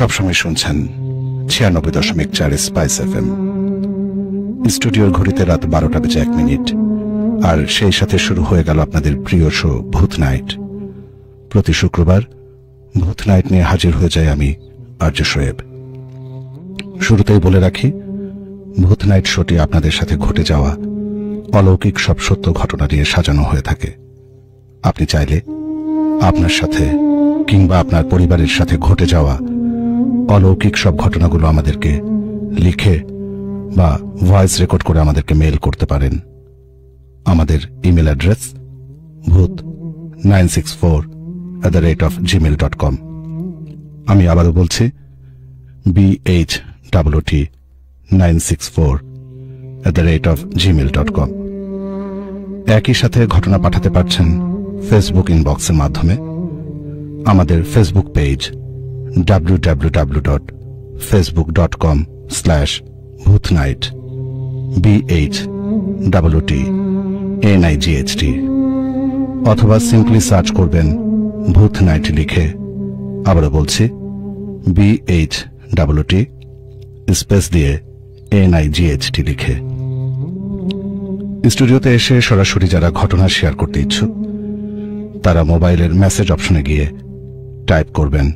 সবসময় শুনছেন 96.4 spice FM. স্টুডিওর ঘড়িতে রাত 12টা বেজে 1 মিনিট, আর সেই সাথে শুরু হয়ে গেল আপনাদের প্রিয় শো ভূত নাইট। প্রতি শুক্রবার ভূত নাইট নিয়ে হাজির হয়ে যায় আমি আরজে শোয়েব। শুরুতেই বলে রাখি, ভূত নাইট শোটি আপনাদের সাথে ঘটে যাওয়া অলৌকিক সব সত্য ঘটনা দিয়ে সাজানো হয়ে থাকে। আপনি চাইলে আপনার সাথে কিংবা আপনার পরিবারের সাথে ঘটে যাওয়া অলৌকিক সব ঘটনাগুলো আমাদেরকে লিখে বা ভয়েস রেকর্ড করে আমাদেরকে মেল করতে পারেন। আমাদের ইমেল অ্যাড্রেস bhoot964@gmail.com। আমি আবারও বলছি, bhoot964@gmail.com। একই সাথে ঘটনা পাঠাতে পারছেন ফেসবুক ইনবক্সের মাধ্যমে। আমাদের ফেসবুক পেজ www.facebook.com/bhootnight BHOOTNIGHT, অথবা সিম্পলি সার্চ করবেন ভূত নাইট লিখে। আবারও বলছি, BHOOT স্পেস দিয়ে NIGHT লিখে। স্টুডিওতে এসে সরাসরি যারা ঘটনা শেয়ার করতে ইচ্ছুক, তারা মোবাইলের মেসেজ অপশনে গিয়ে টাইপ করবেন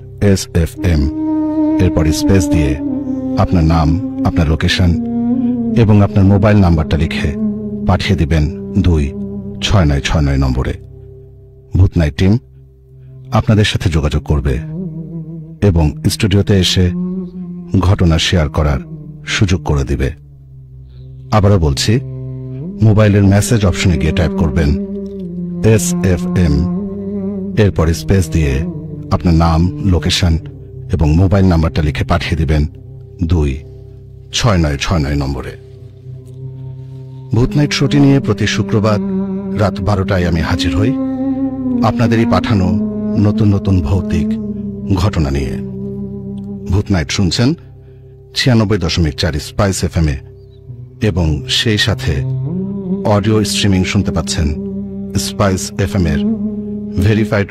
SFM, এরপর স্পেস দিয়ে আপনার নাম, আপনার লোকেশন এবং আপনার মোবাইল নাম্বারটা লিখে পাঠিয়ে দিবেন 26969 নম্বরে। ভূত নাইট টিম আপনাদের সাথে যোগাযোগ করবে এবং স্টুডিওতে এসে ঘটনা শেয়ার করার সুযোগ করে দিবে। আবারও বলছি, মোবাইলের মেসেজ অপশনে গিয়ে টাইপ করবেন SFM, এরপর স্পেস দিয়ে আপনার নাম, লোকেশন এবং মোবাইল নাম্বারটা লিখে পাঠিয়ে দিবেন 26969 নম্বরে। ভূত নাইট শোটি নিয়ে প্রতি শুক্রবার রাত 12টায় আমি হাজির হই আপনাদেরই পাঠানো নতুন নতুন ভৌতিক ঘটনা নিয়ে। ভূত নাইট শুনছেন 96.4 স্পাইস এফএম এ, এবং সেই সাথে অডিও স্ট্রিমিং শুনতে পাচ্ছেন স্পাইস এফএম এর ভেরিফাইড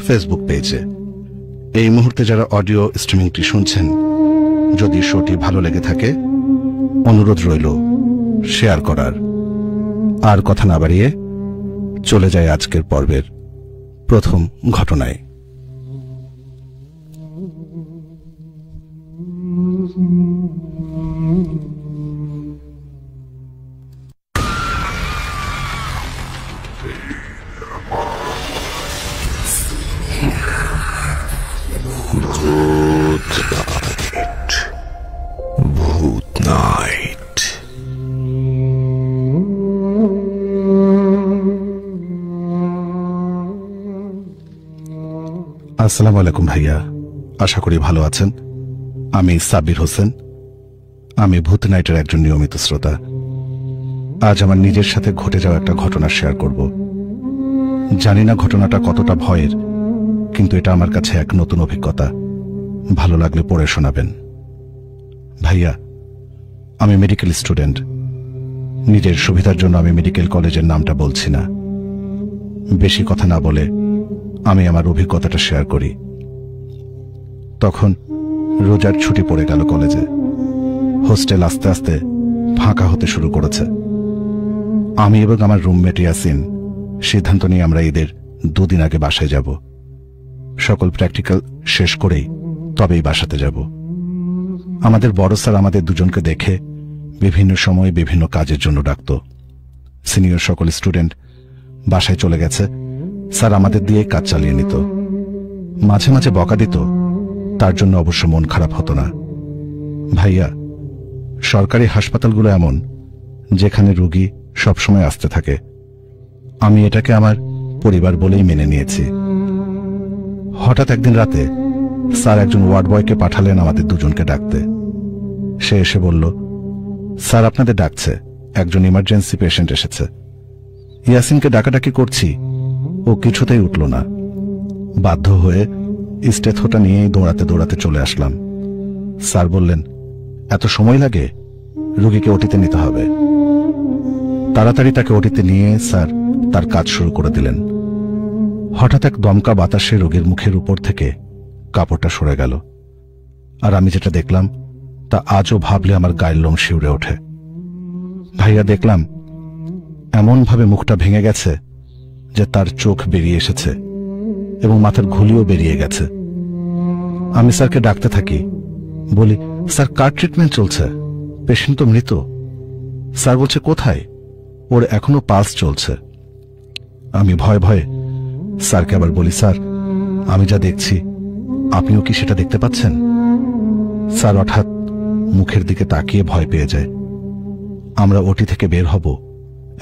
ফেসবুক পেজে। এই মুহূর্তে যারা অডিও স্ট্রিমিংটি শুনছেন, যদি শোটি ভালো লেগে থাকে, অনুরোধ রইল শেয়ার করার। আর কথা না বাড়িয়ে চলে যায় আজকের পর্বের প্রথম ঘটনায়। ভূত নাইট। আসসালামু আলাইকুম ভাইয়া, আশা করি ভালো আছেন। আমি সাব্বির হোসেন, আমি ভূত নাইটের একজন নিয়মিত শ্রোতা। আজ আমার নিজের সাথে ঘটে যাওয়া একটা ঘটনা শেয়ার করব। জানি না ঘটনাটা কতটা ভয়ের, কিন্তু এটা আমার কাছে এক নতুন অভিজ্ঞতা। ভালো লাগলে পড়ে শোনাবেন। ভাইয়া, আমি মেডিকেল স্টুডেন্ট। নিজের সুবিধার জন্য আমি মেডিকেল কলেজের নামটা বলছি না। বেশি কথা না বলে আমি আমার অভিজ্ঞতাটা শেয়ার করি। তখন রোজার ছুটি পড়ে গেল কলেজে। হোস্টেল আস্তে আস্তে ফাঁকা হতে শুরু করেছে। আমি এবং আমার রুমমেট ইয়াসিন সিদ্ধান্ত নিয়ে আমরা ঈদের 2 দিন আগে বাসায় যাব। সকল প্র্যাকটিক্যাল শেষ করেই তবেই বাসাতে যাব। আমাদের বড় স্যার আমাদের দুজনকে দেখে বিভিন্ন সময়ে বিভিন্ন কাজের জন্য ডাকত। সিনিয়র সকল স্টুডেন্ট বাসায় চলে গেছে, স্যার আমাদের দিয়ে কাজ চালিয়ে নিত। মাঝে মাঝে বকা দিত, তার জন্য অবশ্য মন খারাপ হতো না। ভাইয়া, সরকারি হাসপাতালগুলো এমন যেখানে রোগী সবসময় আসতে থাকে। আমি এটাকে আমার পরিবার বলেই মেনে নিয়েছি। হঠাৎ একদিন রাতে স্যার একজন ওয়ার্ড বয়কে পাঠালেন আমাদের দুজনকে ডাকতে। সে এসে বলল, স্যার আপনাদের ডাকছে, একজন ইমার্জেন্সি পেশেন্ট এসেছে। ইয়াসিনকে ডাকাডাকি করছি, ও কিছুতেই উঠল না। বাধ্য হয়ে স্টেথোটা নিয়েই দৌড়াতে দৌড়াতে চলে আসলাম। স্যার বললেন, এত সময় লাগে? রোগীকে ওটিতে নিতে হবে। তাড়াতাড়ি তাকে ওটিতে নিয়ে স্যার তার কাজ শুরু করে দিলেন। হঠাৎ এক দমকা বাতাসে রোগীর মুখের উপর থেকে কাপড়টা সরে গেল। আর আমি যেটা দেখলাম তা আজও ভাবলে আমার গায়ের লোম শিউরে ওঠে। ভাইয়া দেখলাম এমনভাবে মুখটা ভেঙে গেছে যে তার চোখ বেরিয়ে এসেছে এবং মাথার ঘুলিও বেরিয়ে গেছে। আমি স্যারকে ডাকতে থাকি, বলি, স্যার কার ট্রিটমেন্ট চলছে? পেশেন্ট তো মৃত। স্যার বলছে, কোথায়? ওর এখনো পালস চলছে। আমি ভয়ে ভয়ে স্যারকে আবার বলি, স্যার আমি যা দেখছি আপনিও কি সেটা দেখতে পাচ্ছেন? স্যার হঠাৎ মুখের দিকে তাকিয়ে ভয় পেয়ে যায়। আমরা ওটি থেকে বের হব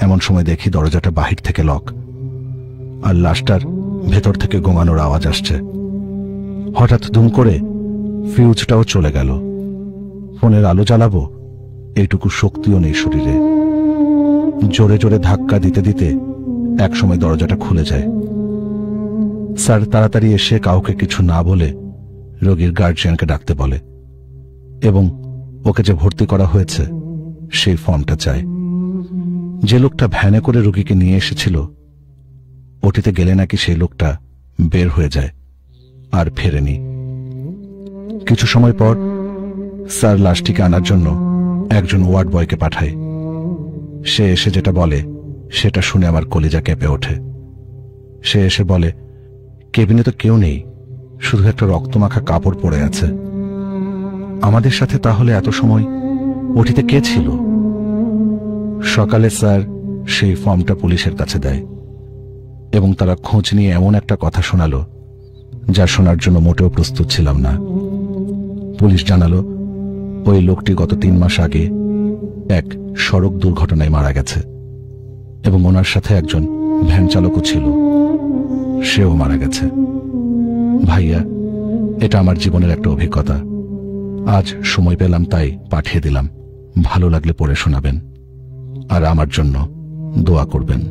এমন সময় দেখি দরজাটা বাহির থেকে লক, আর লাশটার ভেতর থেকে গোঙানোর আওয়াজ আসছে। হঠাৎ দুম করে ফিউজটাও চলে গেল। ফোনের আলো জ্বালাবো এইটুকু শক্তিও নেই শরীরে। জোরে জোরে ধাক্কা দিতে দিতে একসময় দরজাটা খুলে যায়। স্যার তাড়াতাড়ি এসে কাউকে কিছু না বলে রোগীর গার্জিয়ানকে ডাকতে বলে এবং ওকে যে ভর্তি করা হয়েছে সেই ফর্মটা চায়। যে লোকটা ভ্যানে করে রোগীকে নিয়ে এসেছিল ওটিতে গেলে নাকি সেই লোকটা বের হয়ে যায় আর ফেরেনি। কিছু সময় পর স্যার লাশটিকে আনার জন্য একজন ওয়ার্ড বয়কে পাঠায়। সে এসে যেটা বলে সেটা শুনে আমার কলিজা কেঁপে ওঠে। সে এসে বলে, কেবিনে তো কেউ নেই, শুধু একটা রক্তমাখা কাপড় পড়ে আছে। আমাদের সাথে তাহলে এত সময় ওটিতে কে ছিল? সকালে স্যার সেই ফর্মটা পুলিশের কাছে দেয় এবং তারা খোঁজ নিয়ে এমন একটা কথা শোনালো যা শোনার জন্য মোটেও প্রস্তুত ছিলাম না। পুলিশ জানালো ওই লোকটি গত 3 মাস আগে এক সড়ক দুর্ঘটনায় মারা গেছে এবং ওনার সাথে একজন ভ্যান চালকও ছিল, সেও মারা গেছে। ভাইয়া, এটা আমার জীবনের একটা অভিজ্ঞতা। আজ সময় পেলাম তাই পাঠিয়ে দিলাম। ভালো লাগলে পড়ে শোনাবেন আর আমার জন্য দোয়া করবেন।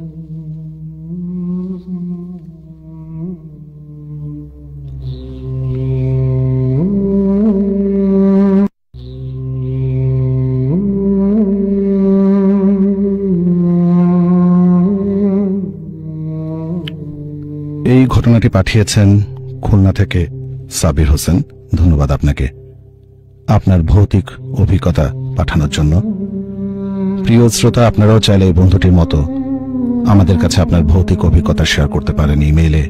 এই ঘটনাটি পাঠিয়েছেন খুলনা থেকে সাবির হোসেন। ধন্যবাদ আপনাকে আপনার ভৌতিক অভিজ্ঞতা পাঠানোর জন্য। প্রিয় শ্রোতা, আপনারাও চাইলে এই বন্ধুটির মতো আমাদের কাছে আপনার ভৌতিক অভিজ্ঞতা শেয়ার করতে পারেন ইমেইলে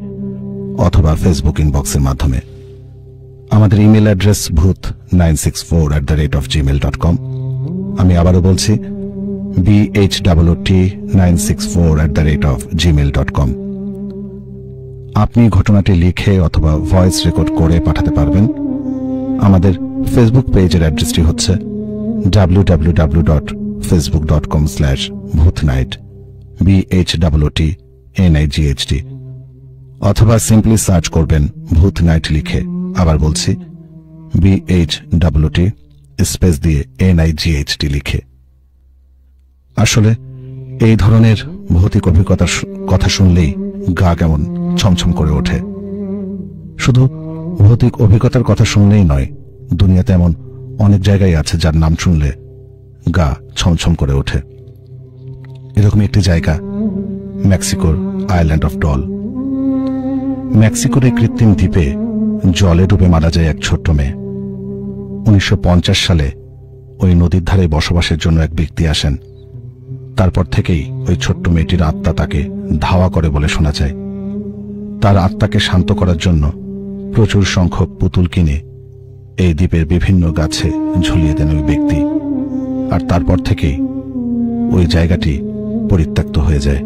অথবা ফেসবুক ইনবক্সের মাধ্যমে। আমাদের ইমেল অ্যাড্রেস bhuth964@gmail.com। আমি আবারও বলছি bhuth964@gmail.com। আপনি ঘটনাটি লিখে অথবা ভয়েস রেকর্ড করে পাঠাতে পারবেন। আমাদের ফেসবুক পেজের অ্যাড্রেসটি হচ্ছে www.facebook.com/bhuthnight BHOOTNIGHT, অথবা সিম্পলি সার্চ করবেন ভূত নাইট লিখে। আবার বলছি BHOOT স্পেস দিয়ে NIGHT লিখে। আসলে এই ধরনের ভৌতিক অভিজ্ঞতার কথা শুনলেই গা কেমন ছমছম করে ওঠে। শুধু ভৌতিক অভিজ্ঞতার কথা শুনলেই নয়, দুনিয়াতে এমন অনেক জায়গায় আছে যার নাম শুনলে গা ছমছম করে ওঠে। এরকম একটি জায়গা মেক্সিকোর আইল্যান্ড অফ ডল। মেক্সিকোর এই কৃত্রিম দ্বীপে জলে ডুবে মারা যায় এক ছোট্ট মেয়ে। 1950 সালে ওই নদীর ধারে বসবাসের জন্য এক ব্যক্তি আসেন। তারপর থেকেই ওই ছোট্ট মেয়েটির আত্মা তাকে ধাওয়া করে বলে শোনা যায়। তার আত্মাকে শান্ত করার জন্য প্রচুর সংখ্যক পুতুল কিনে এই দ্বীপের বিভিন্ন গাছে ঝুলিয়ে দেন ওই ব্যক্তি। আর তারপর থেকেই ওই জায়গাটি পরিত্যক্ত হয়ে যায়।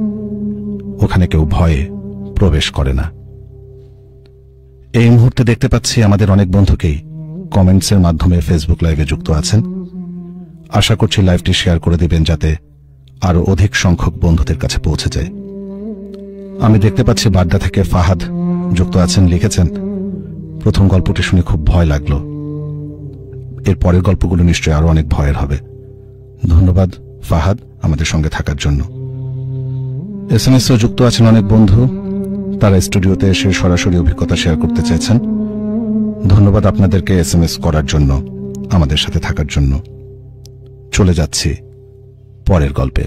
ওখানে কেউ ভয়ে প্রবেশ করে না। এই মুহূর্তে দেখতে পাচ্ছি আমাদের অনেক বন্ধুকেই কমেন্টসের মাধ্যমে ফেসবুক লাইভে যুক্ত আছেন। আশা করছি লাইভটি শেয়ার করে দিবেন যাতে আরো অধিক সংখ্যক বন্ধুদের কাছে পৌঁছে যায়। আমি দেখতে পাচ্ছি বাড্ডা থেকে ফাহাদ যুক্ত আছেন। লিখেছেন, প্রথম গল্পটি শুনে খুব ভয় লাগলো, এর পরের গল্পগুলো নিশ্চয়ই আরো অনেক ভয়ের হবে। ধন্যবাদ ফাহাদ আমাদের সঙ্গে থাকার জন্য। SMS ও যুক্ত আছেন অনেক বন্ধু, তারা স্টুডিওতে এসে সরাসরি অভিজ্ঞতা শেয়ার করতে চেয়েছেন। ধন্যবাদ আপনাদেরকে SMS করার জন্য, আমাদের সাথে থাকার জন্য। চলে যাচ্ছি পরের গল্পে।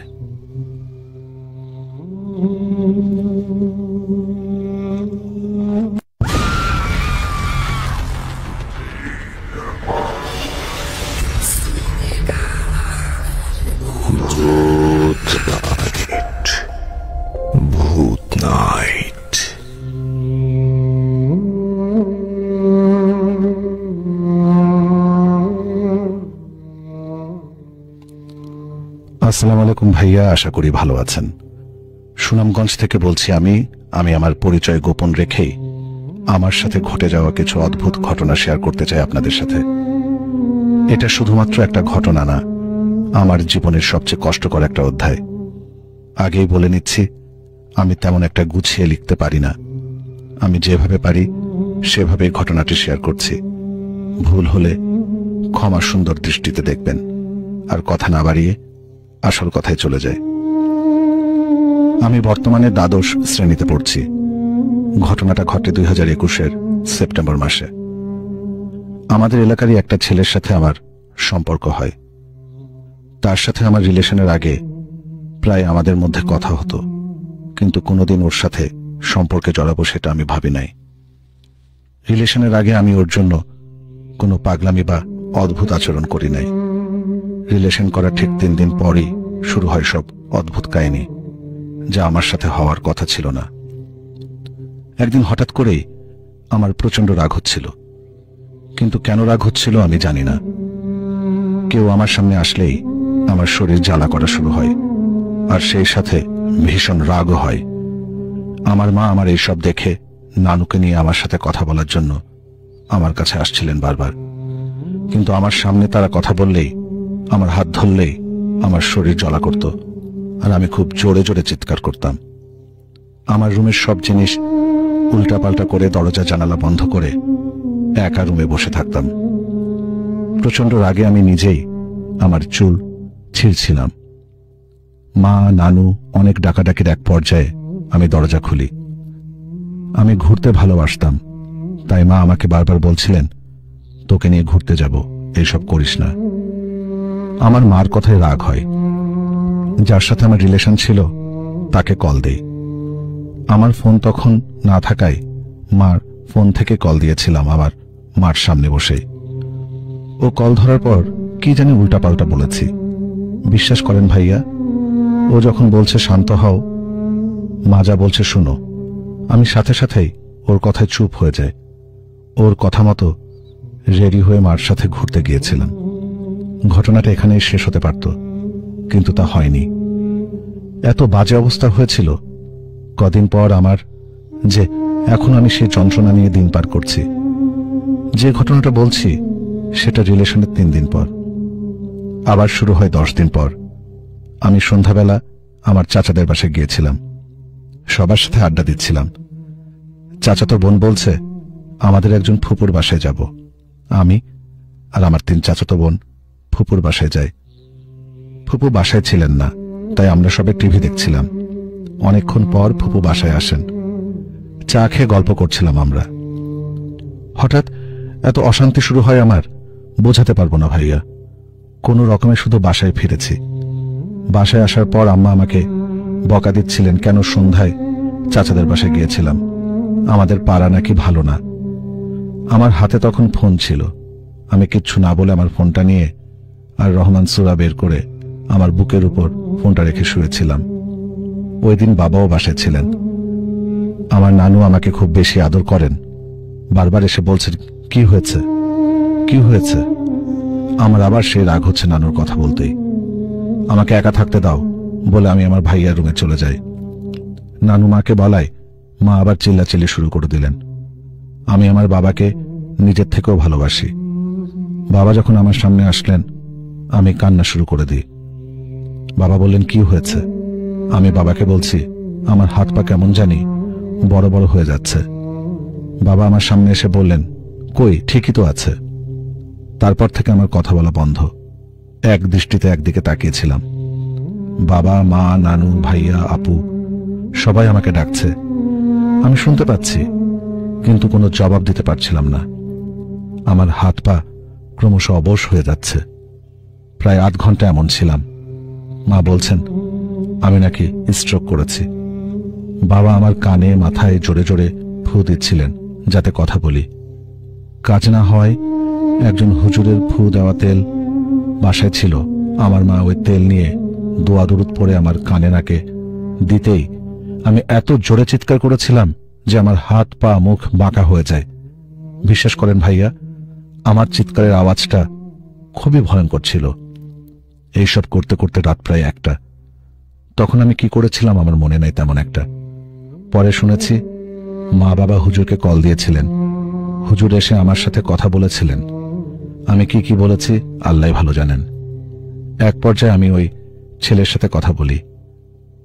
আসসালামু আলাইকুম ভাইয়া, আশা করি ভালো আছেন। সুনামগঞ্জ থেকে বলছি আমি আমার পরিচয় গোপন রেখেই আমার সাথে ঘটে যাওয়া কিছু অদ্ভুত ঘটনা শেয়ার করতে চাই আপনাদের সাথে। এটা শুধুমাত্র একটা ঘটনা না, আমার জীবনের সবচেয়ে কষ্টকর একটা অধ্যায়। আগেই বলে নিচ্ছি, আমি তেমন একটা গুছিয়ে লিখতে পারি না। আমি যেভাবে পারি সেভাবে ঘটনাটি শেয়ার করছি। ভুল হলে ক্ষমা সুন্দর দৃষ্টিতে দেখবেন। আর কথা না বাড়িয়ে আসল কথায় চলে যায়। আমি বর্তমানে দ্বাদশ শ্রেণীতে পড়ছি। ঘটনাটা ঘটে 2021-এর সেপ্টেম্বর মাসে। আমাদের এলাকারই একটা ছেলের সাথে আমার সম্পর্ক হয়। তার সাথে আমার রিলেশনের আগে প্রায় আমাদের মধ্যে কথা হতো, কিন্তু কোনোদিন ওর সাথে সম্পর্কে জড়াবো সেটা আমি ভাবি নাই। রিলেশনের আগে আমি ওর জন্য কোনো পাগলামি বা অদ্ভুত আচরণ করি নাই। রিলেশন করার ঠিক 3 দিন পরই শুরু হয় সব অদ্ভুত কাহিনী, যা আমার সাথে হওয়ার কথা ছিল না। একদিন হঠাৎ করেই আমার প্রচন্ড রাগ হচ্ছিল, কিন্তু কেন রাগ হচ্ছিল আমি জানি না। কেউ আমার সামনে আসলেই আমার শরীর জ্বালা করা শুরু হয়, আর সেই সাথে ভীষণ রাগও হয়। আমার মা আমার এইসব দেখে নানুকে নিয়ে আমার সাথে কথা বলার জন্য আমার কাছে আসছিলেন বারবার, কিন্তু আমার সামনে তারা কথা বললেই, আমার হাত ধরলেই আমার শরীর জ্বালা করত, আর আমি খুব জোরে জোরে চিৎকার করতাম। আমার রুমের সব জিনিস উল্টাপাল্টা করে দরজা জানালা বন্ধ করে একা রুমে বসে থাকতাম। প্রচন্ড রাগে আমি নিজেই আমার চুল ছিঁড়ছিলাম। মা, নানু অনেক ডাকাডাকির এক পর্যায়ে আমি দরজা খুলি। আমি ঘুরতে ভালোবাসতাম, তাই মা আমাকে বারবার বলছিলেন, তোকে নিয়ে ঘুরতে যাব, এইসব করিস না। আমার মার কথায় রাগ হয়। যার সাথে আমার রিলেশন ছিল তাকে কল দেই। আমার ফোন তখন না থাকায় মার ফোন থেকে কল দিয়েছিলাম আমার মার সামনে বসে। ও কল ধরার পর কি জানি উল্টাপাল্টা বলেছি। বিশ্বাস করেন ভাইয়া, ও যখন বলছে শান্ত হও, মা যা বলছে শুনো, আমি সাথে সাথেই ওর কথায় চুপ হয়ে যায়। ওর কথা মতো রেডি হয়ে মার সাথে ঘুরতে গিয়েছিলাম। ঘটনাটা এখানেই শেষ হতে পারত, কিন্তু তা হয়নি। এত বাজে অবস্থা হয়েছিল কদিন পর আমার, যে এখন আমি সেই যন্ত্রণা নিয়ে দিন পার করছি। যে ঘটনাটা বলছি সেটা রিলেশনের 3 দিন পর। আবার শুরু হয় 10 দিন পর। আমি সন্ধ্যাবেলা আমার চাচাদের বাসায় গিয়েছিলাম। সবার সাথে আড্ডা দিচ্ছিলাম। চাচাতো বোন বলছে আমাদের একজন ফুপুর বাসায় যাব। আমি আর আমার 3 চাচাতো বোন ফুপুর বাসায় যাই। ফুপু বাসায় ছিলেন না, তাই আমরা সবাই টিভি দেখছিলাম। অনেকক্ষণ পর ফুপু বাসায় আসেন। চা খেয়ে গল্প করছিলাম আমরা। হঠাৎ এত অশান্তি শুরু হয় আমার, বোঝাতে পারবো না ভাইয়া। কোনো রকমে শুধু বাসায় ফিরেছি। বাসায় আসার পর আম্মা আমাকে বকা দিচ্ছিলেন কেন সন্ধ্যায় চাচাদের বাসায় গিয়েছিলাম। আমাদের পাড়া নাকি ভালো না। আমার হাতে তখন ফোন ছিল। আমি কিচ্ছু না বলে আমার ফোনটা নিয়ে আর রহমান সূরা বের করে আমার বুকের উপর ফোনটা রেখে শুয়েছিলাম। ওই দিন বাবাও বাসায় ছিলেন। আমার নানু আমাকে খুব বেশি আদর করেন। বারবার এসে বলছেন, কি হয়েছে, কি হয়েছে। আমার আবার সেই রাগ হচ্ছে নানুর কথা বলতেই। আমাকে একা থাকতে দাও বলে আমি আমার ভাইয়ার রুমে চলে যাই। নানু মাকে বলায় মা আবার চিল্লাচিল্লি শুরু করে দিলেন। আমি আমার বাবাকে নিজের থেকেও ভালোবাসি। বাবা যখন আমার সামনে আসলেন আমি কান্না শুরু করে দিই। বাবা বললেন, কি হয়েছে। আমি বাবাকে বলছি আমার হাত পা কেমন জানি বড় বড় হয়ে যাচ্ছে। বাবা আমার সামনে এসে বললেন, কই, ঠিকই তো আছে। তারপর থেকে আমার কথা বলা বন্ধ। এক দৃষ্টিতে একদিকে তাকিয়েছিলাম। বাবা, মা, নানু, ভাইয়া, আপু সবাই আমাকে ডাকছে। আমি শুনতে পাচ্ছি, কিন্তু কোনো জবাব দিতে পারছিলাম না। আমার হাত পা ক্রমশ অবশ হয়ে যাচ্ছে। প্রায় 8 ঘন্টা এমন ছিলাম। মা বলছেন আমি নাকি স্ট্রোক করেছি। বাবা আমার কানে মাথায় জোরে জোরে ফু দিচ্ছিলেন যাতে কথা বলি। কাজ না হয় একজন হুজুরের ফু দেওয়া তেল বাসায় ছিল। আমার মা ওই তেল নিয়ে দোয়া দরুদ পড়ে আমার কানে নাকে দিতেই আমি এত জোরে চিৎকার করেছিলাম যে আমার হাত পা মুখ বাঁকা হয়ে যায়। বিশ্বাস করেন ভাইয়া, আমার চিৎকারের আওয়াজটা খুবই ভয়ঙ্কর ছিল। এইসব করতে করতে রাত প্রায় 1টা। তখন আমি কি করেছিলাম আমার মনে নাই তেমন একটা। পরে শুনেছি মা বাবা হুজুরকে কল দিয়েছিলেন, হুজুর এসে আমার সাথে কথা বলেছিলেন। আমি কি কি বলেছি আল্লাহ ভালো জানেন। এক পর্যায়ে আমি ওই ছেলের সাথে কথা বলি,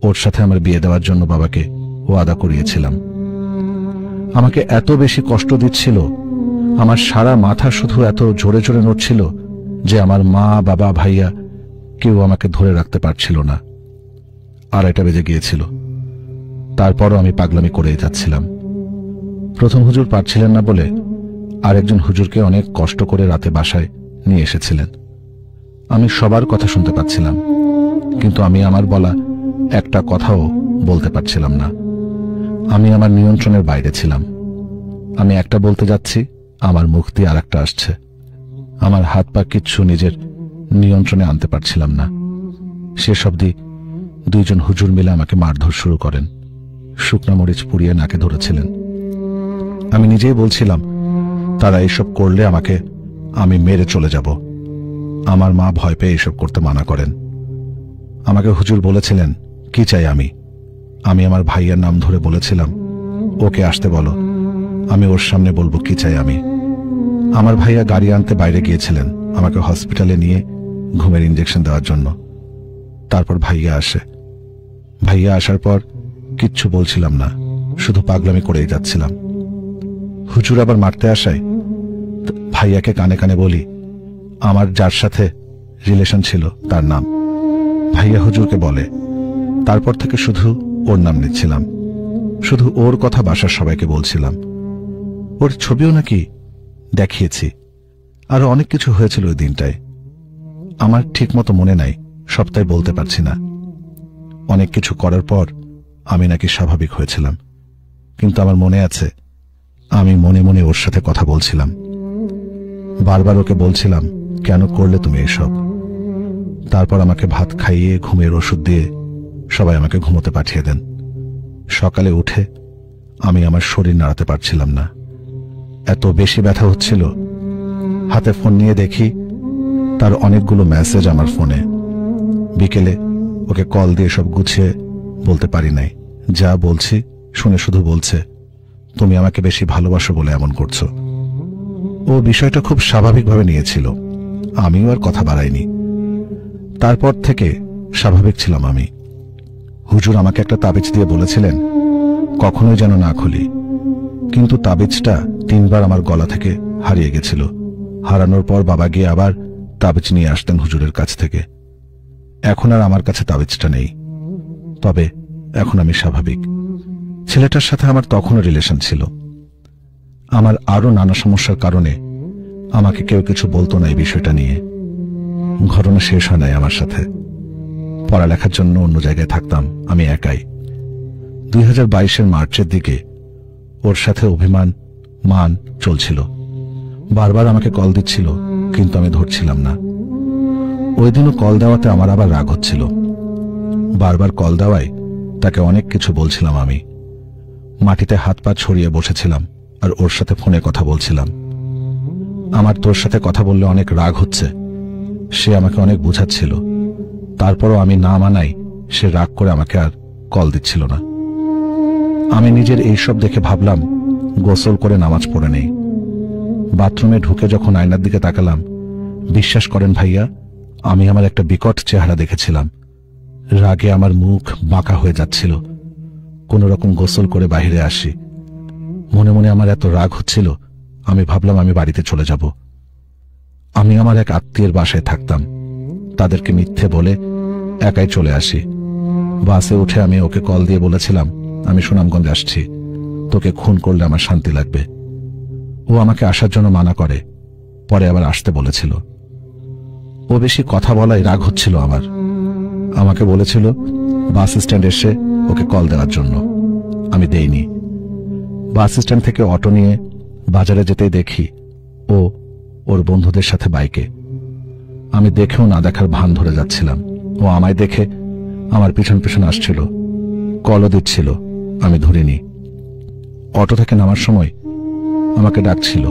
ওর সাথে আমার বিয়ে দেওয়ার জন্য বাবাকে ওয়াদা করিয়েছিলাম। আমাকে এত বেশি কষ্ট দিচ্ছিল, আমার সারা মাথা শুধু এত জোরে জোরে নড়ছিল যে আমার মা বাবা ভাইয়া কেউ আমাকে ধরে রাখতে পারছিল না। 2:30 বেজে গিয়েছিল। তারপরও আমি পাগলামি করেই যাচ্ছিলাম। প্রথম হুজুর পারছিলেন না বলে আরেকজন হুজুরকে অনেক কষ্ট করে রাতে বাসায় নিয়ে এসেছিলেন। আমি সবার কথা শুনতে পাচ্ছিলাম, কিন্তু আমি আমার বলা একটা কথাও বলতে পারছিলাম না। আমি আমার নিয়ন্ত্রণের বাইরে ছিলাম। আমি একটা বলতে যাচ্ছি, আমার মুখ দিয়ে আরেকটা আসছে। আমার হাত পা কিচ্ছু নিজের নিয়ন্ত্রণে আনতে পারছিলাম না। শেষ অবধি 2 জন হুজুর মিলে আমাকে মারধর শুরু করেন। শুকনা মরিচ পুড়িয়ে নাকে ধরেছিলেন। আমি নিজেই বলছিলাম তারা এসব করলে আমি মেরে চলে যাব। আমার মা ভয় পেয়ে এসব করতে মানা করেন। আমাকে হুজুর বলেছিলেন কি চাই আমি আমার ভাইয়ের নাম ধরে বলেছিলাম, ওকে আসতে বলো, আমি ওর সামনে বলবো কি চাই আমি। আমার ভাইয়া গাড়ি আনতে বাইরে গিয়েছিলেন আমাকে হসপিটালে নিয়ে ঘুমের ইঞ্জেকশন দেওয়ার জন্য। তারপর ভাইয়া আসে। ভাইয়া আসার পর কিচ্ছু বলছিলাম না, শুধু পাগলামি করেই যাচ্ছিলাম। হুজুর আবার মারতে আসায় ভাইয়াকে কানে কানে বলি আমার যার সাথে রিলেশন ছিল তার নাম। ভাইয়া হুজুরকে বলে। তারপর থেকে শুধু ওর নাম নিচ্ছিলাম, শুধু ওর কথা বাসার সবাইকে বলছিলাম। ওর ছবিও নাকি দেখিয়েছি। আরো অনেক কিছু হয়েছিল ওই দিনটায়, আমার ঠিক মতো মনে নাই, সবটাই বলতে পারছি না। অনেক কিছু করার পর আমি নাকি স্বাভাবিক হয়েছিলাম, কিন্তু আমার মনে আছে আমি মনে মনে ওর সাথে কথা বলছিলাম। বারবার ওকে বলছিলাম কেন করলে তুমি এসব। তারপর আমাকে ভাত খাইয়ে ঘুমের ওষুধ দিয়ে সবাই আমাকে ঘুমোতে পাঠিয়ে দেন। সকালে উঠে আমি আমার শরীর নাড়াতে পারছিলাম না, এত বেশি ব্যথা হচ্ছিল। হাতে ফোন নিয়ে দেখি তার অনেকগুলো মেসেজ আমার ফোনে। বিকেলে ওকে কল দিয়ে সব গুছিয়ে বলতে পারি নাই। যা বলছি শুনে শুধু বলছে তুমি আমাকে বেশি ভালোবাসো বলে এমন করছো। ও বিষয়টা খুব স্বাভাবিকভাবে নিয়েছিল, আমিও আর কথা বাড়াইনি। তারপর থেকে স্বাভাবিক ছিলাম আমি। হুজুর আমাকে একটা তাবিজ দিয়ে বলেছিলেন কখনোই যেন না খুলি, কিন্তু তাবিজটা 3 বার আমার গলা থেকে হারিয়ে গেছিল। হারানোর পর বাবা গিয়ে আবার তাবিজ নিয়ে আসতেন হুজুরের কাছ থেকে। এখন আর আমার কাছে তাবিজটা নেই, তবে এখন আমি স্বাভাবিক। ছেলেটার সাথে আমার তখনও রিলেশন ছিল। আমার আরো নানা সমস্যার কারণে আমাকে কেউ কিছু বলতো না এই বিষয়টা নিয়ে। ঘটনা শেষ হয় নাই আমার সাথে। পড়ালেখার জন্য অন্য জায়গায় থাকতাম আমি একাই। 2022-এর মার্চের দিকে ওর সাথে অভিমান মান চলছিল। বারবার আমাকে কল দিচ্ছিল, কিন্তু আমি ধরছিলাম না। ওই দিনও কল দেওয়াতে আমার আবার রাগ হচ্ছিল। বারবার কল দেওয়ায় তাকে অনেক কিছু বলছিলাম আমি। মাটিতে হাত পা ছড়িয়ে বসেছিলাম আর ওর সাথে ফোনে কথা বলছিলাম। আমার তোর সাথে কথা বললে অনেক রাগ হচ্ছে, সে আমাকে অনেক বুঝাচ্ছিল। তারপরও আমি না মানাই সে রাগ করে আমাকে আর কল দিচ্ছিল না। আমি নিজের এইসব দেখে ভাবলাম গোসল করে নামাজ পড়ে নেই। বাথরুমে ঢুকে যখন আয়নার দিকে তাকালাম, বিশ্বাস করেন ভাইয়া, আমি আমার একটা বিকট চেহারা দেখেছিলাম। রাগে আমার মুখ বাঁকা হয়ে যাচ্ছিল। কোন রকম গোসল করে বাইরে আসি। মনে মনে আমার এত রাগ হচ্ছিল, আমি ভাবলাম আমি বাড়িতে চলে যাব। আমি আমার এক আত্মীয়ের বাসায় থাকতাম, তাদেরকে মিথ্যে বলে একাই চলে আসি। বাসে উঠে আমি ওকে কল দিয়ে বলেছিলাম আমি সুনামগঞ্জ আসছি, তোকে খুন করলে আমার শান্তি লাগবে। ও আমাকে আসার জন্য মানা করে, পরে আবার আসতে বলেছিল। ও বেশি কথা বলায় রাগ হচ্ছিল আমার। আমাকে বলেছিল বাস স্ট্যান্ড এসে ওকে কল দেওয়ার জন্য, আমি দেইনি। বাস স্ট্যান্ড থেকে অটো নিয়ে বাজারে যেতেই দেখি ও ওর বন্ধুদের সাথে বাইকে। আমি দেখেও না দেখার ভান ধরে যাচ্ছিলাম। ও আমায় দেখে আমার পিছন পিছন আসছিল, কলও দিচ্ছিল, আমি ধরিনি। অটো থেকে নামার সময় আমাকে ডাকছিল,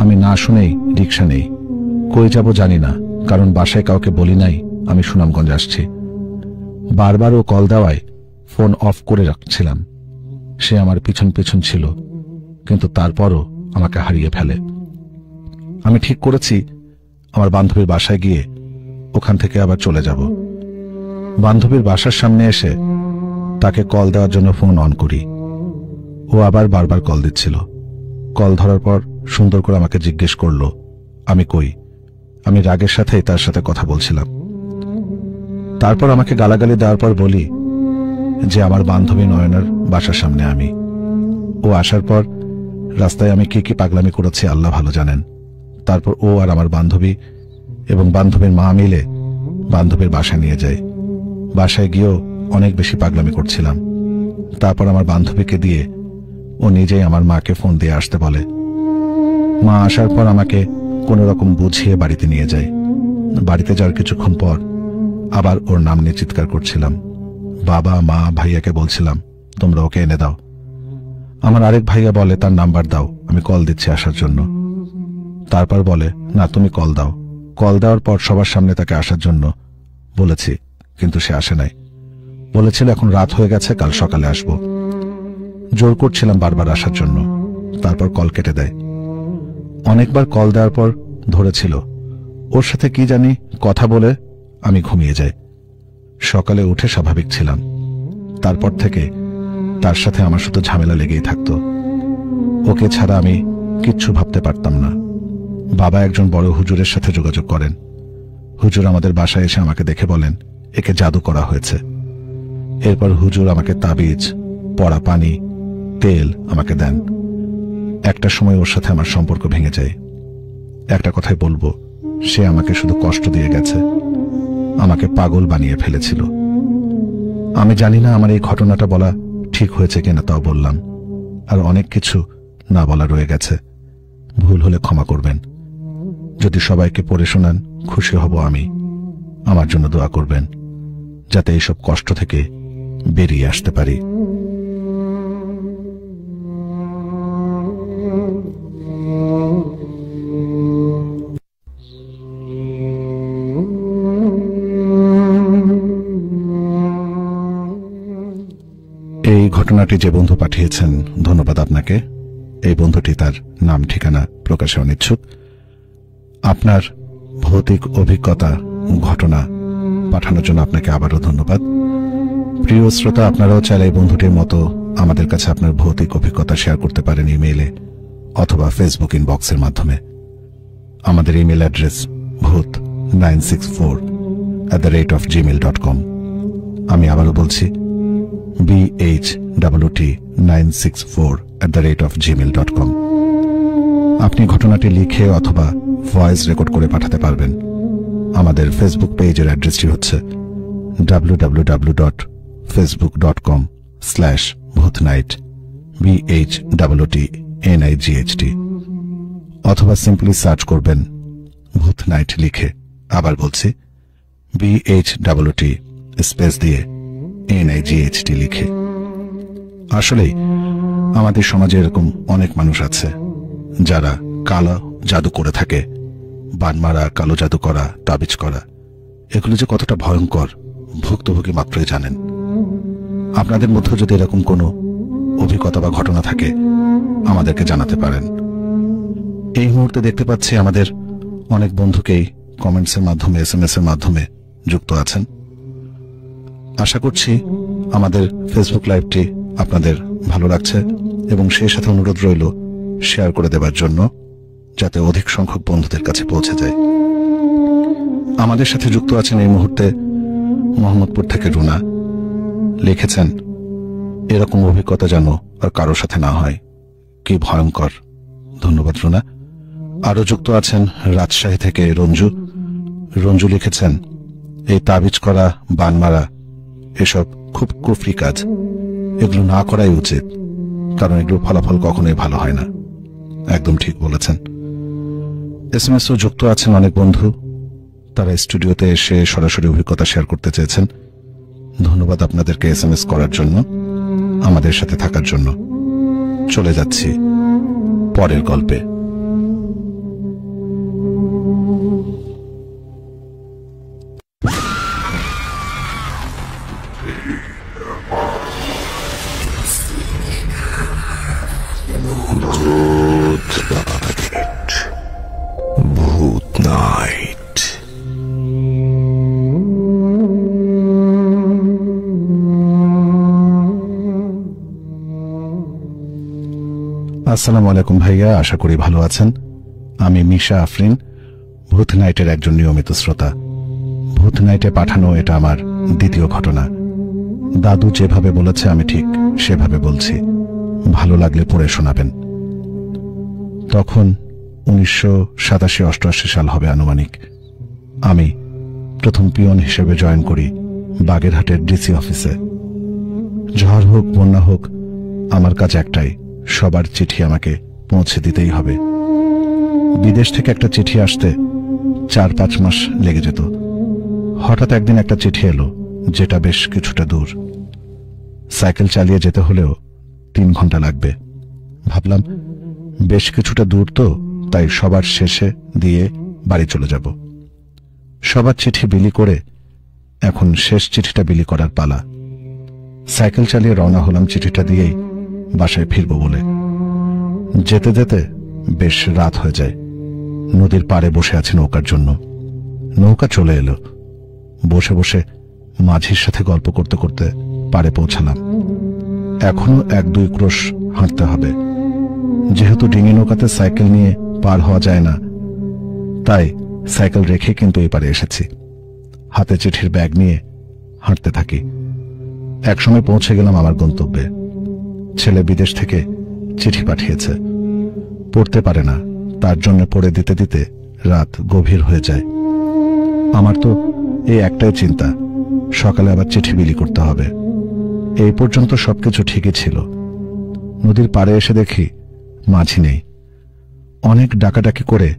আমি না শুনেই রিক্সা নেই। কই যাব জানি না, কারণ বাসায় কাউকে বলি নাই আমি সুনামগঞ্জ আসছি। বারবার ও কল দেওয়ায় ফোন অফ করে রাখছিলাম। সে আমার পিছন পিছন ছিল, কিন্তু তারপরও আমাকে হারিয়ে ফেলে। আমি ঠিক করেছি আমার বান্ধবীর বাসায় গিয়ে ওখান থেকে আবার চলে যাব। বান্ধবীর বাসার সামনে এসে তাকে কল দেওয়ার জন্য ফোন অন করি। ও আবার বারবার কল দিচ্ছিল। কল ধরার পর সুন্দর করে আমাকে জিজ্ঞেস করলো আমি কই। আমি রাগের সাথেই তার সাথে কথা বলছিলাম। তারপর আমাকে গালাগালি দেওয়ার পর বলি যে আমার বান্ধবী নয়নার বাসার সামনে আমি। ও আসার পর রাস্তায় আমি কি কি পাগলামি করেছি আল্লাহ ভালো জানেন। তারপর ও আর আমার বান্ধবী এবং বান্ধবীর মা মিলে বান্ধবীর বাসায় নিয়ে যায়। বাসায় গিয়েও অনেক বেশি পাগলামি করছিলাম। তারপর আমার বান্ধবীকে দিয়ে ও নিজেই আমার মাকে ফোন দিয়ে আসতে বলে। মা আসার পর আমাকে কোনো রকম বুঝিয়ে বাড়িতে নিয়ে যায়। বাড়িতে যাওয়ার কিছুক্ষণ পর আবার ওর নাম নিয়ে চিৎকার করছিলাম। বাবা, মা, ভাইয়াকে বলছিলাম তোমরা ওকে এনে দাও। আমার আরেক ভাইয়া বলে তার নাম্বার দাও, আমি কল দিচ্ছি আসার জন্য। তারপর বলে না তুমি কল দাও। কল দেওয়ার পর সবার সামনে তাকে আসার জন্য বলেছি, কিন্তু সে আসে নাই। বলেছিল এখন রাত হয়ে গেছে, কাল সকালে আসবো। জোর করছিলাম বারবার আসার জন্য। তারপর কল কেটে দেয়। অনেকবার কল দেওয়ার পর ধরেছিল। ওর সাথে কি জানি কথা বলে আমি ঘুমিয়ে যাই। সকালে উঠে স্বাভাবিক ছিলাম। তারপর থেকে তার সাথে আমার শুধু ঝামেলা লেগেই থাকতো। ওকে ছাড়া আমি কিচ্ছু ভাবতে পারতাম না। বাবা একজন বড় হুজুরের সাথে যোগাযোগ করেন। হুজুর আমাদের বাসায় এসে আমাকে দেখে বলেন একে জাদু করা হয়েছে। এরপর হুজুর আমাকে তাবিজ, পড়া পানি, তেল আমাকে দেন। একটা সময় ওর সাথে আমার সম্পর্ক ভেঙে যায়। একটা কথাই বলবো, সে আমাকে শুধু কষ্ট দিয়ে গেছে, আমাকে পাগল বানিয়ে ফেলেছিল। আমি জানি না আমার এই ঘটনাটা বলা ঠিক হয়েছে কিনা, তাও বললাম। আর অনেক কিছু না বলা রয়ে গেছে। ভুল হলে ক্ষমা করবেন। যদি সবাইকে পড়ে শোনান খুশি হব আমি। আমার জন্য দোয়া করবেন যাতে এইসব কষ্ট থেকে বেরিয়ে আসতে পারি। এই ঘটনাটি যে বন্ধু পাঠিয়েছেন ধন্যবাদ আপনাকে। এই বন্ধুটি তার নাম ঠিকানা প্রকাশে অনিচ্ছুক। আপনার ভৌতিক অভিজ্ঞতা, ঘটনা পাঠানোর জন্য আপনাকে আবারও ধন্যবাদ। প্রিয় শ্রোতা, আপনারাও চাইলে এই বন্ধুটির মতো আমাদের কাছে আপনার ভৌতিক অভিজ্ঞতা শেয়ার করতে পারেন ইমেইলে অথবা ফেসবুক ইনবক্সের মাধ্যমে। আমাদের ইমেল অ্যাড্রেস bhut964@gmail.com। আমি আবারও বলছি bhut964@gmail.com। আপনি ঘটনাটি লিখে অথবা ভয়েস রেকর্ড করে পাঠাতে পারবেন। আমাদের ফেসবুক পেজের অ্যাড্রেসটি হচ্ছে www.facebook.com/bhutnight BHUTNIGHT, অথবা সিম্পলি সার্চ করবেন ভূত নাইট লিখে। আবার বলছি BHUT স্পেস দিয়ে NIGHT লিখে। আসলেই আমাদের সমাজে এরকম অনেক মানুষ আছে যারা কালো জাদু করে থাকে। বান মারা, কালো জাদু করা, তাবিজ করা, এগুলো যে কতটা ভয়ঙ্কর ভুক্তভোগী মাত্রই জানেন। আপনাদের মধ্যে যদি এরকম কোনো অভিজ্ঞতা বা ঘটনা থাকে আমাদেরকে জানাতে পারেন। এই মুহূর্তে দেখতে পাচ্ছি আমাদের অনেক বন্ধুকেই কমেন্টসের মাধ্যমে, SMS এর মাধ্যমে যুক্ত আছেন। আশা করছি আমাদের ফেসবুক লাইভটি আপনাদের ভালো লাগছে এবং সেই সাথে অনুরোধ রইল শেয়ার করে দেবার জন্য, যাতে অধিক সংখ্যক বন্ধুদের কাছে পৌঁছে যায়। আমাদের সাথে যুক্ত আছেন এই মুহূর্তে মোহাম্মদপুর থেকে রুনা। লিখেছেন এরকম অভিজ্ঞতা যেন আর কারোর সাথে না হয়, কি ভয়ঙ্কর। ধন্যবাদ রুনা। আরো যুক্ত আছেন রাজশাহী থেকে রঞ্জু। রঞ্জু লিখেছেন এই তাবিজ করা, বান মারা এসব খুব কুফরি কাজ, এগুলো না করাই উচিত, কারণ এগুলোর ফলাফল কখনোই ভালো হয় না। একদম ঠিক বলেছেন। SMS ও যুক্ত আছেন অনেক বন্ধু, তারা স্টুডিওতে এসে সরাসরি অভিজ্ঞতা শেয়ার করতে চেয়েছেন। ধন্যবাদ আপনাদেরকে SMS করার জন্য, আমাদের সাথে থাকার জন্য। চলে যাচ্ছি পরের গল্পে। আসসালামু আলাইকুম ভাইয়া, আশা করি ভালো আছেন। আমি মিশা আফরিন, ভূত নাইটের একজন নিয়মিত শ্রোতা। ভূত নাইটে পাঠানো এটা আমার দ্বিতীয় ঘটনা। দাদু যেভাবে বলেছে আমি ঠিক সেভাবে বলছি, ভালো লাগলে পড়ে শোনাবেন। তখন 1987-88 সাল হবে আনুমানিক। আমি প্রথম পিয়ন হিসেবে জয়েন করি বাগেরহাটের ডিসি অফিসে। ঝড় হোক বন্যা হোক, আমার কাজ একটাই, সবার চিঠি আমাকে পৌঁছে দিতেই হবে। বিদেশ থেকে একটা চিঠি আসতে 4-5 মাস লেগে যেত। হঠাৎ একদিন একটা চিঠি এলো, যেটা বেশ কিছুটা দূর। সাইকেল চালিয়ে যেতে হলেও 3 ঘন্টা লাগবে। ভাবলাম বেশ কিছুটা দূর তো, তাই সবার শেষে দিয়ে বাড়ি চলে যাব। সবার চিঠি বিলি করে এখন শেষ চিঠিটা বিলি করার পালা। সাইকেল চালিয়ে রওনা হলাম চিঠিটা দিয়েই বাসায় ফিরব বলে। যেতে যেতে বেশ রাত হয়ে যায়। নদীর পাড়ে বসে আছি নৌকার জন্য। নৌকা চলে এলো। বসে বসে মাঝির সাথে গল্প করতে করতে পাড়ে পৌঁছালাম। এখনো 1-2 ক্রোশ হাঁটতে হবে। যেহেতু ডিঙি নৌকাতে সাইকেল নিয়ে পার হওয়া যায় না, তাই সাইকেল রেখে কিন্তু এই পারে এসেছি। হাতে চিঠির ব্যাগ নিয়ে হাঁটতে থাকি। একসময় পৌঁছে গেলাম আমার গন্তব্যে। ছেলে বিদেশ থেকে চিঠি পাঠিয়েছে, পড়তে পারে না, তার জন্য পড়ে দিতে দিতে রাত গভীর হয়ে যায়। আমার তো এই একটাই চিন্তা, সকালে আবার চিঠি বিলি করতে হবে। এই পর্যন্ত সবকিছু ঠিকই ছিল। নদীর পাড়ে এসে দেখি মাঝি নেই। অনেক ডাকাডাকি করে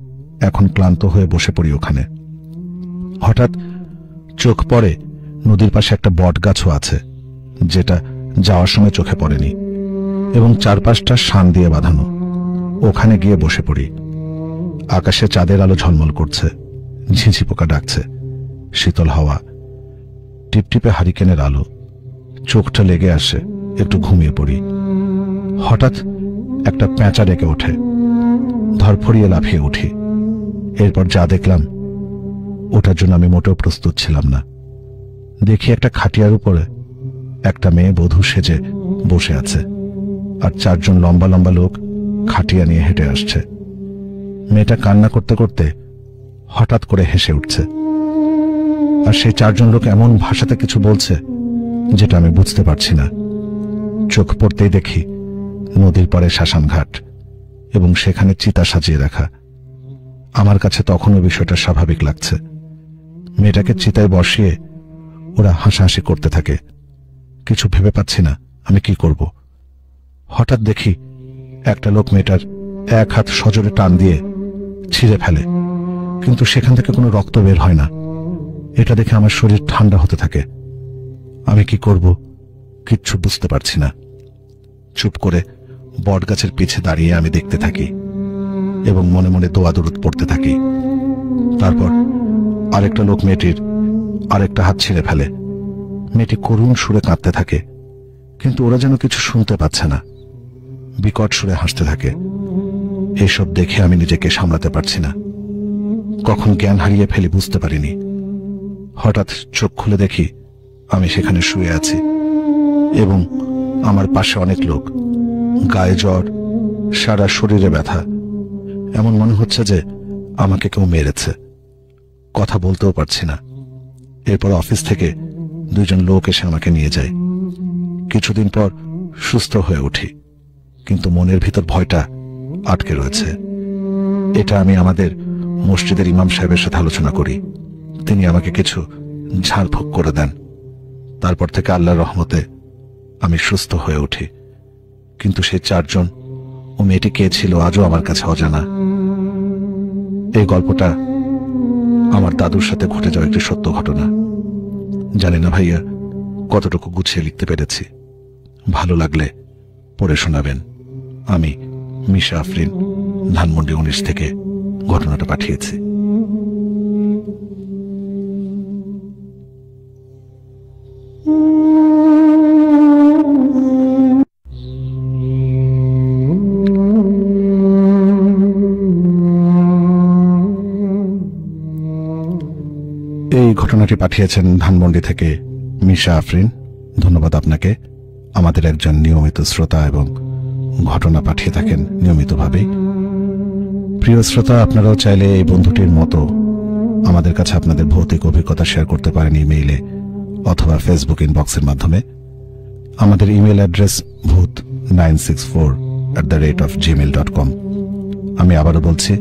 এখন ক্লান্ত হয়ে বসে পড়ি ওখানে। হঠাৎ চোখ পড়ে নদীর পাশে একটা বট গাছও আছে, যেটা যাওয়ার সময় চোখে পড়েনি, এবং 4-5টা শান দিয়ে বাঁধানো। ওখানে গিয়ে বসে পড়ি। আকাশে চাঁদের আলো ঝলমল করছে, ঝিঝি পোকা ডাকছে, শীতল হাওয়া, টিপটিপে হারিকেনের আলো। চোখটা লেগে আসে, একটু ঘুমিয়ে পড়ি। হঠাৎ একটা পেঁচা ডেকে ওঠে। ধরফড়িয়ে লাফিয়ে উঠি। এরপর যা দেখলাম, ওটার জন্য আমি মোটেও প্রস্তুত ছিলাম না। দেখি একটা খাটিয়ার উপরে একটা মেয়ে বধূ সেজে বসে আছে, আর 4 জন লম্বা লম্বা লোক খাটিয়া নিয়ে হেঁটে আসছে। মেয়েটা কান্না করতে করতে হঠাৎ করে হেসে উঠছে, আর সেই 4 জন লোক এমন ভাষাতে কিছু বলছে যেটা আমি বুঝতে পারছি না। চোখ পড়তেই দেখি নদীর পাড়ে শ্মশান ঘাট, এবং সেখানে চিতা সাজিয়ে রাখা। আমার কাছে তখনও বিষয়টা স্বাভাবিক লাগছে। মেয়েটাকে চিতায় বসিয়ে ওরা হাসাহাসি করতে থাকে। কিছু ভেবে পাচ্ছি না আমি কি করব। হঠাৎ দেখি একটা লোক মেয়েটার 1 হাত সজোরে টান দিয়ে ছিঁড়ে ফেলে, কিন্তু সেখান থেকে কোনো রক্ত বের হয় না। এটা দেখে আমার শরীর ঠান্ডা হতে থাকে। আমি কি করব কিচ্ছু বুঝতে পারছি না। চুপ করে বট গাছের পিছে দাঁড়িয়ে আমি দেখতে থাকি এবং মনে মনে দোয়া দরুদ পড়তে থাকি। তারপর আরেকটা লোক মেয়েটির আরেকটা হাত ছিঁড়ে ফেলে। মেয়েটি করুণ সুরে কাঁদতে থাকে, কিন্তু ওরা যেন কিছু শুনতে পাচ্ছে না। বিকট সুরে হাসতে থাকে। এসব দেখে আমি নিজেকে সামলাতে পারছি না। কখন জ্ঞান হারিয়ে ফেলি বুঝতে পারিনি। হঠাৎ চোখ খুলে দেখি আমি সেখানে শুয়ে আছি, এবং আমার পাশে অনেক লোক। গায়ে জ্বর, সারা শরীরে ব্যথা। এমন মনে হচ্ছে যে আমাকে কেউ মেরেছে। কথা বলতেও পারছি না। এরপর অফিস থেকে 2 জন লোক এসে আমাকে নিয়ে যায়। কিছুদিন পর সুস্থ হয়ে উঠি, কিন্তু মনের ভিতর ভয়টা আটকে রয়েছে। এটা আমি আমাদের মসজিদের ইমাম সাহেবের সাথে আলোচনা করি। তিনি আমাকে কিছু ঝাড়ফুঁক করে দেন। তারপর থেকে আল্লাহর রহমতে আমি সুস্থ হয়ে উঠি। কিন্তু সেই 4 জন ও মেয়েটি কে ছিল আজও আমার কাছে অজানা। এই গল্পটা আমার দাদুর সাথে ঘটে যাওয়া একটি সত্য ঘটনা। জানি না ভাইয়া কতটুকু গুছিয়ে লিখতে পেরেছি। ভালো লাগলে পড়ে শোনাবেন। আমি মিশা আফরিন, ধানমন্ডি 19 থেকে ঘটনাটা পাঠিয়েছি। এই ঘটনাটি পাঠিয়েছেন ধানমন্ডি থেকে মিশা আফরিন। ধন্যবাদ আপনাকে, আমাদের একজন নিয়মিত শ্রোতা এবং ঘটনা পাঠিয়ে থাকেন নিয়মিতভাবেই। প্রিয় শ্রোতা, আপনারাও চাইলে এই বন্ধুটির মতো আমাদের কাছে আপনাদের ভৌতিক অভিজ্ঞতা শেয়ার করতে পারেন ইমেইলে অথবা ফেসবুক ইনবক্সের মাধ্যমে। আমাদের ইমেল অ্যাড্রেস bhut964@gmail.com। আমি আবারও বলছি,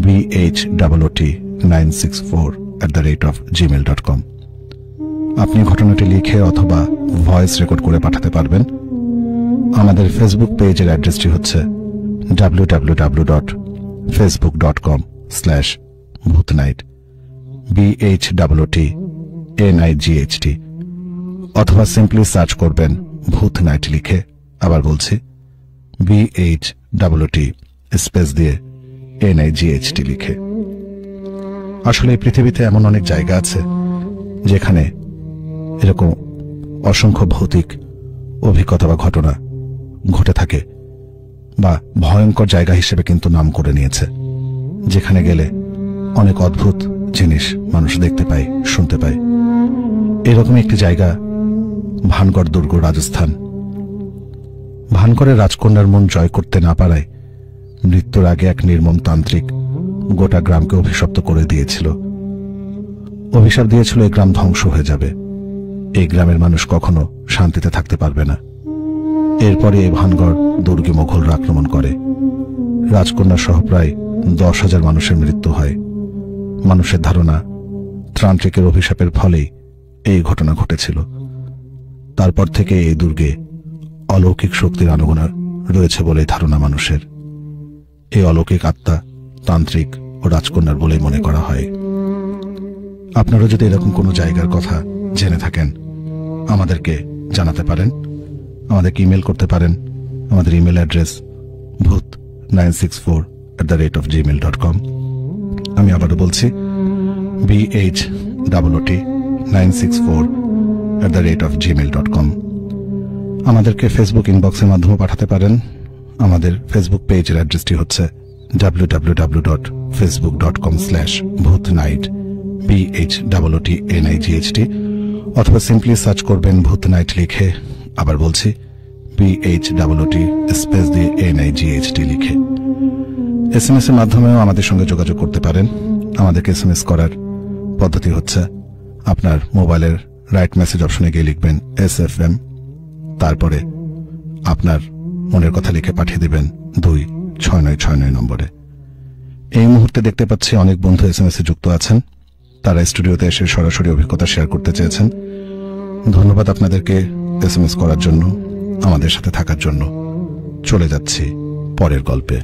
bhut964@gmail.com। আপনি ঘটনাটি লিখে অথবা ভয়েস রেকর্ড করে পাঠাতে পারবেন। আমাদের ফেসবুক পেজের অ্যাড্রেসটি হচ্ছে www.facebook.com/bhutnight BHUTNIGHT, অথবা সিম্পলি সার্চ করবেন ভূত নাইট লিখে। আবার বলছি, BHUT স্পেস দিয়ে NIGHT লিখে। আসলে এই পৃথিবীতে এমন অনেক জায়গা আছে যেখানে এরকম অসংখ্য ভৌতিক অভিজ্ঞতা বা ঘটনা ঘটে থাকে, বা ভয়ঙ্কর জায়গা হিসেবে কিন্তু নাম করে নিয়েছে, যেখানে গেলে অনেক অদ্ভুত জিনিস মানুষ দেখতে পায়, শুনতে পায়। এরকম একটি জায়গা ভানগড় দুর্গ, রাজস্থান। ভানগড়ের রাজকন্যার মন জয় করতে না পারায় মৃত্যুর আগে এক নির্মম তান্ত্রিক গোটা গ্রামকে অভিশপ্ত করে দিয়েছিল। অভিশাপ দিয়েছিল এই গ্রাম ধ্বংস হয়ে যাবে, এই গ্রামের মানুষ কখনো শান্তিতে থাকতে পারবে না। এরপরে এই ভানগড় দুর্গে মোগলরা আক্রমণ করে। রাজকন্যা সহ প্রায় 10,000 মানুষের মৃত্যু হয়। মানুষের ধারণা তান্ত্রিকের অভিশাপের ফলেই এই ঘটনা ঘটেছিল। তারপর থেকে এই দুর্গে অলৌকিক শক্তির আনাগোনা রয়েছে বলেই ধারণা মানুষের। এই অলৌকিক আত্মা তান্ত্রিক ও রাজকন্যার বলেই মনে করা হয়। আপনারা যদি এরকম কোনো জায়গার কথা জেনে থাকেন, আমাদেরকে জানাতে পারেন, আমাদেরকে ইমেল করতে পারেন। আমাদের ইমেল অ্যাড্রেস bhut964@gmail.com। আমি আবারও বলছি, bhut964@gmail.com। আমাদেরকে ফেসবুক ইনবক্সের মাধ্যমে পাঠাতে পারেন। আমাদের ফেসবুক পেজের অ্যাড্রেসটি হচ্ছে www.facebook.com/bhutnight BHUTNIGHT, অথবা সিম্পলি সার্চ করবেন ভূত নাইট লিখে। আবার বলছি, BHUT স্পেস দিয়ে NIGHT লিখে। SMS এর মাধ্যমেও আমাদের সঙ্গে যোগাযোগ করতে পারেন। আমাদেরকে SMS করার পদ্ধতি হচ্ছে, আপনার মোবাইলের রাইট মেসেজ অপশনে গিয়ে লিখবেন SFM, তারপরে আপনার মনের কথা লিখে পাঠিয়ে দিবেন 26969 নম্বরে। এই মুহূর্তে দেখতে পাচ্ছি অনেক বন্ধু SMS এ যুক্ত আছেন। তারা স্টুডিওতে এসে সরাসরি অভিজ্ঞতা শেয়ার করতে চেয়েছেন। ধন্যবাদ আপনাদেরকে SMS করার জন্য, আমাদের সাথে থাকার জন্য। চলে যাচ্ছি পরের গল্পে।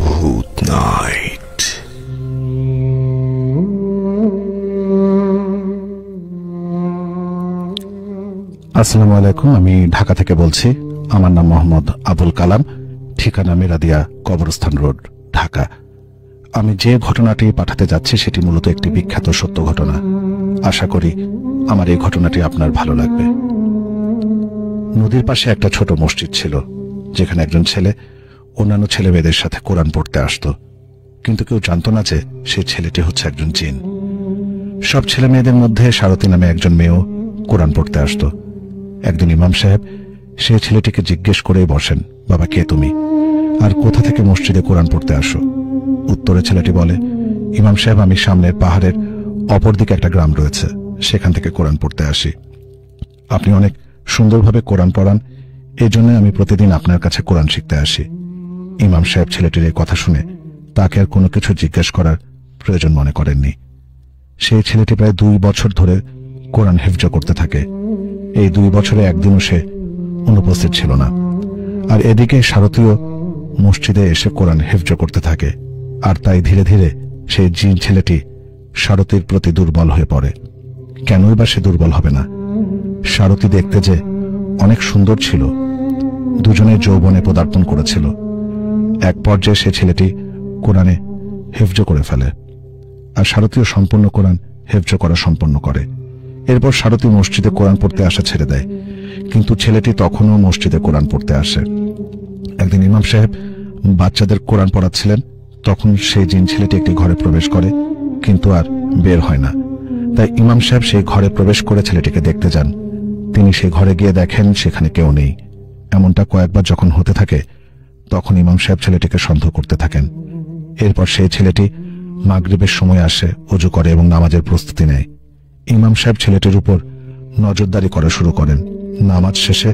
ভূত নাইট। আসসালামু আলাইকুম, আমি ঢাকা থেকে বলছি। আমার নাম মোহাম্মদ আবুল কালাম, ঠিকানা মেরাদিয়া কবরস্থান রোড, ঢাকা। আমি যে ঘটনাটি পাঠাতে যাচ্ছি সেটি মূলত একটি বিখ্যাত সত্য ঘটনা। আশা করি আমার এই ঘটনাটি আপনার ভালো লাগবে। নদীর পাশে একটা ছোট মসজিদ ছিল, যেখানে একজন ছেলে অন্যান্য ছেলে মেয়েদের সাথে কোরআন পড়তে আসতো, কিন্তু কেউ জানত না যে সেই ছেলেটি হচ্ছে একজন জিন। সব ছেলে মেয়েদের মধ্যে সারথী নামে একজন মেয়েও কোরআন পড়তে আসতো। একদিন ইমাম সাহেব সেই ছেলেটিকে জিজ্ঞেস করেই বসেন, বাবা কে তুমি, আর কোথা থেকে মসজিদে কোরআন পড়তে আসো? উত্তরে ছেলেটি বলে, ইমাম সাহেব, আমি সামনের পাহাড়ের অপরদিকে একটা গ্রাম রয়েছে, সেখান থেকে কোরআন পড়তে আসি। আপনি অনেক সুন্দরভাবে কোরআন পড়ান, এজন্য আমি প্রতিদিন আপনার কাছে কোরআন শিখতে আসি। ইমাম সাহেব ছেলেটির এই কথা শুনে তাকে আর কোনো কিছু জিজ্ঞেস করার প্রয়োজন মনে করেননি। সেই ছেলেটি প্রায় 2 বছর ধরে কোরআন হিফজ করতে থাকে। এই 2 বছরে একদিনও সে অনুপস্থিত ছিল না। আর এদিকে সারথীও মসজিদে এসে কোরআন হিফজ করতে থাকে। আর তাই ধীরে ধীরে সেই জিন ছেলেটি সারথীর প্রতি দুর্বল হয়ে পড়ে। কেনই বা সে দুর্বল হবে না? সারথী দেখতে যে অনেক সুন্দর ছিল, দুজনে যৌবনে পদার্পণ করেছিল। এক পর্যায়ে সে ছেলেটি কোরআনে হিফজ করে ফেলে, আর সারথীও সম্পূর্ণ কোরআন হিফজ করা সম্পন্ন করে। এরপর সারথী মসজিদে কোরআন পড়তে আসা ছেড়ে দেয়, কিন্তু ছেলেটি তখনও মসজিদে কোরআন পড়তে আসে। একদিন ইমাম সাহেব বাচ্চাদের কোরআন পড়াচ্ছিলেন, তখন সেই জিন ছেলেটি একটি ঘরে প্রবেশ করে, কিন্তু আর বের হয় না। তাই ইমাম সাহেব সেই ঘরে প্রবেশ করে ছেলেটিকে দেখতে যান। তিনি সেই ঘরে গিয়ে দেখেন সেখানে কেউ নেই। এমনটা কয়েকবার যখন হতে থাকে, তখন ইমাম সাহেব ছেলেটিকে সন্দেহ করতে থাকেন। এরপর সেই ছেলেটি মাগরিবের সময় আসে, ওযু করে এবং নামাজের প্রস্তুতি নেয়। ইমাম সাহেব ছেলেটির উপর নজরদারি করা শুরু করেন। নামাজ শেষে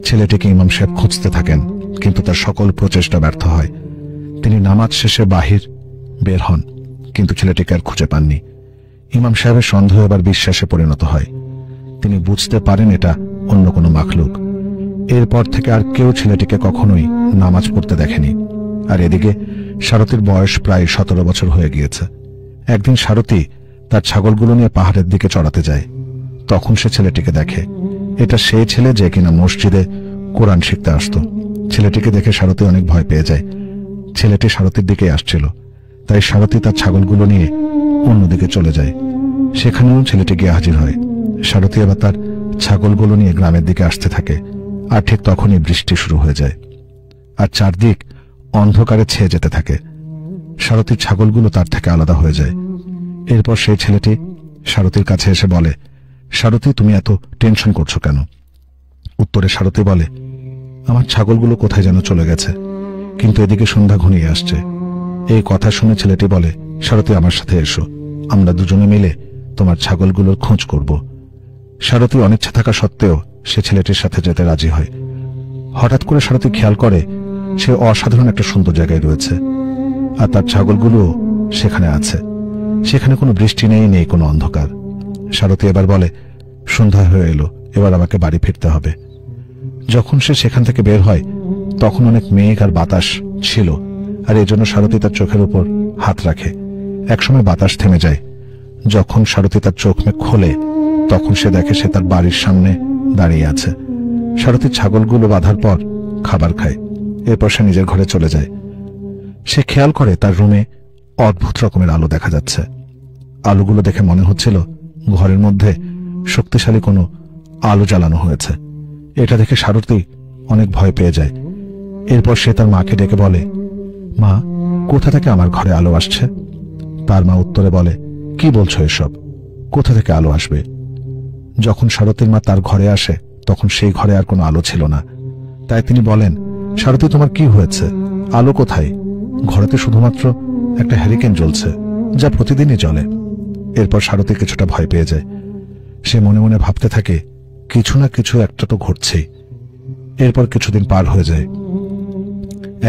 ছেলেটিকে ইমাম সাহেব খুঁজতে থাকেন, কিন্তু তার সকল প্রচেষ্টা ব্যর্থ হয়। তিনি নামাজ শেষে বের হন, কিন্তু ছেলেটিকে আর খুঁজে পাননি। ইমাম সাহেবের সন্দেহ এবার বিশ্বাসে পরিণত হয়। তিনি বুঝতে পারেন এটা অন্য কোনো মাখলুক। এরপর থেকে আর কেউ ছেলেটিকে কখনোই নামাজ পড়তে দেখেনি। আর এদিকে সারথীর বয়স প্রায় 17 বছর হয়ে গিয়েছে। একদিন সারথী তার ছাগলগুলো নিয়ে পাহাড়ের দিকে চড়াতে যায়। তখন সে ছেলেটিকে দেখে। এটা সেই ছেলে যে কিনা মসজিদে কোরআন শিখতে আসতো। ছেলেটিকে দেখে সারথী অনেক ভয় পেয়ে যায়। ছেলেটি সারথীর দিকে আসছিল, তাই সারথী তার ছাগলগুলো নিয়ে অন্যদিকে চলে যায়। সেখানেও ছেলেটি গিয়ে হাজির হয়। সারথী এবার তার ছাগলগুলো নিয়ে গ্রামের দিকে আসতে থাকে। আর ঠিক তখনই বৃষ্টি শুরু হয়ে যায়, আর চারদিক অন্ধকারে ছেয়ে যেতে থাকে। সারথীর ছাগলগুলো তার থেকে আলাদা হয়ে যায়। এরপর সেই ছেলেটি সারথীর কাছে এসে বলে, সারথী, তুমি এত টেনশন করছো কেন? উত্তরে সারথী বলে, আমার ছাগলগুলো কোথায় যেন চলে গেছে, কিন্তু এদিকে সন্ধ্যা ঘনিয়ে আসছে। এই কথা শুনে ছেলেটি বলে, সারথী, আমার সাথে এসো, আমরা দুজনে মিলে তোমার ছাগলগুলোর খোঁজ করব। সারথী অনিচ্ছা থাকা সত্ত্বেও সে ছেলেটির সাথে যেতে রাজি হয়। হঠাৎ করে সারথী খেয়াল করে সে অসাধারণ একটা সুন্দর জায়গায় রয়েছে, আর তার ছাগলগুলো সেখানে আছে। সেখানে কোনো বৃষ্টি নেই কোনো অন্ধকার। সারথী এবার বলে, সন্ধ্যা হয়ে এলো, এবার আমাকে বাড়ি ফিরতে হবে। যখন সে সেখান থেকে বের হয়, তখন অনেক মেঘ আর বাতাস ছিল, আর এজন্য সারথী তার চোখের উপর হাত রাখে। একসময় বাতাস থেমে যায়। যখন সারথী তার চোখ মেঘ খোলে, তখন সে দেখে সে তার বাড়ির সামনে দাঁড়িয়ে আছে। সারথী ছাগলগুলো বাঁধার পর খাবার খায়। এরপর সে নিজের ঘরে চলে যায়। সে খেয়াল করে তার রুমে অদ্ভুত রকমের আলো দেখা যাচ্ছে। আলোগুলো দেখে মনে হচ্ছিল ঘরের মধ্যে শক্তিশালী কোনো আলো জ্বালানো হয়েছে। এটা দেখে সারথী অনেক ভয় পেয়ে যায়। এরপর সে তার মাকে ডেকে বলে, মা, কোথা থেকে আমার ঘরে আলো আসছে? তার মা উত্তরে বলে, কি বলছো এসব? কোথা থেকে আলো আসবে? যখন সারথীর মা তার ঘরে আসে, তখন সেই ঘরে আর কোনো আলো ছিল না। তাই তিনি বলেন, সারথী, তোমার কি হয়েছে? আলো কোথায়? ঘরেতে শুধুমাত্র একটা হ্যারিকেন জ্বলছে, যা প্রতিদিনই জ্বলে। এরপর সারথী কিছুটা ভয় পেয়ে যায়। সে মনে মনে ভাবতে থাকে, কিছু না কিছু একটা তো ঘটছেই। এরপর কিছুদিন পার হয়ে যায়।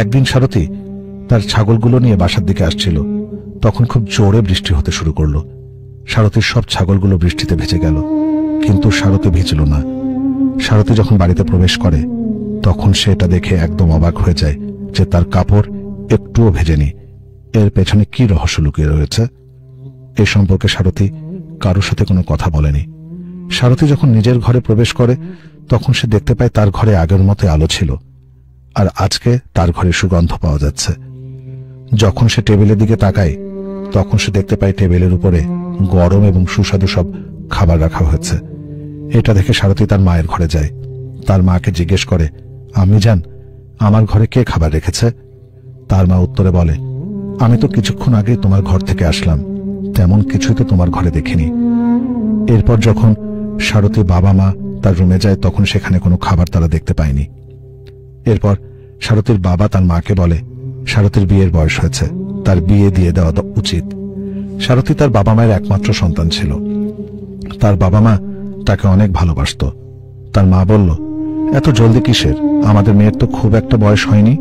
একদিন সারথী তার ছাগলগুলো নিয়ে বাসার দিকে আসছিল। তখন খুব জোরে বৃষ্টি হতে শুরু করলো। সারথীর সব ছাগলগুলো বৃষ্টিতে ভেজে গেল, কিন্তু সারথী ভিজল না। সারথী যখন বাড়িতে প্রবেশ করে, তখন সে এটা দেখে একদম অবাক হয়ে যায় যে তার কাপড় একটুও ভেজেনি। এর পেছনে কি রহস্য লুকিয়ে রয়েছে? এ সম্পর্কে সারথী কারোর সাথে কোনো কথা বলেনি। সারথী যখন নিজের ঘরে প্রবেশ করে, তখন সে দেখতে পায় তার ঘরে আগের মতো আলো ছিল, আর আজকে তার ঘরে সুগন্ধ পাওয়া যাচ্ছে। যখন সে টেবিলের দিকে তাকায়, তখন সে দেখতে পায় টেবিলের উপরে গরম এবং সুস্বাদু সব খাবার রাখা হয়েছে। এটা দেখে সারথী তার মায়ের ঘরে যায়। তার মাকে জিজ্ঞেস করে, আম্মি জান, আমার ঘরে কে খাবার রেখেছে? তার মা উত্তরে বলে, আমি তো কিছুক্ষণ আগে তোমার ঘর থেকে আসলাম, তেমন কিছুই তো তোমার ঘরে দেখিনি। এরপর যখন সারথী বাবা মা তার রুমে যায়, তখন সেখানে কোনো খাবার তারা দেখতে পায়নি। এরপর সারথীর বাবা তার মাকে বলে, সারথীর বিয়ের বয়স হয়েছে, তার বিয়ে দিয়ে দেওয়া উচিত। সারথী তার বাবা মায়ের একমাত্র সন্তান ছিল। তার বাবা মা তাকে অনেক ভালোবাসত। তার মা বলল, এত জলদি কিসের? আমাদের মেয়ের তো খুব একটা বয়স হয়নি।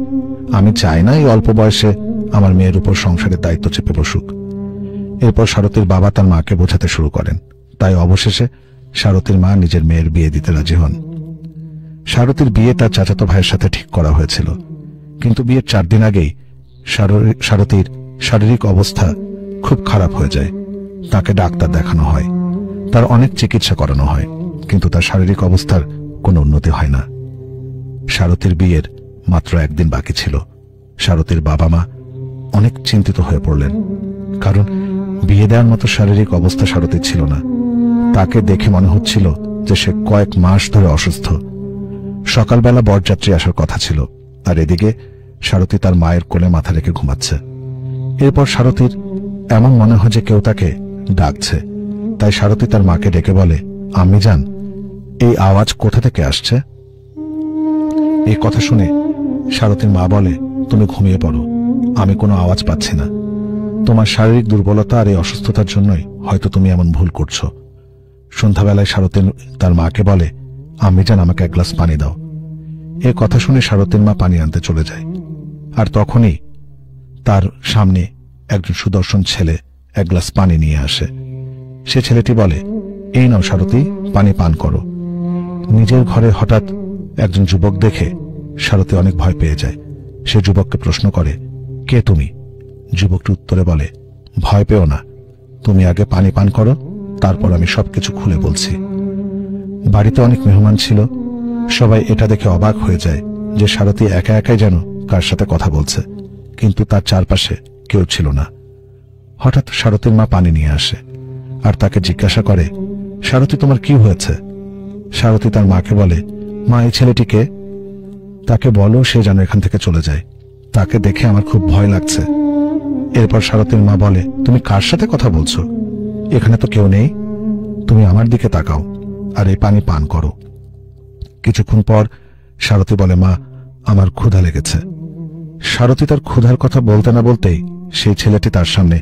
আমি চাই না এই অল্প বয়সে আমার মেয়ের উপর সংসারের দায়িত্ব চেপে বসুক। এরপর সারথীর বাবা তার মাকে বোঝাতে শুরু করেন। তাই অবশেষে সারথীর মা নিজের মেয়ের বিয়ে দিতে রাজি হন। সারথীর বিয়ে তার চাচাতো ভাইয়ের সাথে ঠিক করা হয়েছিল, কিন্তু বিয়ের 4 দিন আগেই সারথীর শারীরিক অবস্থা খুব খারাপ হয়ে যায়। তাকে ডাক্তার দেখানো হয়, তার অনেক চিকিৎসা করানো হয়, কিন্তু তার শারীরিক অবস্থার কোনো উন্নতি হয় না। সারথীর বিয়ের মাত্র 1 দিন বাকি ছিল। সারথীর বাবা মা অনেক চিন্তিত হয়ে পড়লেন, কারণ বিয়ে দেওয়ার মতো শারীরিক অবস্থা সারথীর ছিল না। তাকে দেখে মনে হচ্ছিল যে সে কয়েক মাস ধরে অসুস্থ। সকালবেলা বরযাত্রী আসার কথা ছিল, আর এদিকে সারথী তার মায়ের কোলে মাথা রেখে ঘুমাচ্ছে। এরপর সারথীর এমন মনে হয় যে কেউ তাকে ডাকছে, তাই সারথী তার মাকে ডেকে বলে, আম্মি জান, এই আওয়াজ কোথা থেকে আসছে? এই কথা শুনে সারথীর মা বলে, তুমি ঘুমিয়ে পড়ো, আমি কোনো আওয়াজ পাচ্ছি না। তোমার শারীরিক দুর্বলতা আর এই অসুস্থতার জন্যই হয়তো তুমি এমন ভুল করছো। সন্ধ্যাবেলায় সারথী তার মাকে বলে, আম্মি জান, আমাকে এক গ্লাস পানি দাও। এ কথা শুনে সারথীর মা পানি আনতে চলে যায়, আর তখনই তার সামনে একজন সুদর্শন ছেলে এক গ্লাস পানি নিয়ে আসে। সে ছেলেটি বলে, এই নাও সারথী, পানি পান করো। নিজের ঘরে হঠাৎ একজন যুবক দেখে সারথী অনেক ভয় পেয়ে যায়। সে যুবককে প্রশ্ন করে, কে তুমি? যুবকটি উত্তরে বলে, ভয় পেও না, তুমি আগে পানি পান করো, তারপর আমি সবকিছু খুলে বলছি। বাড়িতে অনেক মেহমান ছিল। সবাই এটা দেখে অবাক হয়ে যায় যে সারথী একা একাই যেন কার সাথে কথা বলছে, কিন্তু তার চারপাশে কেউ ছিল না। হঠাৎ সারথীর মা পানি নিয়ে আসে আর তাকে জিজ্ঞাসা করে, সারথী, তোমার কি হয়েছে? সারথী তার মাকে বলে, মা, এই ছেলেটিকে, তাকে বলো সে যেন এখান থেকে চলে যায়, তাকে দেখে আমার খুব ভয় লাগছে। এরপর সারথীর মা বলে, তুমি কার সাথে কথা বলছো? এখানে তো কেউ নেই, তুমি আমার দিকে তাকাও আর এই পানি পান করো। কিছুক্ষণ পর সারথী বলে, মা, আমার ক্ষুধা লেগেছে। সারথী তার ক্ষুধার কথা বলতে না বলতেই সেই ছেলেটি তার সামনে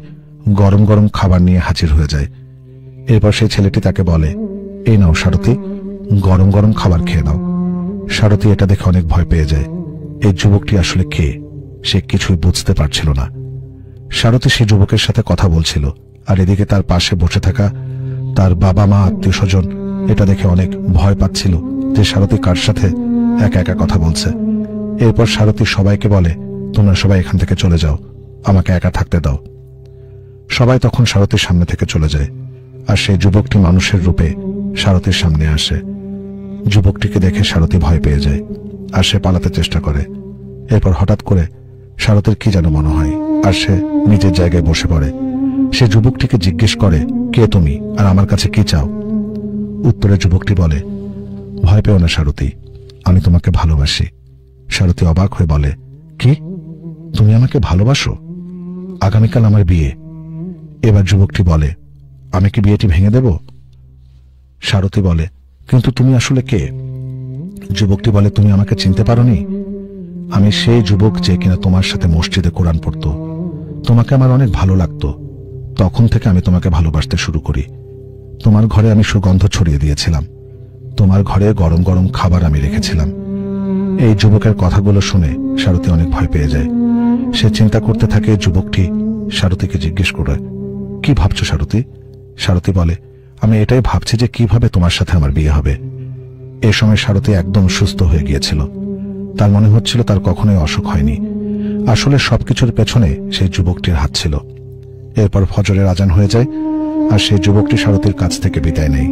গরম গরম খাবার নিয়ে হাজির হয়ে যায়। এরপর সেই ছেলেটি তাকে বলে, এই নাও সারথী, গরম গরম খাবার খেয়ে নাও। সারথী এটা দেখে অনেক ভয় পেয়ে যায়। এই যুবকটি আসলে কে সে কিছুই বুঝতে পারছিল না। সারথী সেই যুবকের সাথে কথা বলছিল, আর এদিকে তার পাশে বসে থাকা তার বাবা মা আত্মীয় স্বজন এটা দেখে অনেক ভয় পাচ্ছিল যে সারথী কার সাথে একা একা কথা বলছে। এরপর সারথী সবাইকে বলে, তোমরা সবাই এখান থেকে চলে যাও, আমাকে একা থাকতে দাও। সবাই তখন সারথীর সামনে থেকে চলে যায়, আর সেই যুবকটি মানুষের রূপে সারথীর সামনে আসে। যুবকটিকে দেখে সারথী ভয় পেয়ে যায় আর সে পালাতে চেষ্টা করে। এরপর হঠাৎ করে সারথীর কি যেন মনে হয়, আর সে নিজের জায়গায় বসে পড়ে। সে যুবকটিকে জিজ্ঞেস করে, কে তুমি আর আমার কাছে কি চাও? উত্তরে যুবকটি বলে, ভয় পেও না সারথী, আমি তোমাকে ভালোবাসি। সারথী অবাক হয়ে বলে, কি, তুমি আমাকে ভালোবাসো? আগামীকাল আমার বিয়ে। এবার যুবকটি বলে, আমি কি বিয়েটি ভেঙে দেব? সারথী বলে, কিন্তু তুমি আসলে কে? যুবকটি বলে, তুমি আমাকে চিনতে পারোনি? আমি সেই যুবক যে কিনা তোমার সাথে মসজিদে কোরআন পড়তো। তোমাকে আমার অনেক ভালো লাগতো, তখন থেকে আমি তোমাকে ভালোবাসতে শুরু করি। তোমার ঘরে আমি সুগন্ধ ছড়িয়ে দিয়েছিলাম, তোমার ঘরে গরম গরম খাবার আমি রেখেছিলাম। এই যুবকের কথাগুলো শুনে সারথী অনেক ভয় পেয়ে যায়। সে চিন্তা করতে থাকে। যুবকটি সারথীকে জিজ্ঞেস করে, কি ভাবছো সারথী? সারথী বলে, আমি এটাই ভাবছি যে কিভাবে তোমার সাথে আমার বিয়ে হবে। এ সময় সারথী একদম সুস্থ হয়ে গিয়েছিল। তার মনে হচ্ছিল তার কখনোই অসুখ হয়নি। আসলে সবকিছুর পেছনে সেই যুবকটির হাত ছিল। এরপর ফজরের আজান হয়ে যায়, আর সেই যুবকটি সারথীর কাছ থেকে বিদায় নেয়।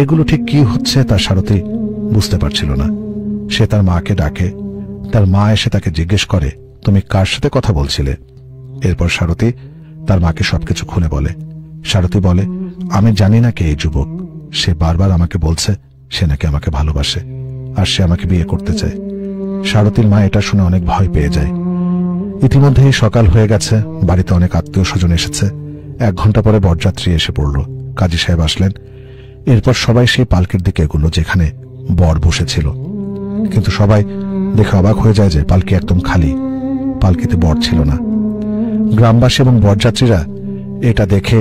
এগুলো ঠিক কি হচ্ছে তা সারথী বুঝতে পারছিল না। সে তার মাকে ডাকে। তার মা এসে তাকে জিজ্ঞেস করে, তুমি কার সাথে কথা বলছিলে? এরপর সারথী তার মাকে সবকিছু খুলে বলে। সারথী বলে, আমি জানি না কে এই যুবক, সে বারবার আমাকে বলছে সে নাকি আমাকে ভালোবাসে আর সে আমাকে বিয়ে করতে চায়। সারথীর মা এটা শুনে অনেক ভয় পেয়ে যায়। ইতিমধ্যেই সকাল হয়ে গেছে, বাড়িতে অনেক আত্মীয় স্বজন এসেছে। 1 ঘন্টা পরে বরযাত্রী এসে পড়ল। কাজী সাহেব আসলেন। এরপর সবাই সেই পালকির দিকে এগুলো যেখানে বর বসেছিল, কিন্তু সবাই দেখে অবাক হয়ে যায় যে পালকি একদম খালি, পালকিতে বর ছিল না। গ্রামবাসী এবং বরযাত্রীরা এটা দেখে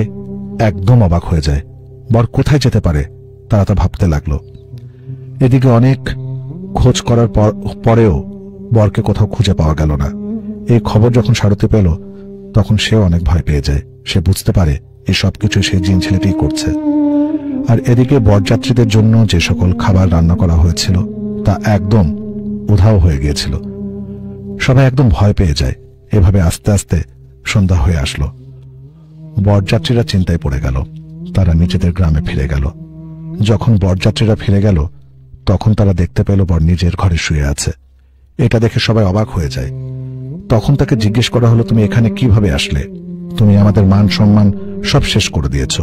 একদম অবাক হয়ে যায়। বর কোথায় যেতে পারে তারা তা ভাবতে লাগলো। এদিকে অনেক খোঁজ করার পরেও বরকে কোথাও খুঁজে পাওয়া গেল না। এই খবর যখন সারথী পেল তখন সেও অনেক ভয় পেয়ে যায়। সে বুঝতে পারে এই সবকিছু সেই জিন ছেলেটিই করছে। আর এদিকে বরযাত্রীদের জন্য যে সকল খাবার রান্না করা হয়েছিল তা একদম উধাও হয়ে গিয়েছিল। সবাই একদম ভয় পেয়ে যায়। এভাবে আস্তে আস্তে সন্ধ্যা হয়ে আসলো। বরযাত্রীরা চিন্তায় পড়ে গেল। তারা নিজেদের গ্রামে ফিরে গেল। যখন বরযাত্রীরা ফিরে গেল তখন তারা দেখতে পেল বর নিজের ঘরে শুয়ে আছে। এটা দেখে সবাই অবাক হয়ে যায়। তখন তাকে জিজ্ঞেস করা হলো, তুমি এখানে কিভাবে আসলে? তুমি আমাদের মান সম্মান সব শেষ করে দিয়েছ।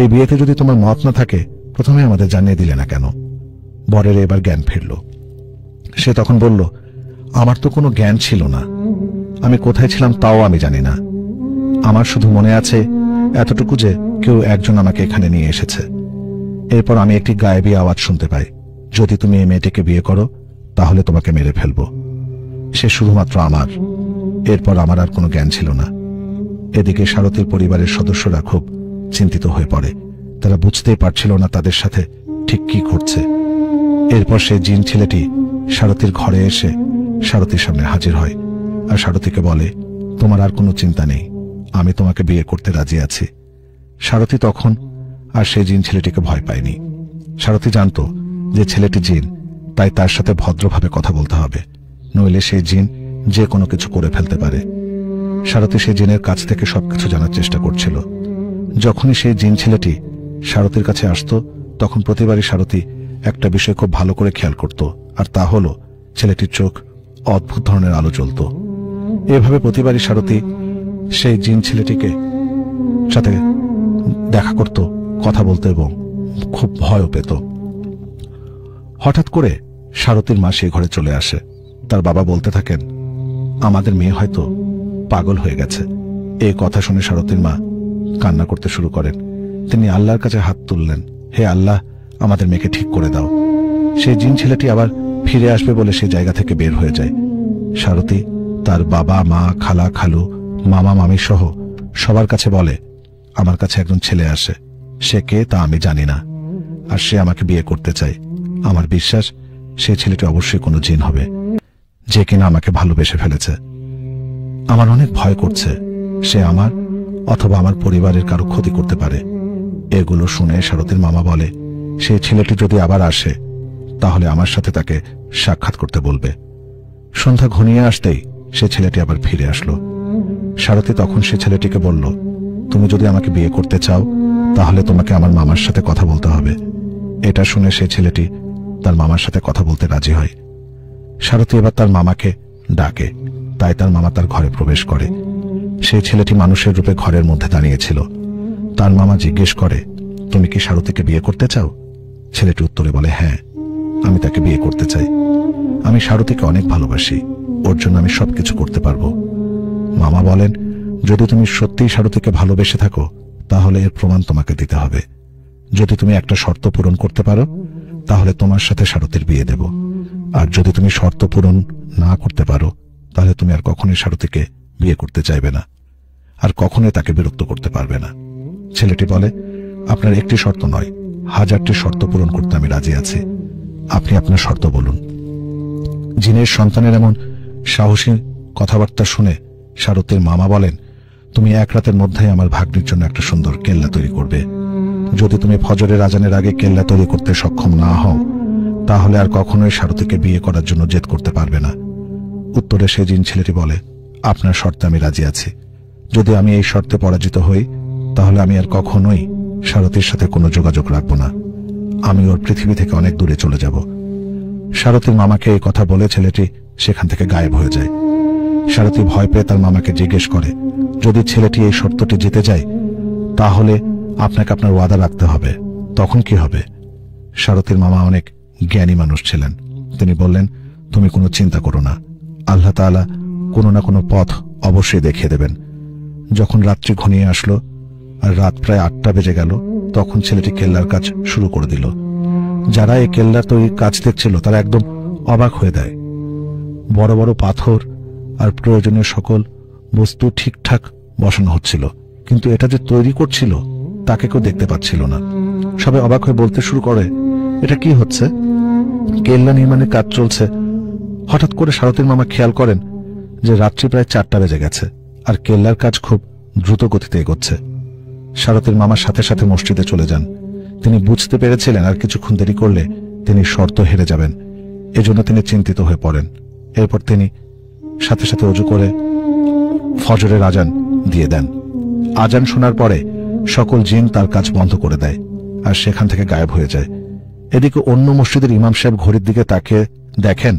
এই বিয়েতে যদি তোমার মত না থাকে প্রথমে আমাদের জানিয়ে দিলে না কেন? বরের এবার জ্ঞান ফিরল। সে তখন বলল, আমার তো কোনো জ্ঞান ছিল না, আমি কোথায় ছিলাম তাও আমি জানি না। আমার শুধু মনে আছে এতটুকু যে কেউ একজন আমাকে এখানে নিয়ে এসেছে। এরপর আমি একটি গায়েবী আওয়াজ শুনতে পাই, যদি তুমি এই মেয়েটিকে বিয়ে করো তাহলে তোমাকে মেরে ফেলবো। সে শুধুমাত্র আমার। এরপর আমার আর কোনো জ্ঞান ছিল না। এদিকে সারথীর পরিবারের সদস্যরা খুব চিন্তিত হয়ে পড়ে। তারা বুঝতেই পারছিল না তাদের সাথে ঠিক কি ঘটছে। এরপর সেই জিন ছেলেটি সারথীর ঘরে এসে সারথীর সামনে হাজির হয় আর সারথীকে বলে, তোমার আর কোনো চিন্তা নেই, আমি তোমাকে বিয়ে করতে রাজি আছি। সারথী তখন আর সেই জিন ছেলেটিকে ভয় পায়নি। সারথী জানত যে ছেলেটি জিন, তাই তার সাথে ভদ্রভাবে কথা বলতে হবে, নইলে সেই জিন যে কোনো কিছু করে ফেলতে পারে। সারথী সেই জিনের কাছ থেকে সবকিছু জানার চেষ্টা করছিল। যখনই সেই জিন ছেলেটি সারথীর কাছে আসতো তখন প্রতিবারই সারথী একটা বিষয় খুব ভালো করে খেয়াল করত, আর তা হলো ছেলেটির চোখ অদ্ভুত ধরনের আলো জ্বলত। এভাবে প্রতিবারই সারথী সেই জিন ছেলেটিকে সাথে দেখা করত, কথা বলতো এবং খুব ভয়ও পেত। হঠাৎ করে সারথীর মা সেই ঘরে চলে আসে। তার বাবা বলতে থাকেন, আমাদের মেয়ে হয়তো পাগল হয়ে গেছে। এই কথা শুনে সারথীর মা কান্না করতে শুরু করেন। তিনি আল্লাহর কাছে হাত তুললেন, হে আল্লাহ, আমাদের মেয়েকে ঠিক করে দাও। সেই জিন ছেলেটি আবার ফিরে আসবে বলে সেই জায়গা থেকে বের হয়ে যায়। সারথী তার বাবা মা খালা খালু মামা মামি সহ সবার কাছে বলে, আমার কাছে একজন ছেলে আসে, সে কে তা আমি জানি না, আর সে আমাকে বিয়ে করতে চায়। আমার বিশ্বাস সেই ছেলেটি অবশ্যই কোনো জিন হবে, যে কিনা আমাকে ভালোবেসে ফেলেছে। আমার অনেক ভয় করছে, সে আমার অথবা আমার পরিবারের কারো ক্ষতি করতে পারে। এগুলো শুনে সারথীর মামা বলে, সেই ছেলেটি যদি আবার আসে তাহলে আমার সাথে তাকে সাক্ষাৎ করতে বলবে। সন্ধ্যা ঘনিয়ে আসতেই সে ছেলেটি আবার ফিরে আসলো। সারথী তখন সে ছেলেটিকে বলল, তুমি যদি আমাকে বিয়ে করতে চাও তাহলে তোমাকে আমার মামার সাথে কথা বলতে হবে। এটা শুনে সেই ছেলেটি তার মামার সাথে কথা বলতে রাজি হয়। সারথী এবার তার মামাকে ডাকে, তাই তার মামা তার ঘরে প্রবেশ করে। সেই ছেলেটি মানুষের রূপে ঘরের মধ্যে দাঁড়িয়েছিল। তার মামা জিজ্ঞেস করে, তুমি কি সারথীকে বিয়ে করতে চাও? ছেলেটি উত্তরে বলে, হ্যাঁ, আমি তাকে বিয়ে করতে চাই। আমি সারথীকে অনেক ভালোবাসি, ওর জন্য আমি সবকিছু করতে পারবো। মামা বলেন, যদি তুমি সত্যিই সারথীকে ভালোবেসে থাকো তাহলে এর প্রমাণ তোমাকে দিতে হবে। যদি তুমি একটা শর্ত পূরণ করতে পারো তাহলে তোমার সাথে সারথীর বিয়ে দেব, আর যদি তুমি শর্ত পূরণ না করতে পারো তাহলে তুমি আর কখনোই সারথীকে বিয়ে করতে চাইবে না, আর কখনোই তাকে বিরক্ত করতে পারবে না। ছেলেটি বলে, আপনার একটি শর্ত নয়, 1000টি শর্ত পূরণ করতে আমি রাজি আছি, আপনি আপনার শর্ত বলুন। জিনের সন্তানের এমন সাহসী কথাবার্তা শুনে সারথীর মামা বলেন, তুমি এক রাতের মধ্যেই আমার ভাগ্নির জন্য একটা সুন্দর কেল্লা তৈরি করবে। যদি তুমি ফজরের আজানের আগে কেল্লা তৈরি করতে সক্ষম না হও তাহলে আর কখনোই সারথীকে বিয়ে করার জন্য জেদ করতে পারবে না। উত্তরে সে জিন ছেলেটি বলে, আপনার শর্তে আমি রাজি আছি। যদি আমি এই শর্তে পরাজিত হই তাহলে আমি আর কখনোই সারথীর সাথে কোনো যোগাযোগ রাখবো না, আমি ওর পৃথিবী থেকে অনেক দূরে চলে যাব। সারথীর মামাকে এই কথা বলে ছেলেটি সেখান থেকে গায়েব হয়ে যায়। সারথী ভয় পেয়ে তার মামাকে জিজ্ঞেস করে, যদি ছেলেটি এই শর্তটি জিতে যায় তাহলে আপনাকে আপনার ওয়াদা রাখতে হবে, তখন কি হবে? সারথীর মামা অনেক জ্ঞানী মানুষ ছিলেন। তিনি বললেন, তুমি কোনো চিন্তা করো না, আল্লাহ তাআলা কোনো না কোনো পথ অবশ্যই দেখিয়ে দেবেন। যখন রাত্রি ঘনিয়ে আসলো আর রাত প্রায় 8টা বেজে গেল তখন ছেলেটি কেল্লার কাজ শুরু করে দিল। যারা এই কেল্লার তৈরির কাজ দেখছিল তারা একদম অবাক হয়ে দেয়। বড় বড় পাথর আর প্রয়োজনীয় সকল বস্তু ঠিকঠাক বসানো হচ্ছিল, কিন্তু এটা যে তৈরি করছিল তাকে কেউ দেখতে পাচ্ছিল না। সবাই অবাক হয়ে বলতে শুরু করে, এটা কি হচ্ছে? কেল্লা নির্মাণের কাজ চলছে। হঠাৎ করে সারথীর মামা খেয়াল করেন যে রাত্রি প্রায় 4টা বেজে গেছে আর কেল্লার কাজ খুব দ্রুত গতিতে এগোচ্ছে। সারথীর মামার সাথে সাথে মসজিদে চলে যান। তিনি বুঝতে পেরেছিলেন আর কিছুক্ষণ দেরি করলে তিনি শর্ত হেরে যাবেন, এজন্য তিনি চিন্তিত হয়ে পড়েন। এরপর তিনি সাথে সাথে ওযু করে ফজরের আজান দিয়ে দেন। আজান শোনার পরে সকল জিন তার কাজ বন্ধ করে দেয় আর সেখান থেকে গায়েব হয়ে যায়। এদিকে অন্য মসজিদের ইমাম সাহেব ঘড়ির দিকে তাকিয়ে দেখেন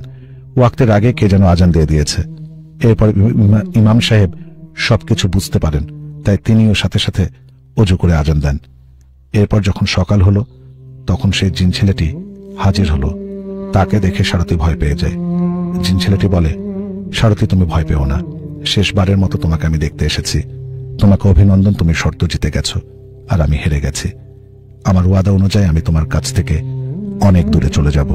ওয়াক্তের আগে কে যেন আজান দিয়ে দিয়েছে। এরপর ইমাম সাহেব সবকিছু বুঝতে পারেন, তাই তিনিও সাথে সাথে ওযু করে আজান দেন। এরপর যখন সকাল হলো তখন সেই জিন ছেলেটি হাজির হলো। তাকে দেখে সারথি ভয় পেয়ে যায়। জিন ছেলেটি বলে, সারথি তুমি ভয় পেও না, শেষবারের মতো তোমাকে আমি দেখতে এসেছি। তোমাকে অভিনন্দন, তুমি শর্ত জিতে গেছো আর আমি হেরে গেছি। আমার ওয়াদা অনুযায়ী আমি তোমার কাছ থেকে অনেক দূরে চলে যাব।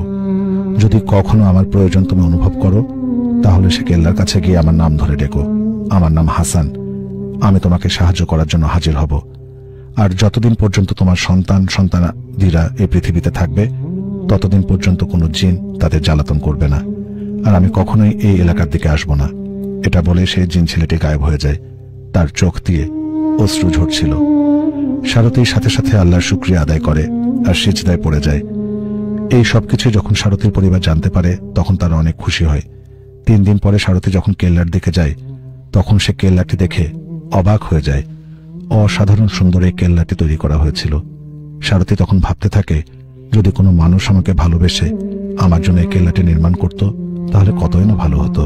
যদি কখনো আমার প্রয়োজন তুমি অনুভব করো তাহলে সে কেল্লার কাছে গিয়ে আমার নাম ধরে ডেকো। আমার নাম হাসান। আমি তোমাকে সাহায্য করার জন্য হাজির হব। আর যতদিন পর্যন্ত তোমার সন্তানাদিরা এই পৃথিবীতে থাকবে ততদিন পর্যন্ত কোনো জিন তাদের জ্বালাতন করবে না, আর আমি কখনোই এই এলাকার দিকে আসব না। এটা বলে সেই জিন ছেলেটি গায়েব হয়ে যায়। তার চোখ দিয়ে অশ্রু ঝরছিল। সারথীর সাথে সাথে আল্লাহর শুকরিয়া আদায় করে আর সিজদায় পড়ে যায়। এই সবকিছু যখন সারথীর পরিবার জানতে পারে তখন তারা অনেক খুশি হয়। 3 দিন পরে সারথী যখন কেল্লার দিকে যায় তখন সে কেল্লাটি দেখে অবাক হয়ে যায়। অসাধারণ সুন্দর এই কেল্লাটি তৈরি করা হয়েছিল। সারথী তখন ভাবতে থাকে, যদি কোনো মানুষ আমাকে ভালোবেসে আমার জন্য এই কেল্লাটি নির্মাণ করত তাহলে কতই না ভালো হতো।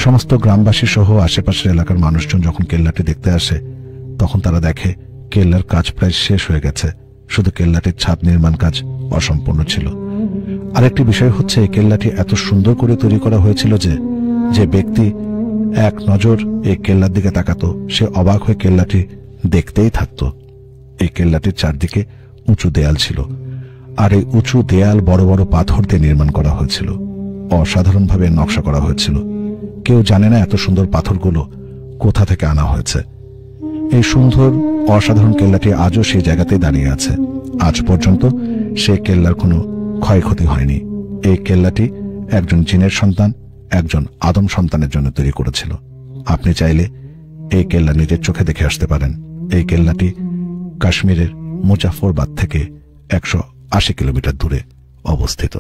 সমস্ত গ্রামবাসী সহ আশেপাশের এলাকার মানুষজন যখন কেল্লাটি দেখতে আসে তখন তারা দেখে কেল্লার কাজ প্রায় শেষ হয়ে গেছে, শুধু কেল্লাটির ছাদ নির্মাণ কাজ অসম্পূর্ণ ছিল। আরেকটি বিষয় হচ্ছে এই কেল্লাটি এত সুন্দর করে তৈরি করা হয়েছিল যে ব্যক্তি এক নজর এই কেল্লার দিকে তাকাতো সে অবাক হয়ে কেল্লাটি দেখতেই থাকতো। এই কেল্লাটির চারদিকে উঁচু দেয়াল ছিল, আর এই উঁচু দেয়াল বড় বড় পাথর দিয়ে নির্মাণ করা হয়েছিল। অসাধারণভাবে নকশা করা হয়েছিল। কেউ জানে না এত সুন্দর পাথরগুলো কোথা থেকে আনা হয়েছে। এই সুন্দর অসাধারণ কেল্লাটি আজও সেই জায়গাতেই দাঁড়িয়ে আছে। আজ পর্যন্ত সেই কেল্লার কোনো ক্ষয়ক্ষতি হয়নি। এই কেল্লাটি একজন জিনের সন্তান একজন আদম সন্তানের জন্য তৈরি করেছিল। আপনি চাইলে এই কেল্লা নিজের চোখে দেখে আসতে পারেন। এই কেল্লাটি কাশ্মীরের মুজাফরবাদ থেকে 180 কিলোমিটার দূরে অবস্থিত।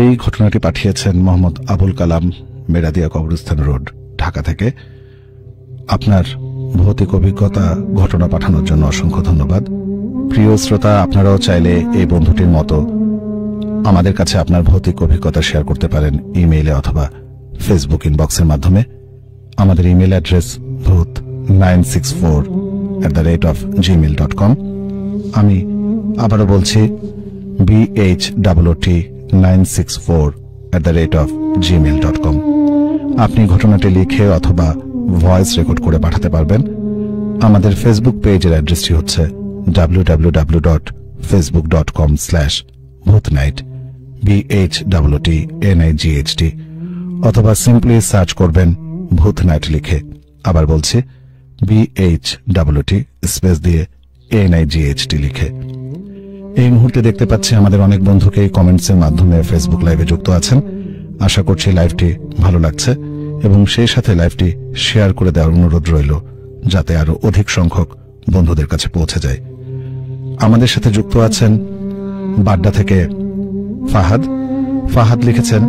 এই ঘটনাটি পাঠিয়েছেন মোহাম্মদ আবুল কালাম, মেরাদিয়া কবরস্থান রোড, ঢাকা থেকে। আপনার ভৌতিক অভিজ্ঞতা ঘটনা পাঠানোর জন্য অসংখ্য ধন্যবাদ। প্রিয় শ্রোতা, আপনারাও চাইলে এই বন্ধুটির মতো আমাদের কাছে আপনার ভৌতিক অভিজ্ঞতা শেয়ার করতে পারেন ইমেইলে অথবা ফেসবুক ইনবক্সের মাধ্যমে। আমাদের ইমেইল অ্যাড্রেস bhut964@gmail.com। আমি আবারও বলছি bhut964@gmail.com। আপনি ঘটনাটি লিখে অথবা ভয়েস রেকর্ড করে পাঠাতে পারবেন। আমাদের ফেসবুক পেজের অ্যাড্রেসটি হচ্ছে www.facebook.com/bhutnight BHUTNIGHT, অথবা সিম্পলি সার্চ করবেন ভূত নাইট লিখে। আবার বলছি BHUT স্পেস দিয়ে NIGHT লিখে। এই মুহূর্তে দেখতে পাচ্ছি আমাদের অনেক বন্ধুকে কমেন্টসের মাধ্যমে ফেসবুক লাইভে যুক্ত আছেন। আশা করছি লাইভটি ভালো লাগছে এবং সেই সাথে লাইভটি শেয়ার করে দেওয়ার অনুরোধ রইল যাতে আরো অধিক সংখ্যক বন্ধুদের কাছে পৌঁছে যায়। আমাদের সাথে যুক্ত আছেন বাড্ডা থেকে ফাহাদ লিখেছেন,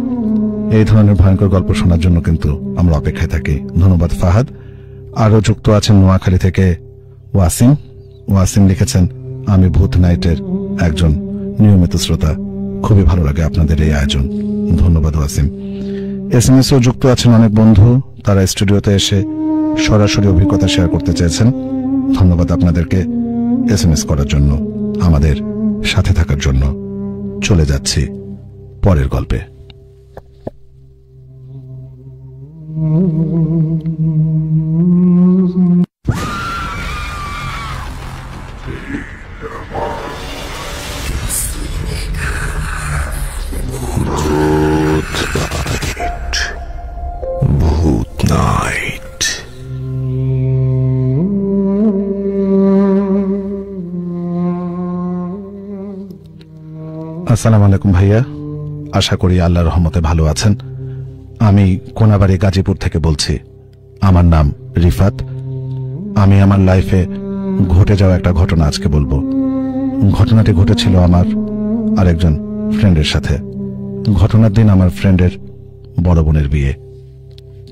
এই ধরনের ভয়ঙ্কর গল্প শোনার জন্য কিন্তু আমরা অপেক্ষায় থাকি। ধন্যবাদ ফাহাদ। আরো যুক্ত আছেন নোয়াখালী থেকে ওয়াসিম লিখেছেন, আমি ভূত নাইটের একজন নিয়মিত শ্রোতা, খুবই ভালো লাগে আপনাদের এই আয়োজন। ধন্যবাদ ওয়াসিম। SMS ও যুক্ত আছেন অনেক বন্ধু, তারা স্টুডিওতে এসে সরাসরি অভিজ্ঞতা শেয়ার করতে চেয়েছেন। ধন্যবাদ আপনাদেরকে SMS করার জন্য, আমাদের সাথে থাকার জন্য। চলে যাচ্ছি পরের গল্পে। ভূত নাইট। আসসালামু আলাইকুম ভাইয়া, আশা করি আল্লাহর রহমতে ভালো আছেন। আমি কোনাবাড়ি গাজীপুর থেকে বলছি। আমার নাম রিফাত। আমি আমার লাইফে ঘটে যাওয়া একটা ঘটনা আজকে বলবো। ঘটনাটি ঘটেছিল আমার আরেকজন ফ্রেন্ডের সাথে। ঘটনার দিন আমার ফ্রেন্ডের বড় বোনের বিয়ে,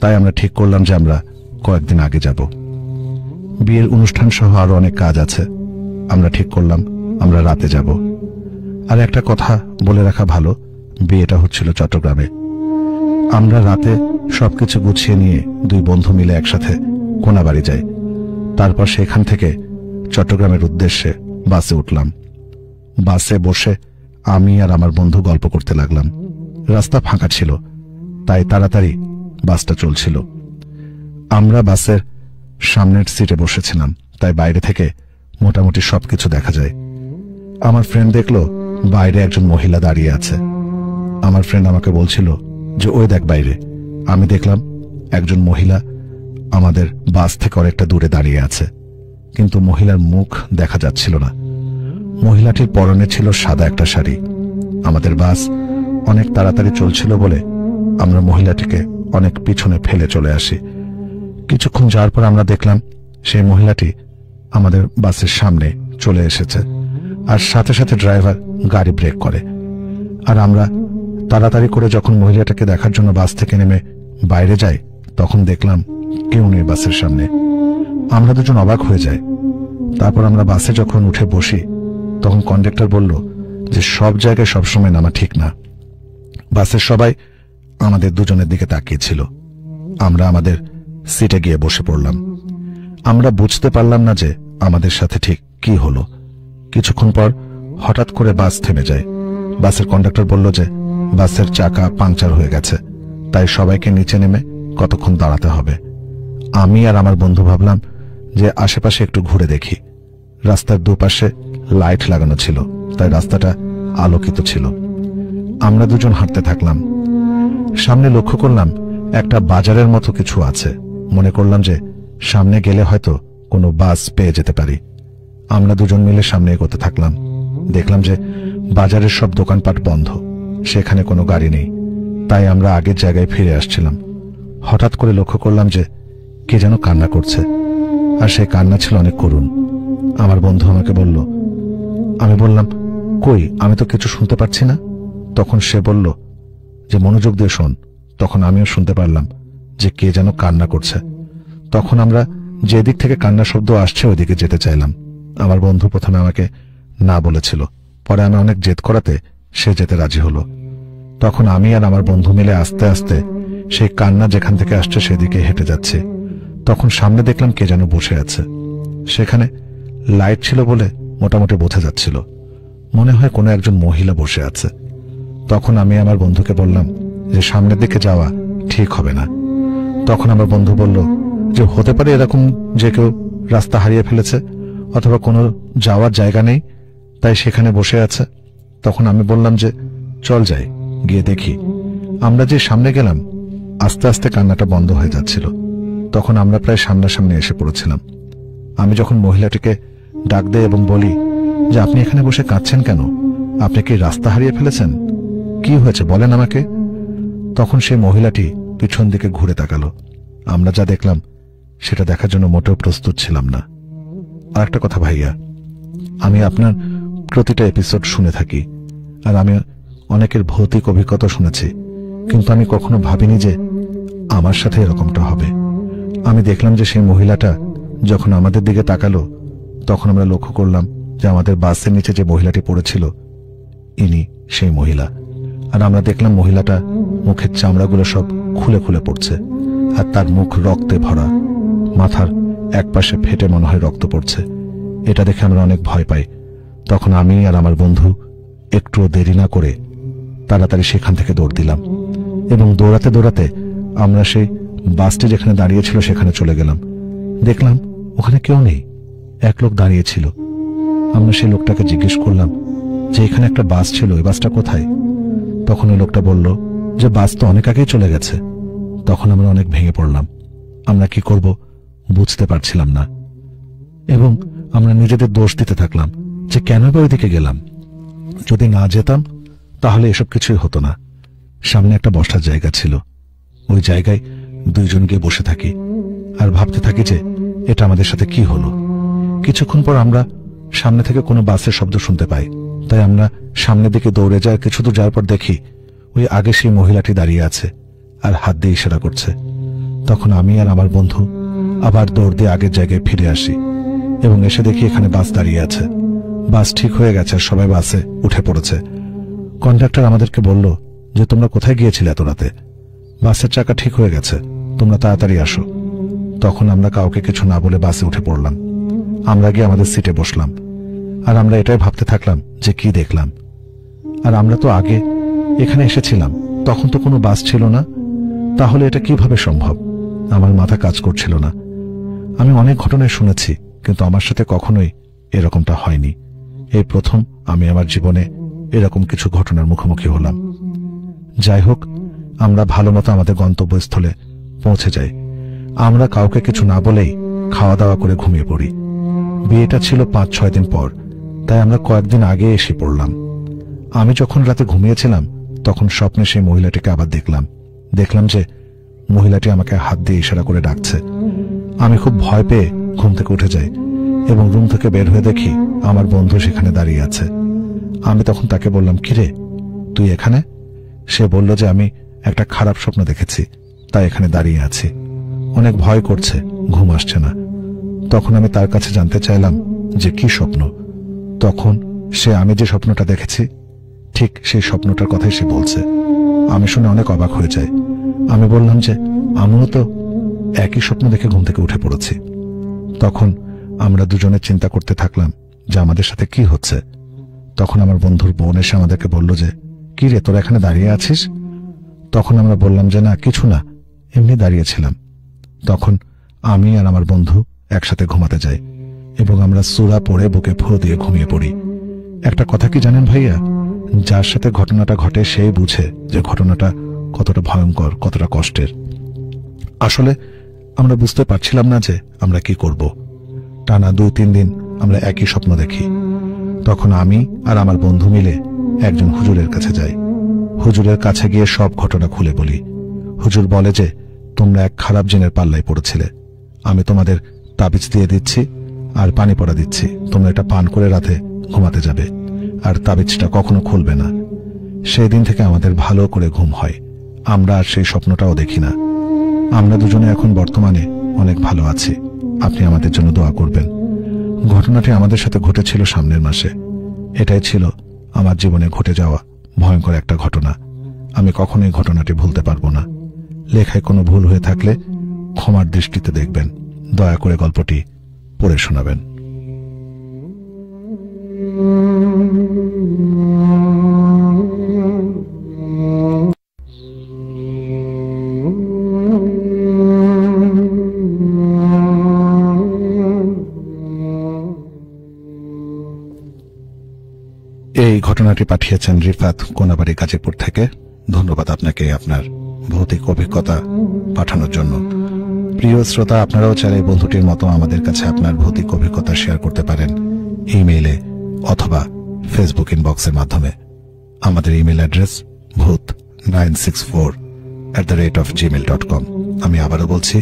তাই আমরা ঠিক করলাম যে আমরা কয়েকদিন আগে যাব। বিয়ের অনুষ্ঠান সহ আরো অনেক কাজ আছে, আমরা ঠিক করলাম আমরা রাতে যাব। আর একটা কথা বলে রাখা ভালো, বিয়েটা হচ্ছিল চট্টগ্রামে। আমরা রাতে সবকিছু গুছিয়ে নিয়ে দুই বন্ধু মিলে একসাথে কোনাবাড়ি যাই। তারপর সেখান থেকে চট্টগ্রামের উদ্দেশ্যে বাসে উঠলাম। বাসে বসে আমি আর আমার বন্ধু গল্প করতে লাগলাম। রাস্তা ফাঁকা ছিল, তাই তাড়াতাড়ি বাসটা চলছিল। আমরা বাসের সামনের সিটে বসেছিলাম, তাই বাইরে থেকে মোটামুটি সবকিছু দেখা যায়। আমার ফ্রেন্ড দেখলো বাইরে একজন মহিলা দাঁড়িয়ে আছে। আমার ফ্রেন্ড আমাকে বলছিল যে ওই দেখ বাইরে। আমি দেখলাম একজন মহিলা আমাদের বাস থেকে অনেকটা দূরে দাঁড়িয়ে আছে, কিন্তু মহিলার মুখ দেখা যাচ্ছিল না। মহিলাটির পরনে ছিল সাদা একটা শাড়ি। আমাদের বাস অনেক তাড়াতাড়ি চলছিল বলে আমরা মহিলাটিকে অনেক পিছনে ফেলে চলে আসি। কিছুক্ষণ যাওয়ার পর আমরা দেখলাম সেই মহিলাটি আমাদের বাসের সামনে চলে এসেছে, আর সাথে সাথে ড্রাইভার গাড়ি ব্রেক করে। আর আমরা তাড়াতাড়ি করে যখন মহিলাটাকে দেখার জন্য বাস থেকে নেমে বাইরে যাই, তখন দেখলাম কেউ নেই বাসের সামনে। আমরা দুজন অবাক হয়ে যাই। তারপর আমরা বাসে যখন উঠে বসি, তখন কন্ডাক্টর বলল যে সব জায়গায় সবসময় নামা ঠিক না। বাসের সবাই আমাদের দুজনের দিকে তাকিয়েছিল। আমরা আমাদের সিটে গিয়ে বসে পড়লাম। আমরা বুঝতে পারলাম না যে আমাদের সাথে ঠিক কি হলো। কিছুক্ষণ পর হঠাৎ করে বাস থেমে যায়। বাসের কন্ডাক্টর বলল যে বাসের চাকা পাংচার হয়ে গেছে, তাই সবাইকে নিচে নেমে কতক্ষণ দাঁড়াতে হবে। আমি আর আমার বন্ধু ভাবলাম যে আশেপাশে একটু ঘুরে দেখি। রাস্তার দুপাশে লাইট লাগানো ছিল, তাই রাস্তাটা আলোকিত ছিল। আমরা দুজন হাঁটতে থাকলাম। সামনে লক্ষ্য করলাম একটা বাজারের মতো কিছু আছে। মনে করলাম যে সামনে গেলে হয়তো কোনো বাস পেয়ে যেতে পারি। আমরা দুজন মিলে সামনে এগোতে থাকলাম। দেখলাম যে বাজারের সব দোকানপাট বন্ধ, সেখানে কোনো গাড়ি নেই, তাই আমরা আগের জায়গায় ফিরে আসছিলাম। হঠাৎ করে লক্ষ্য করলাম যে কে যেন কান্না করছে, আর সেই কান্না ছিল অনেক করুণ। আমার বন্ধু আমাকে বলল। আমি বললাম, কই, আমি তো কিছু শুনতে পাচ্ছি না। তখন সে বলল যে মনোযোগ দিয়ে শোন। তখন আমিও শুনতে পারলাম যে কে যেন কান্না করছে। তখন আমরা যে দিক থেকে কান্নার শব্দ আসছে ওইদিকে যেতে চাইলাম। আমার বন্ধু প্রথমে আমাকে না বলেছিল, পরে আমি অনেক জেদ করাতে সে যেতে রাজি হলো। তখন আমি আর আমার বন্ধু মিলে আস্তে আস্তে সেই কান্না যেখান থেকে আসছে সেদিকে হেঁটে যাচ্ছে। তখন সামনে দেখলাম কে যেন বসে আছে। সেখানে লাইট ছিল বলে মোটামুটি বোঝা যাচ্ছিল, মনে হয় কোনো একজন মহিলা বসে আছে। তখন আমি আমার বন্ধুকে বললাম যে সামনের দিকে যাওয়া ঠিক হবে না। তখন আমার বন্ধু বলল যে হতে পারে এরকম যে কেউ রাস্তা হারিয়ে ফেলেছে, অথবা কোনো যাওয়ার জায়গা নেই, তাই সেখানে বসে আছে। তখন আমি বললাম যে চল যাই, গিয়ে দেখি। আমরা যে সামনে গেলাম, আস্তে আস্তে কান্নাটা বন্ধ হয়ে যাচ্ছিল। তখন আমরা প্রায় সামনাসামনি এসে পড়েছিলাম। আমি যখন মহিলাটিকে ডাক দেই এবং বলি যে আপনি এখানে বসে কাঁদছেন কেন? আপনি কি রাস্তা হারিয়ে ফেলেছেন? কি হয়েছে বলেন আমাকে। তখন সেই মহিলাটি পিছন দিকে ঘুরে তাকালো। আমরা যা দেখলাম সেটা দেখার জন্য মোটেও প্রস্তুত ছিলাম না। আর একটা কথা ভাইয়া, আমি আপনার প্রতিটা এপিসোড শুনে থাকি, আর আমি অনেকের ভৌতিক অভিজ্ঞতা শুনেছি, কিন্তু আমি কখনো ভাবিনি যে আমার সাথে এরকমটা হবে। আমি দেখলাম যে সেই মহিলাটা যখন আমাদের দিকে তাকালো, তখন আমরা লক্ষ্য করলাম যে আমাদের বাসের নিচে যে মহিলাটি পড়েছিল ইনি সেই মহিলা। আর আমরা দেখলাম মহিলাটা মুখের চামড়াগুলো সব খুলে খুলে পড়ছে, আর তার মুখ রক্তে ভরা, মাথার একপাশে ফেটে মনে হয় রক্ত পড়ছে। এটা দেখে আমরা অনেক ভয় পাই। তখন আমি আর আমার বন্ধু একটুও দেরি না করে তাড়াতাড়ি সেখান থেকে দৌড় দিলাম, এবং দৌড়াতে দৌড়াতে আমরা সেই বাসটি যেখানে দাঁড়িয়েছিল সেখানে চলে গেলাম। দেখলাম ওখানে কেউ নেই, এক লোক দাঁড়িয়েছিল। আমরা সেই লোকটাকে জিজ্ঞেস করলাম যে এখানে একটা বাস ছিল, ওই বাসটা কোথায়? তখন ওই লোকটা বলল যে বাস তো অনেক আগেই চলে গেছে। তখন আমরা অনেক ভেঙে পড়লাম। আমরা কি করব বুঝতে পারছিলাম না, এবং আমরা নিজেদের দোষ দিতে থাকলাম যে কেন বা ওইদিকে গেলাম। যদি না যেতাম তাহলে এসব কিছুই হতো না। সামনে একটা বসার জায়গা ছিল, ওই জায়গায় দুইজন গিয়ে বসে থাকি আর ভাবতে থাকি যে এটা আমাদের সাথে কি হলো। কিছুক্ষণ পর আমরা সামনে থেকে কোনো বাসের শব্দ শুনতে পাই, তাই আমরা সামনের দিকে দৌড়ে যাই। কিছু দূর যাওয়ার পর দেখি ওই আগে সেই মহিলাটি দাঁড়িয়ে আছে আর হাত দিয়ে ইশারা করছে। তখন আমি আর আমার বন্ধু আবার দৌড় দিয়ে আগের জায়গায় ফিরে আসি এবং এসে দেখি এখানে বাস দাঁড়িয়ে আছে। বাস ঠিক হয়ে গেছে, সবাই বাসে উঠে পড়েছে। কন্ডাক্টর আমাদেরকে বলল যে তোমরা কোথায় গিয়েছিলে এত রাতে? বাসের চাকা ঠিক হয়ে গেছে, তোমরা তাড়াতাড়ি আসো। তখন আমরা কাউকে কিছু না বলে বাসে উঠে পড়লাম। আমরা গিয়ে আমাদের সিটে বসলাম, আর আমরা এটাই ভাবতে থাকলাম যে কি দেখলাম। আর আমরা তো আগে এখানে এসেছিলাম, তখন তো কোনো বাস ছিল না, তাহলে এটা কিভাবে সম্ভব? আমার মাথা কাজ করছিল না। আমি অনেক ঘটনায় শুনেছি, কিন্তু আমার সাথে কখনোই এরকমটা হয়নি। এই প্রথম আমি আমার জীবনে এরকম কিছু ঘটনার মুখোমুখি হলাম। যাই হোক, আমরা ভালো মতো আমাদের গন্তব্যস্থলে পৌঁছে যাই। আমরা কাউকে কিছু না বলেই খাওয়া দাওয়া করে ঘুমিয়ে পড়ি। বিয়েটা ছিল 5-6 দিন পর, তাই আমরা কয়েকদিন আগে এসে পড়লাম। আমি যখন রাতে ঘুমিয়েছিলাম তখন স্বপ্নে সেই মহিলাটিকে আবার দেখলাম যে মহিলাটি আমাকে হাত দিয়ে ইশারা করে ডাকছে। আমি খুব ভয় পেয়ে ঘুম থেকে উঠে যাই এবং রুম থেকে বের হয়ে দেখি আমার বন্ধু সেখানে দাঁড়িয়ে আছে। আমি তখন তাকে বললাম, কিরে তুই এখানে? সে বলল যে আমি একটা খারাপ স্বপ্ন দেখেছি, তাই এখানে দাঁড়িয়ে আছি। অনেক ভয় করছে, ঘুম আসছে না। তখন আমি তার কাছে জানতে চাইলাম যে কি স্বপ্ন। তখন সে আমি যে স্বপ্নটা দেখেছি ঠিক সেই স্বপ্নটার কথাই সে বলছে। আমি শুনে অনেক অবাক হয়ে যাই। আমি বললাম যে আমিও তো একই স্বপ্ন দেখে ঘুম থেকে উঠে পড়েছি। তখন আমরা দুজনে চিন্তা করতে থাকলাম যে আমাদের সাথে কি হচ্ছে। তখন আমার বন্ধুর বোন এসে আমাদেরকে বলল যে কি রে, তোরা এখানে দাঁড়িয়ে আছিস? তখন আমরা বললাম যে না, কিছু না, এমনি দাঁড়িয়েছিলাম। তখন আমি আর আমার বন্ধু একসাথে ঘুমাতে যাই এবং আমরা সূরা পড়ে বুকে ফু দিয়ে ঘুমিয়ে পড়ি। একটা কথা কি জানেন ভাইয়া, যার সাথে ঘটনাটা ঘটে সেই বুঝে যে ঘটনাটা কতটা ভয়ঙ্কর, কতটা কষ্টের। আসলে আমরা বুঝতে পারছিলাম না যে আমরা কি করব। টানা 2-3 দিন আমরা একই স্বপ্ন দেখি। তখন আমি আর আমার বন্ধু মিলে একজন হুজুরের কাছে যাই। হুজুরের কাছে গিয়ে সব ঘটনা খুলে বলি। হুজুর বলে যে তোমরা এক খারাপ জিনের পাল্লায় পড়েছিলে। আমি তোমাদের তাবিজ দিয়ে দিচ্ছি আর পানি পড়া দিচ্ছি, তোমরা এটা পান করে রাতে ঘুমাতে যাবে, আর তাবিজটা কখনো খুলবে না। সেই দিন থেকে আমাদের ভালো করে ঘুম হয়, আমরা আর সেই স্বপ্নটাও দেখি না। আমরা দুজনে এখন বর্তমানে অনেক ভালো আছি। আপনি আমাদের জন্য দোয়া করবেন। ঘটনাটি আমাদের সাথে ঘটেছিল সামনের মাসে। এটাই ছিল আমার জীবনে ঘটে যাওয়া ভয়ঙ্কর একটা ঘটনা। আমি কখনোই ঘটনাটি ভুলতে পারবো না। লেখায় কোনো ভুল হয়ে থাকলে ক্ষমার দৃষ্টিতে দেখবেন। দয়া করে গল্পটি পড়ে শোনাবেন। এই ঘটনাটি পাঠিয়েছেন রিফাত, কোনাবাড়ি, গাজীপুর থেকে। ধন্যবাদ আপনাকে আপনার ভৌতিক অভিজ্ঞতা পাঠানোর জন্য। প্রিয় শ্রোতা, আপনারাও চাইলে বন্ধুটির মতো আমাদের কাছে আপনার ভৌতিক অভিজ্ঞতা শেয়ার করতে পারেন ইমেইলে অথবা ফেসবুক ইনবক্সের মাধ্যমে। আমাদের ইমেল অ্যাড্রেস bhut964@gmail.com। আমি আবারও বলছি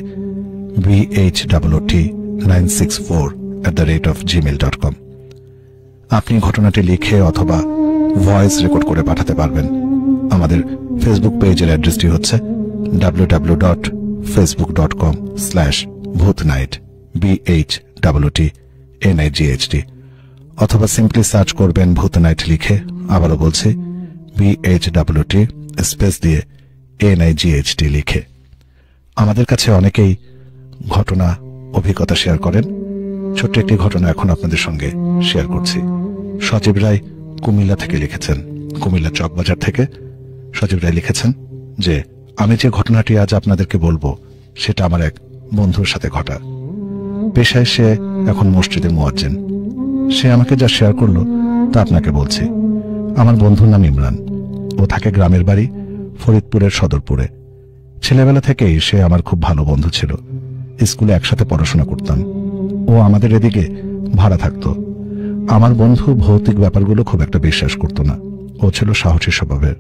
bhut964@gmail.com। আপনি ঘটনাটি লিখে অথবা ভয়েস রেকর্ড করে পাঠাতে পারবেন। আমাদের ফেসবুক পেজের অ্যাড্রেসটি হচ্ছে www.facebook.com/bhutnight BHUTNIGHT, অথবা সিম্পলি সার্চ করবেন ভূত নাইট লিখে। আবারও বলছি BHUT স্পেস দিয়ে NIGHT লিখে। আমাদের কাছে অনেকেই ঘটনা, অভিজ্ঞতা শেয়ার করেন। ছোট্ট একটি ঘটনা এখন আপনাদের সঙ্গে শেয়ার করছি। সজীব রায় কুমিল্লা থেকে লিখেছেন, কুমিল্লা চকবাজার থেকে। সজীব রায় লিখেছেন যে আমি যে ঘটনাটি আজ আপনাদেরকে বলবো সেটা আমার এক বন্ধুর সাথে ঘটা। পেশায় সে এখন মসজিদে মুয়াজ্জিন। সে আমাকে যা শেয়ার করলো তা আপনাকে বলছি। আমার বন্ধুর নাম ইমরান। ও থাকে গ্রামের বাড়ি ফরিদপুরের সদরপুরে। ছেলেবেলা থেকেই সে আমার খুব ভালো বন্ধু ছিল। স্কুলে একসাথে পড়াশোনা করতাম। ও আমাদের এদিকে ভাড়া থাকতো। আমার বন্ধু ভৌতিক ব্যাপারগুলো খুব একটা বিশ্বাস করত না। ও ছিল সাহসী স্বভাবের।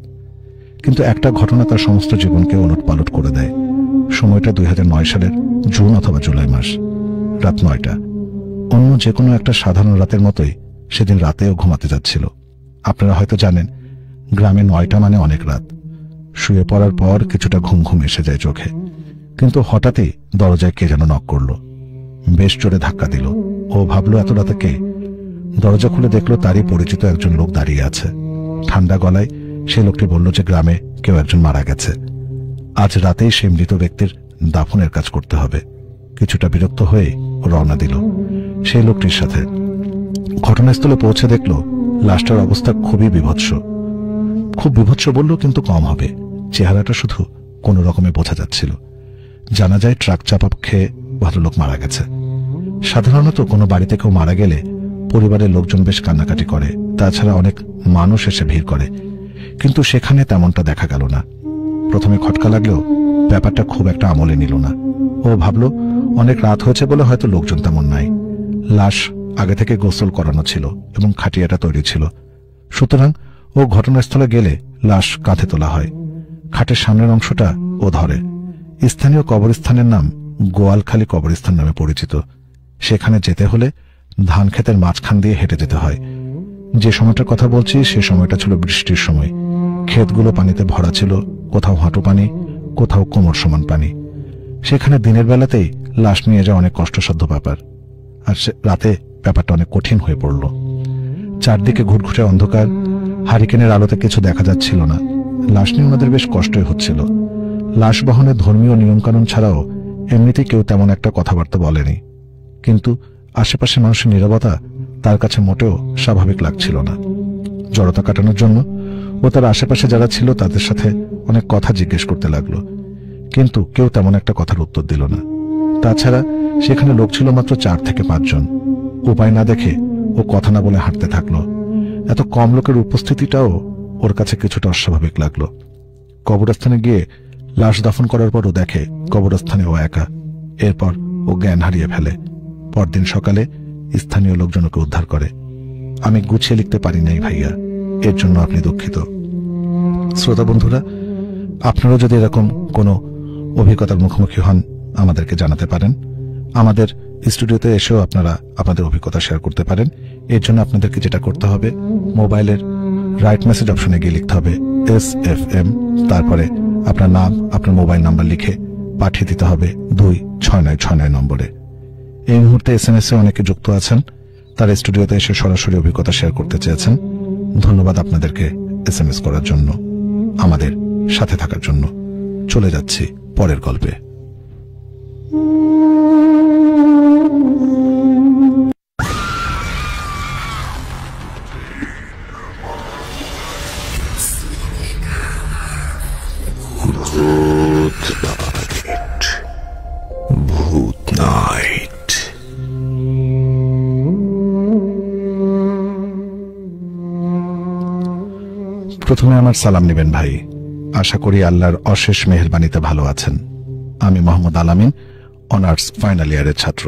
কিন্তু একটা ঘটনা তার সমস্ত জীবনকে ওলটপালট করে দেয়। সময়টা 2009 সালের জুন অথবা জুলাই মাস, রাত 9টা। অন্য যে কোনো একটা সাধারণ রাতের মতোই সেদিন রাতেও ঘুমাতে যাচ্ছিল। আপনারা হয়তো জানেন, গ্রামে 9টা মানে অনেক রাত। শুয়ে পড়ার পর কিছুটা ঘুম ঘুম এসে যায় চোখে, কিন্তু হঠাৎই দরজায় কে যেন নক করলো। বেশ জোরে ধাক্কা দিল। ও ভাবলো এত রাতে কে। দরজা খুলে দেখলো তারই পরিচিত একজন লোক দাঁড়িয়ে আছে। ঠান্ডা গলায় সেই লোকটি বলল যে গ্রামে কেউ একজন মারা গেছে, আজ রাতেই সেই মৃত ব্যক্তির দাফনের কাজ করতে হবে। কিছুটা বিরক্ত হয়ে রওনা দিল সেই লোকটির সাথে। ঘটনাস্থলে পৌঁছে দেখল লাশটার অবস্থা খুবই বিভৎস। খুব বিভৎস বললেও কিন্তু কম হবে, চেহারাটা শুধু কোনো রকমে বোঝা যাচ্ছিল। জানা যায় ট্রাক চাপা খেয়ে ভদ্রলোক মারা গেছে। সাধারণত কোনো বাড়িতে কেউ মারা গেলে পরিবারের লোকজন বেশ কান্নাকাটি করে, তাছাড়া অনেক মানুষ এসে ভিড় করে, কিন্তু সেখানে তেমনটা দেখা গেল না। প্রথমে খটকা লাগলেও ব্যাপারটা খুব একটা আমলে নিল না। ও ভাবল অনেক রাত হয়েছে বলে হয়তো লোকজন তেমন নাই। লাশ আগে থেকে গোসল করানো ছিল এবং খাটিয়াটা তৈরি ছিল, সুতরাং ও ঘটনাস্থলে গেলে লাশ কাঁধে তোলা হয়। খাটের সামনের অংশটা ও ধরে। স্থানীয় কবরস্থানের নাম গোয়ালখালী কবরস্থান নামে পরিচিত। সেখানে যেতে হলে ধান ক্ষেতের মাঝখান দিয়ে হেঁটে যেতে হয়। যে সময়টার কথা বলছি সে সময়টা ছিল বৃষ্টির সময়। ক্ষেতগুলো পানিতে ভরা ছিল, কোথাও হাঁটু পানি, কোথাও কোমর সমান পানি। সেখানে দিনের বেলাতেই লাশ নিয়ে যাওয়া অনেক কষ্টসাধ্য ব্যাপার, আর রাতে ব্যাপারটা অনেক কঠিন হয়ে পড়ল। চারদিকে ঘুটঘুটে অন্ধকার, হারিকেনের আলোতে কিছু দেখা যাচ্ছিল না। লাশ নিয়ে ওনাদের বেশ কষ্টই হচ্ছিল। লাশ বহনের ধর্মীয় নিয়মকানুন ছাড়াও এমনিতেই কেউ তেমন একটা কথাবার্তা বলেনি, কিন্তু আশেপাশে মানুষের নীরবতা তার কাছে মোটেও স্বাভাবিক লাগছিল না। জড়তা কাটানোর জন্য ও তার আশেপাশে যারা ছিল তাদের সাথে অনেক কথা জিজ্ঞেস করতে লাগলো, কিন্তু কেউ তেমন একটা কথার উত্তর দিল না। তাছাড়া সেখানে লোক ছিল মাত্র 4 থেকে 5 জন। উপায় না দেখে ও কথা না বলে হাঁটতে থাকলো। এত কম লোকের উপস্থিতিটাও ওর কাছে কিছুটা অস্বাভাবিক লাগলো। কবরস্থানে গিয়ে লাশ দাফন করার পরও দেখে কবরস্থানে ও একা। এরপর ও জ্ঞান হারিয়ে ফেলে। পরদিন সকালে স্থানীয় লোকজন ওকে উদ্ধার করে। আমি গুছিয়ে লিখতে পারি নাই ভাইয়া, এর জন্য আপনি দুঃখিত। শ্রোতা বন্ধুরা, আপনারাও যদি এরকম কোনো অভিজ্ঞতার মুখোমুখি হন আমাদেরকে জানাতে পারেন। আমাদের স্টুডিওতে এসেও আপনারা আপনাদের অভিজ্ঞতা শেয়ার করতে পারেন। এর জন্য আপনাদেরকে যেটা করতে হবে, মোবাইলের রাইট মেসেজ অপশনে গিয়ে লিখতে হবে SFM, তারপরে আপনার নাম, আপনার মোবাইল নাম্বার লিখে পাঠিয়ে দিতে হবে 26969 নম্বরে। এই মুহূর্তে SMS এ অনেকে যুক্ত আছেন, তারা স্টুডিওতে এসে সরাসরি অভিজ্ঞতা শেয়ার করতে চেয়েছেন। ধন্যবাদ আপনাদেরকে SMS করার জন্য, আমাদের সাথে থাকার জন্য। চলে যাচ্ছি পরের গল্পে। ভূত নাইট। প্রথমে আমার সালাম নেবেন ভাই। আশা করি আল্লাহর অশেষ মেহেরবানিতে ভালো আছেন। আমি মোহাম্মদ আলামিন, অনার্স ফাইনাল ইয়ারের ছাত্র,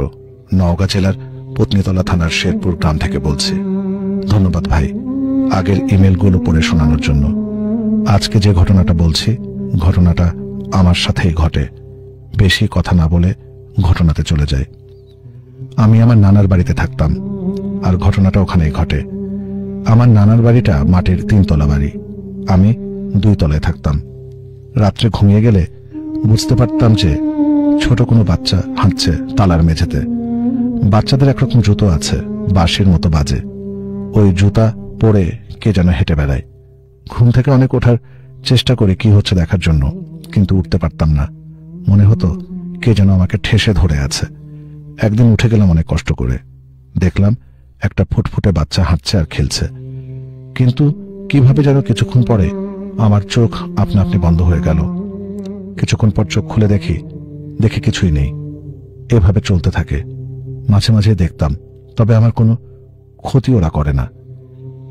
নওগাঁ জেলার পত্নীতলা থানার শেরপুর গ্রাম থেকে বলছি। ধন্যবাদ ভাই আগের ইমেলগুলো পড়ে শোনানোর জন্য। আজকে যে ঘটনাটা বলছি, ঘটনাটা আমার সাথেই ঘটে। বেশি কথা না বলে ঘটনাতে চলে যায়। আমি আমার নানার বাড়িতে থাকতাম, আর ঘটনাটা ওখানেই ঘটে। আমার নানার বাড়িটা মাটির 3 তলা বাড়ি, আমি 2 তলায় থাকতাম। রাত্রে ঘুমিয়ে গেলে বুঝতে পারতাম যে ছোট কোনো বাচ্চা হাঁটছে তালার মেঝেতে। বাচ্চাদের একরকম জুতো আছে, বাঁশির মতো বাজে। ওই জুতা পরে কে যেন হেঁটে বেড়ায়। ঘুম থেকে অনেক ওঠার চেষ্টা করি কি হচ্ছে দেখার জন্য, কিন্তু উঠতে পারতাম না। মনে হতো কে যেন আমাকে ঠেসে ধরে আছে। একদিন উঠে গেলাম অনেক কষ্ট করে। দেখলাম একটা ফুটফুটে বাচ্চা হাঁটছে আর খেলছে, কিন্তু কিভাবে যেন কিছুক্ষণ পরে আমার চোখ আপনা আপনি বন্ধ হয়ে গেল। কিছুক্ষণ পর চোখ খুলে দেখি কিছুই নেই। এভাবে চলতে থাকে। মাঝে মাঝে দেখতাম, তবে আমার কোনো ক্ষতি ওরা করে না।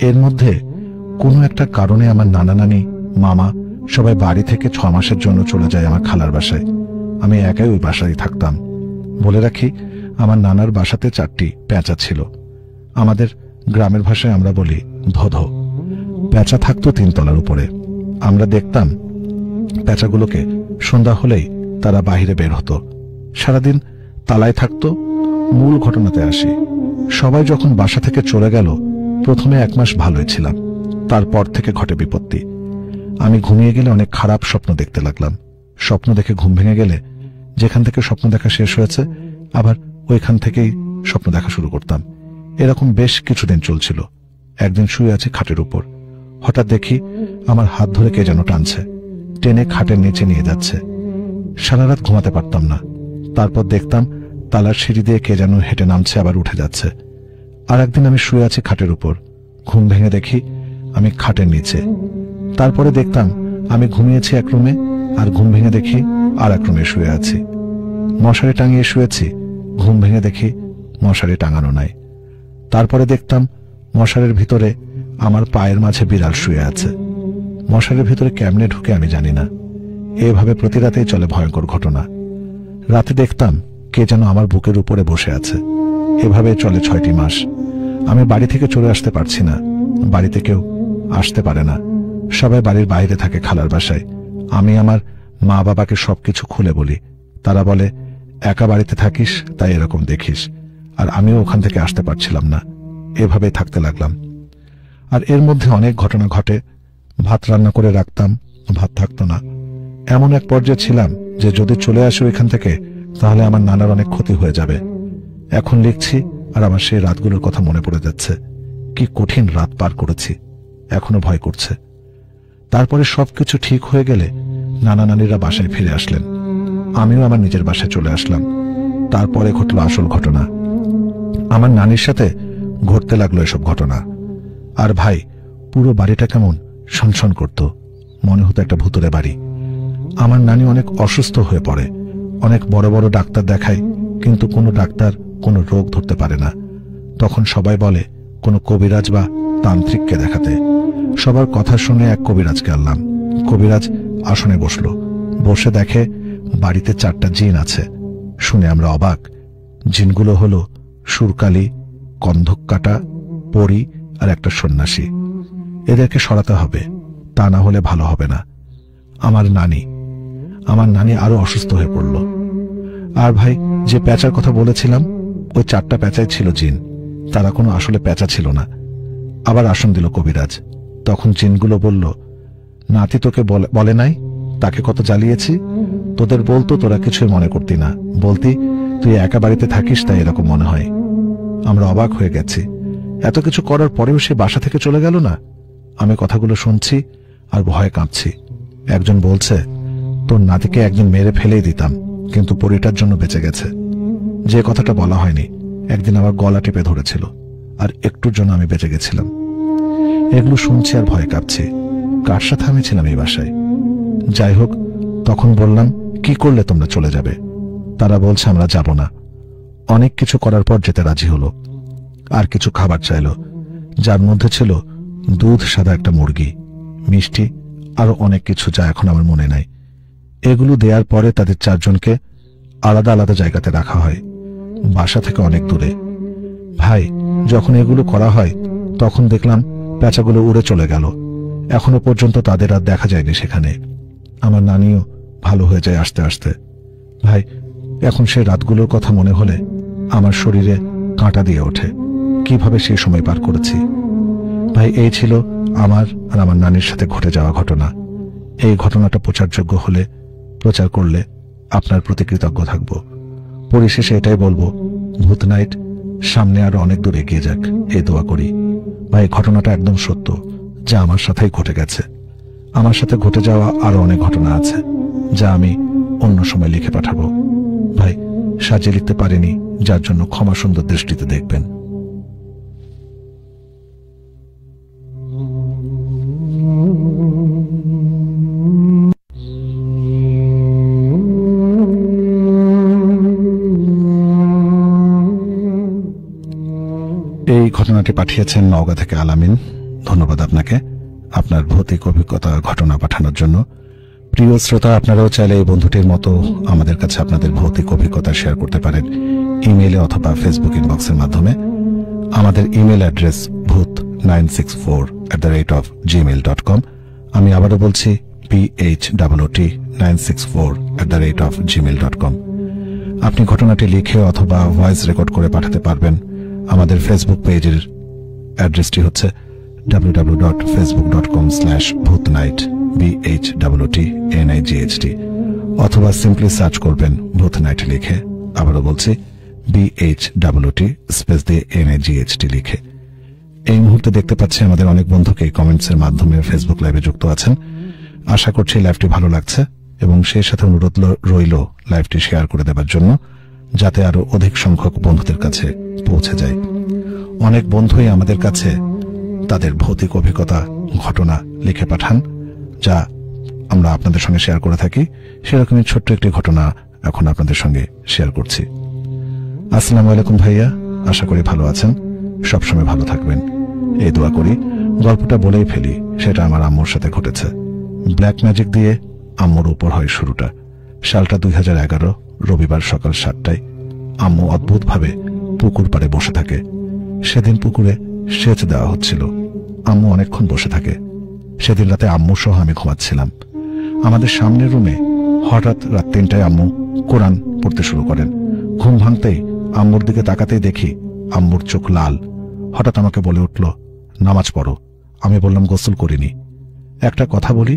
এর মধ্যে কোনো একটা কারণে আমার নানা নানি, মামা সবাই বাড়ি থেকে 6 মাসের জন্য চলে যায় আমার খালার বাসায়। আমি একাই ওই বাসায় থাকতাম। বলে রাখি, আমার নানার বাসাতে 4টি পেঁচা ছিল। আমাদের গ্রামের ভাষায় আমরা বলি ধোধো। পেঁচা থাকতো 3 তলার উপরে। আমরা দেখতাম পেঁচাগুলোকে সন্ধ্যা হলেই তারা বাহিরে বের হতো, সারাদিন তালায় থাকতো। মূল ঘটনাতে আসি। সবাই যখন বাসা থেকে চলে গেল, প্রথমে 1 মাস ভালোই ছিলাম। তারপর থেকে ঘটে বিপত্তি। আমি ঘুমিয়ে গেলে অনেক খারাপ স্বপ্ন দেখতে লাগলাম। স্বপ্ন দেখে ঘুম ভেঙে গেলে যেখান থেকে স্বপ্ন দেখা শেষ হয়েছে আবার ওইখান থেকেই স্বপ্ন দেখা শুরু করতাম। এরকম বেশ কিছুদিন চলছিল। একদিন শুয়ে আছি খাটের উপর, হঠাৎ দেখি আমার হাত ধরে কে যেন টানছে, টেনে খাটের নিচে নিয়ে যাচ্ছে। সারা রাত ঘুমাতে পারতাম না। তারপর দেখতাম তালার সিঁড়ি দিয়ে কে যেন হেঁটে নামছে, আবার উঠে যাচ্ছে। আর একদিন আমি শুয়ে আছি খাটের উপর, ঘুম ভেঙে দেখি আমি খাটের নিচে। তারপরে দেখতাম আমি ঘুমিয়েছি এক রুমে, আর ঘুম ভেঙে দেখি আর এক রুমে শুয়ে আছি। মশারি টাঙিয়ে শুয়েছি, ঘুম ভেঙে দেখি মশারি টাঙানো নাই। তারপরে দেখতাম মশারির ভিতরে আমার পায়ের মাঝে বিড়াল শুয়ে আছে। মশারির ভিতরে কেমনে ঢুকে আমি জানি না। এভাবে প্রতি রাতেই চলে ভয়ঙ্কর ঘটনা। রাতে দেখতাম কে যেন আমার বুকের উপরে বসে আছে। এভাবে চলে 6টি মাস। আমি বাড়ি থেকে চলে আসতে পারছি না, বাড়িতে কেউ আসতে পারে না। সবাই বাড়ির বাইরে থাকে খালার বাসায়। আমি আমার মা বাবাকে সবকিছু খুলে বলি। তারা বলে, একা বাড়িতে থাকিস তাই এরকম দেখিস। আর আমিও ওখান থেকে আসতে পারছিলাম না। এভাবে থাকতে লাগলাম। আর এর মধ্যে অনেক ঘটনা ঘটে। ভাত রান্না করে রাখতাম, ভাত থাকতো না। এমন এক পর্যায়ে ছিলাম যে যদি চলে আসি ওইখান থেকে তাহলে আমার নানার অনেক ক্ষতি হয়ে যাবে। এখন লিখছি আর আমার সেই রাতগুলোর কথা মনে পড়ে যাচ্ছে। কি কঠিন রাত পার করেছি, এখনো ভয় করছে। তারপরে সবকিছু ঠিক হয়ে গেলে নানা নানিরা বাসায় ফিরে আসলেন। আমিও আমার নিজের বাসায় চলে আসলাম। তারপরে ঘটল আসল ঘটনা। আমার নানির সাথে ঘটতে লাগলো এসব ঘটনা। আর ভাই, পুরো বাড়িটা কেমন সনসন করত, মনে হতো একটা ভুতুরে বাড়ি। আমার নানি অনেক অসুস্থ হয়ে পড়ে। অনেক বড় বড় ডাক্তার দেখায়, কিন্তু কোনো ডাক্তার কোনো রোগ ধরতে পারে না। তখন সবাই বলে কোনো কবিরাজ বা তান্ত্রিককে দেখাতে। সবার কথা শুনে এক কবিরাজকে আনলাম। কবিরাজ আসনে বসলো, বসে দেখে বাড়িতে 4টা জিন আছে। শুনে আমরা অবাক। জিনগুলো হলো সুরকালি, কন্ধককাটা, পরী আর একটা সন্ন্যাসী। এদেরকে সরাতে হবে, তা না হলে ভালো হবে না। আমার নানি আরো অসুস্থ হয়ে পড়ল। আর ভাই, যে প্যাঁচার কথা বলেছিলাম, ওই 4টা প্যাঁচাই ছিল জিন। তারা কোনো আসলে প্যাঁচা ছিল না। আবার আসন দিল কবিরাজ। তখন জিনগুলো বলল, নাতি তোকে বলে নাই তাকে কত জ্বালিয়েছি? তোদের বলতো, তোরা কিছুই মনে করতি না, বলতি তুই একা বাড়িতে থাকিস তাই এরকম মনে হয়। আমরা অবাক হয়ে গেছি। এত কিছু করার পরেও সে বাসা থেকে চলে গেল না। আমি কথাগুলো শুনছি আর ভয়ে কাঁপছি। একজন বলছে, তোর নাতিকে একদিন মেরে ফেলেই দিতাম, কিন্তু পরীটার জন্য বেঁচে গেছে। যে কথাটা বলা হয়নি, একদিন আমার গলা টেপে ধরেছিল, আর একটুর জন্য আমি বেঁচে গেছিলাম। এগুলো শুনছি আর ভয় কাঁপছি। কার সাথে আমি ছিলাম এই বাসায়? যাই হোক, তখন বললাম, কি করলে তোমরা চলে যাবে? তারা বলছে, আমরা যাব না। অনেক কিছু করার পর যেতে রাজি হলো। আর কিছু খাবার চাইলো, যার মধ্যে ছিল দুধ, সাদা একটা মুরগি, মিষ্টি, আরো অনেক কিছু, যা এখন আমার মনে নাই। এগুলো দেওয়ার পরে তাদের 4 জনকে আলাদা আলাদা জায়গাতে রাখা হয়, বাসা থেকে অনেক দূরে। ভাই, যখন এগুলো করা হয় তখন দেখলাম প্যাঁচাগুলো উড়ে চলে গেল। এখনো পর্যন্ত তাদের আর দেখা যায়নি সেখানে। আমার নানিও ভালো হয়ে যায় আস্তে আস্তে। ভাই, এখন সেই রাতগুলোর কথা মনে হলে আমার শরীরে কাঁটা দিয়ে ওঠে। কিভাবে সেই সময় পার করেছি। ভাই, এই ছিল আমার আর আমার নানির সাথে ঘটে যাওয়া ঘটনা। এই ঘটনাটা প্রচারযোগ্য হলে, প্রচার করলে আপনার প্রতি কৃতজ্ঞ থাকব। পরিশেষে এটাই বলবো, ভূত নাইট সামনে আরো অনেক দূর এগিয়ে যাক, এই দোয়া করি। ভাই, ঘটনাটা একদম সত্য, যা আমার সাথেই ঘটে গেছে। আমার সাথে ঘটে যাওয়া আরো অনেক ঘটনা আছে, যা আমি অন্য সময় লিখে পাঠাবো। ভাই, সাজিয়ে লিখতে পারিনি, যার জন্য ক্ষমা সুন্দর দৃষ্টিতে দেখবেন। এই ঘটনাটি পাঠিয়েছেন নওগাঁ থেকে আলামিন। ধন্যবাদ আপনাকে আপনার ভৌতিক অভিজ্ঞতা ঘটনা পাঠানোর জন্য। প্রিয় শ্রোতা, আপনারাও চাইলে এই বন্ধুটির মতো আমাদের কাছে আপনাদের ভৌতিক অভিজ্ঞতা শেয়ার করতে পারেন, ইমেইলে অথবা ফেসবুক ইনবক্সের মাধ্যমে। আমাদের ইমেল অ্যাড্রেস bhut964@gmail.com। আমি আবারও বলছি, bhut964@gmail.com। আপনি ঘটনাটি লিখে অথবা ভয়েস রেকর্ড করে পাঠাতে পারবেন। আমাদের ফেসবুক পেজের অ্যাড্রেসটি হচ্ছে www.facebook.com/bhutnight, BHUTNIGHT, অথবা সিম্পলি সার্চ করবেন ভূত নাইট লিখে। আবারও বলছি, BHWT স্পেস দিয়ে NAGHT লিখে। এই মুহূর্তে দেখতে পাচ্ছি আমাদের অনেক বন্ধুকে কমেন্টসের মাধ্যমে ফেসবুক লাইভে যুক্ত আছেন। আশা করছি লাইভটি ভালো লাগছে এবং সেই সাথে অনুরোধ রইল লাইভটি শেয়ার করে দেবার জন্য, যাতে আরো অধিক সংখ্যক বন্ধুদের কাছে পৌঁছে যায়। অনেক বন্ধুই আমাদের কাছে তাদের ভৌতিক অভিজ্ঞতা, ঘটনা লিখে পাঠান, যা আমরা আপনাদের সঙ্গে শেয়ার করে থাকি। সেরকমই ছোট্ট একটি ঘটনা এখন আপনাদের সঙ্গে শেয়ার করছি। আসসালামু আলাইকুম ভাইয়া, আশা করি ভালো আছেন, সবসময় ভালো থাকবেন এই দোয়া করি। গল্পটা বলেই ফেলি, সেটা আমার আম্মুর সাথে ঘটেছে। ব্ল্যাক ম্যাজিক দিয়ে আম্মুর উপর হয় শুরুটা। সালটা 2011, রবিবার সকাল 7টায়। আম্মু অদ্ভুতভাবে পুকুর পাড়ে বসে থাকে। সেদিন পুকুরে সেচ দেওয়া হচ্ছিল। আম্মু অনেকক্ষণ বসে থাকে। সেদিন রাতে আম্মু সহ আমি ঘুমাচ্ছিলাম। আমাদের সামনের রুমে হঠাৎ রাত 3টায় আম্মু কোরআন পড়তে শুরু করেন। ঘুম ভাঙতেই আম্মুর দিকে তাকাতেই দেখি আম্মুর চোখ লাল। হঠাৎ আমাকে বলে উঠল, নামাজ পড়ো। আমি বললাম, গোসল করিনি। একটা কথা বলি,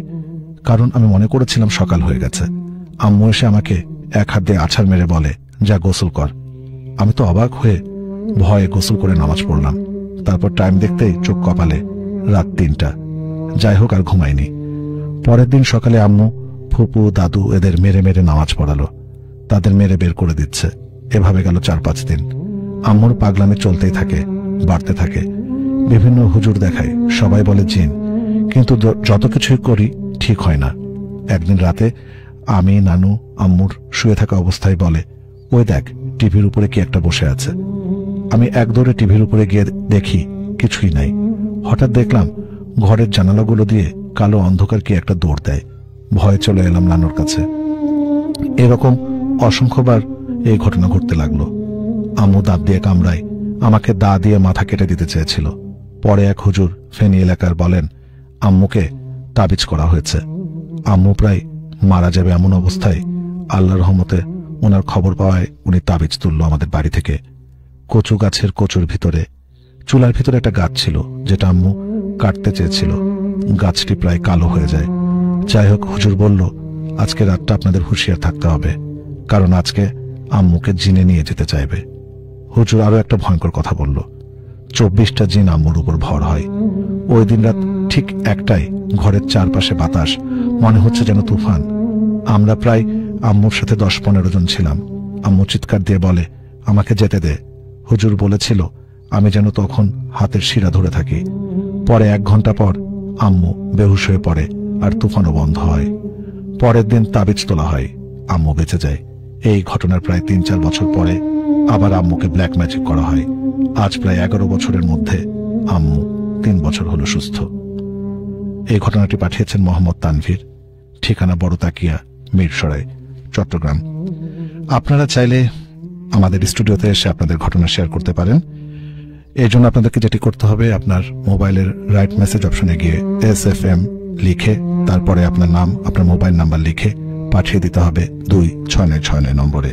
কারণ আমি মনে করেছিলাম সকাল হয়ে গেছে। আম্মু এসে আমাকে এক হাত দিয়ে আছাড় মেরে বলে, যা গোসল কর। আমি তো অবাক হয়ে ভয়ে গোসল করে নামাজ পড়লাম। তারপর টাইম দেখতেই চোখ কপালে, রাত 3টা। যাই হোক, আর ঘুমাইনি। পরের দিন সকালে আম্মু ফুপু দাদু এদের মেরে মেরে নামাজ পড়ালো। তাদের মেরে বের করে দিচ্ছে। এভাবে গেল 4-5 দিন। আম্মুর পাগলামি চলতেই থাকে, বাড়তে থাকে। বিভিন্ন হুজুর দেখায়, সবাই বলে জিন, কিন্তু যত কিছুই করি ঠিক হয় না। একদিন রাতে আমি, নানু আম্মুর শুয়ে থাকা অবস্থায় বলে, ওই দেখ, টিভির উপরে কি একটা বসে আছে। আমি এক দৌড়ে টিভির উপরে গিয়ে দেখি কিছুই নাই। হঠাৎ দেখলাম ঘরের জানালাগুলো দিয়ে কালো অন্ধকার কি একটা দৌড় দেয়। ভয়ে চলে এলাম নানুর কাছে। এরকম অসংখ্যবার এই ঘটনা ঘটতে লাগলো। আম্মু দাঁত দিয়ে কামড়ায়, আমাকে দা দিয়ে মাথা কেটে দিতে চেয়েছিল। পরে এক হুজুর ফেনী এলাকার বলেন, আম্মুকে তাবিজ করা হয়েছে। আম্মু প্রায় মারা যাবে এমন অবস্থায় আল্লাহর রহমতে ওনার খবর পাওয়ায় উনি তাবিজ তুলল আমাদের বাড়ি থেকে। কচু গাছের কচুর ভিতরে, চুলার ভিতরে একটা গাছ ছিল, যেটা আম্মু কাটতে চেয়েছিল। গাছটি প্রায় কালো হয়ে যায়। যাই হোক, হুজুর বলল, আজকে রাতটা আপনাদের হুঁশিয়ার থাকতে হবে, কারণ আজকে আম্মুকে জিনে নিয়ে যেতে চাইবে। হুজুর আরো একটা ভয়ঙ্কর কথা বলল, 24টা জিন আম্মুর উপর ভর হয়। ওই দিন রাত ঠিক 1টায় ঘরের চারপাশে বাতাস, মনে হচ্ছে যেন তুফান। আমরা প্রায় আম্মুর সাথে 10-15 জন ছিলাম। আম্মু চিৎকার দিয়ে বলে, আমাকে যেতে দে। হুজুর বলেছিল আমি যেন তখন হাতের শিরা ধরে থাকি। পরে 1 ঘন্টা পর আম্মু বেহুশ হয়ে পড়ে আর তুফানও বন্ধ হয়। পরের দিন তাবিজ তোলা হয়, আম্মু বেঁচে যায়। এই ঘটনার প্রায় 3-4 বছর পরে আবার আম্মুকে ব্ল্যাক ম্যাজিক করা হয়। আজ প্রায় 11 বছরের মধ্যে আম্মু 3 বছর হলো সুস্থ। এই ঘটনাটি পাঠিয়েছেন মোহাম্মদ তানভীর, ঠিকানা বড় তাকিয়া, মিরসরাই, চট্টগ্রাম। আপনারা চাইলে আমাদের স্টুডিওতে এসে আপনাদের ঘটনা শেয়ার করতে পারেন। এই জন্য আপনাদেরকে যেটি করতে হবে, আপনার মোবাইলের রাইট মেসেজ অপশনে গিয়ে SFM লিখে তারপরে আপনার নাম, আপনার মোবাইল নাম্বার লিখে পাঠিয়ে দিতে হবে 266969 নম্বরে।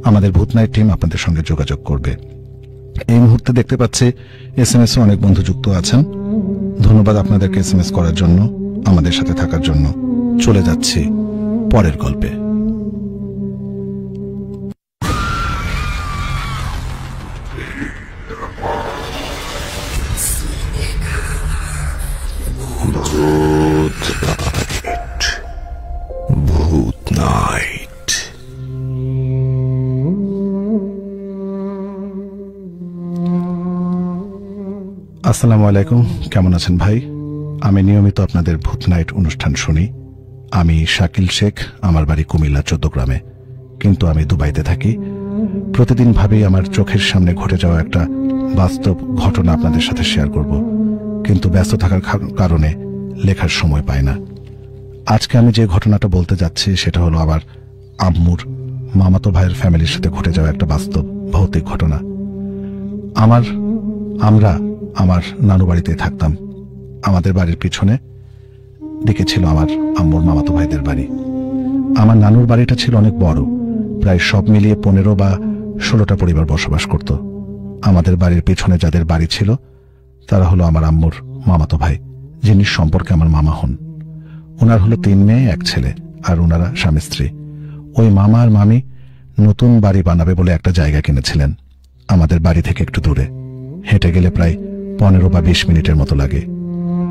আমাদের ভূতনাইট টিম আপনাদের সঙ্গে যোগাযোগ করবে। এই মুহূর্তে দেখতে পাচ্ছি SMS অনেক বন্ধু যুক্ত আছেন। ধন্যবাদ আপনাদেরকে SMS করার জন্য, আমাদের সাথে থাকার জন্য। চলে যাচ্ছি পরের গল্পে। ভূত নাইট। আসসালামু আলাইকুম, কেমন আছেন ভাই? আমি নিয়মিত আপনাদের ভূত নাইট অনুষ্ঠান শুনি। আমি শাকিল শেখ, আমার বাড়ি কুমিল্লা 14 গ্রামে, কিন্তু আমি দুবাইতে থাকি। প্রতিদিন ভাবি আমার চোখের সামনে ঘটে যাওয়া একটা বাস্তব ঘটনা আপনাদের সাথে শেয়ার করব, কিন্তু ব্যস্ত থাকার কারণে লেখার সময় পাই না। আজকে আমি যে ঘটনাটা বলতে যাচ্ছি সেটা হলো আমার আম্মুর মামাতো ভাইয়ের ফ্যামিলির সাথে ঘটে যাওয়া একটা বাস্তব ভৌতিক ঘটনা। আমরা আমার নানু বাড়িতে থাকতাম। আমাদের বাড়ির পিছনে দিকে ছিল আমার আম্মুর মামাতো ভাইদের বাড়ি। আমার নানুর বাড়িটা ছিল অনেক বড়, প্রায় সব মিলিয়ে 15 বা 16টা পরিবার বসবাস করত। আমাদের বাড়ির পেছনে যাদের বাড়ি ছিল তারা হলো আমার আম্মুর মামাতো ভাই, যিনি সম্পর্কে আমার মামা হন। ওনার হলো 3 মেয়ে 1 ছেলে, আর ওনারা স্বামী স্ত্রী। ওই মামা আর মামি নতুন বাড়ি বানাবে বলে একটা জায়গা কিনেছিলেন আমাদের বাড়ি থেকে একটু দূরে। হেঁটে গেলে প্রায় 15 বা 20 মিনিটের মতো লাগে।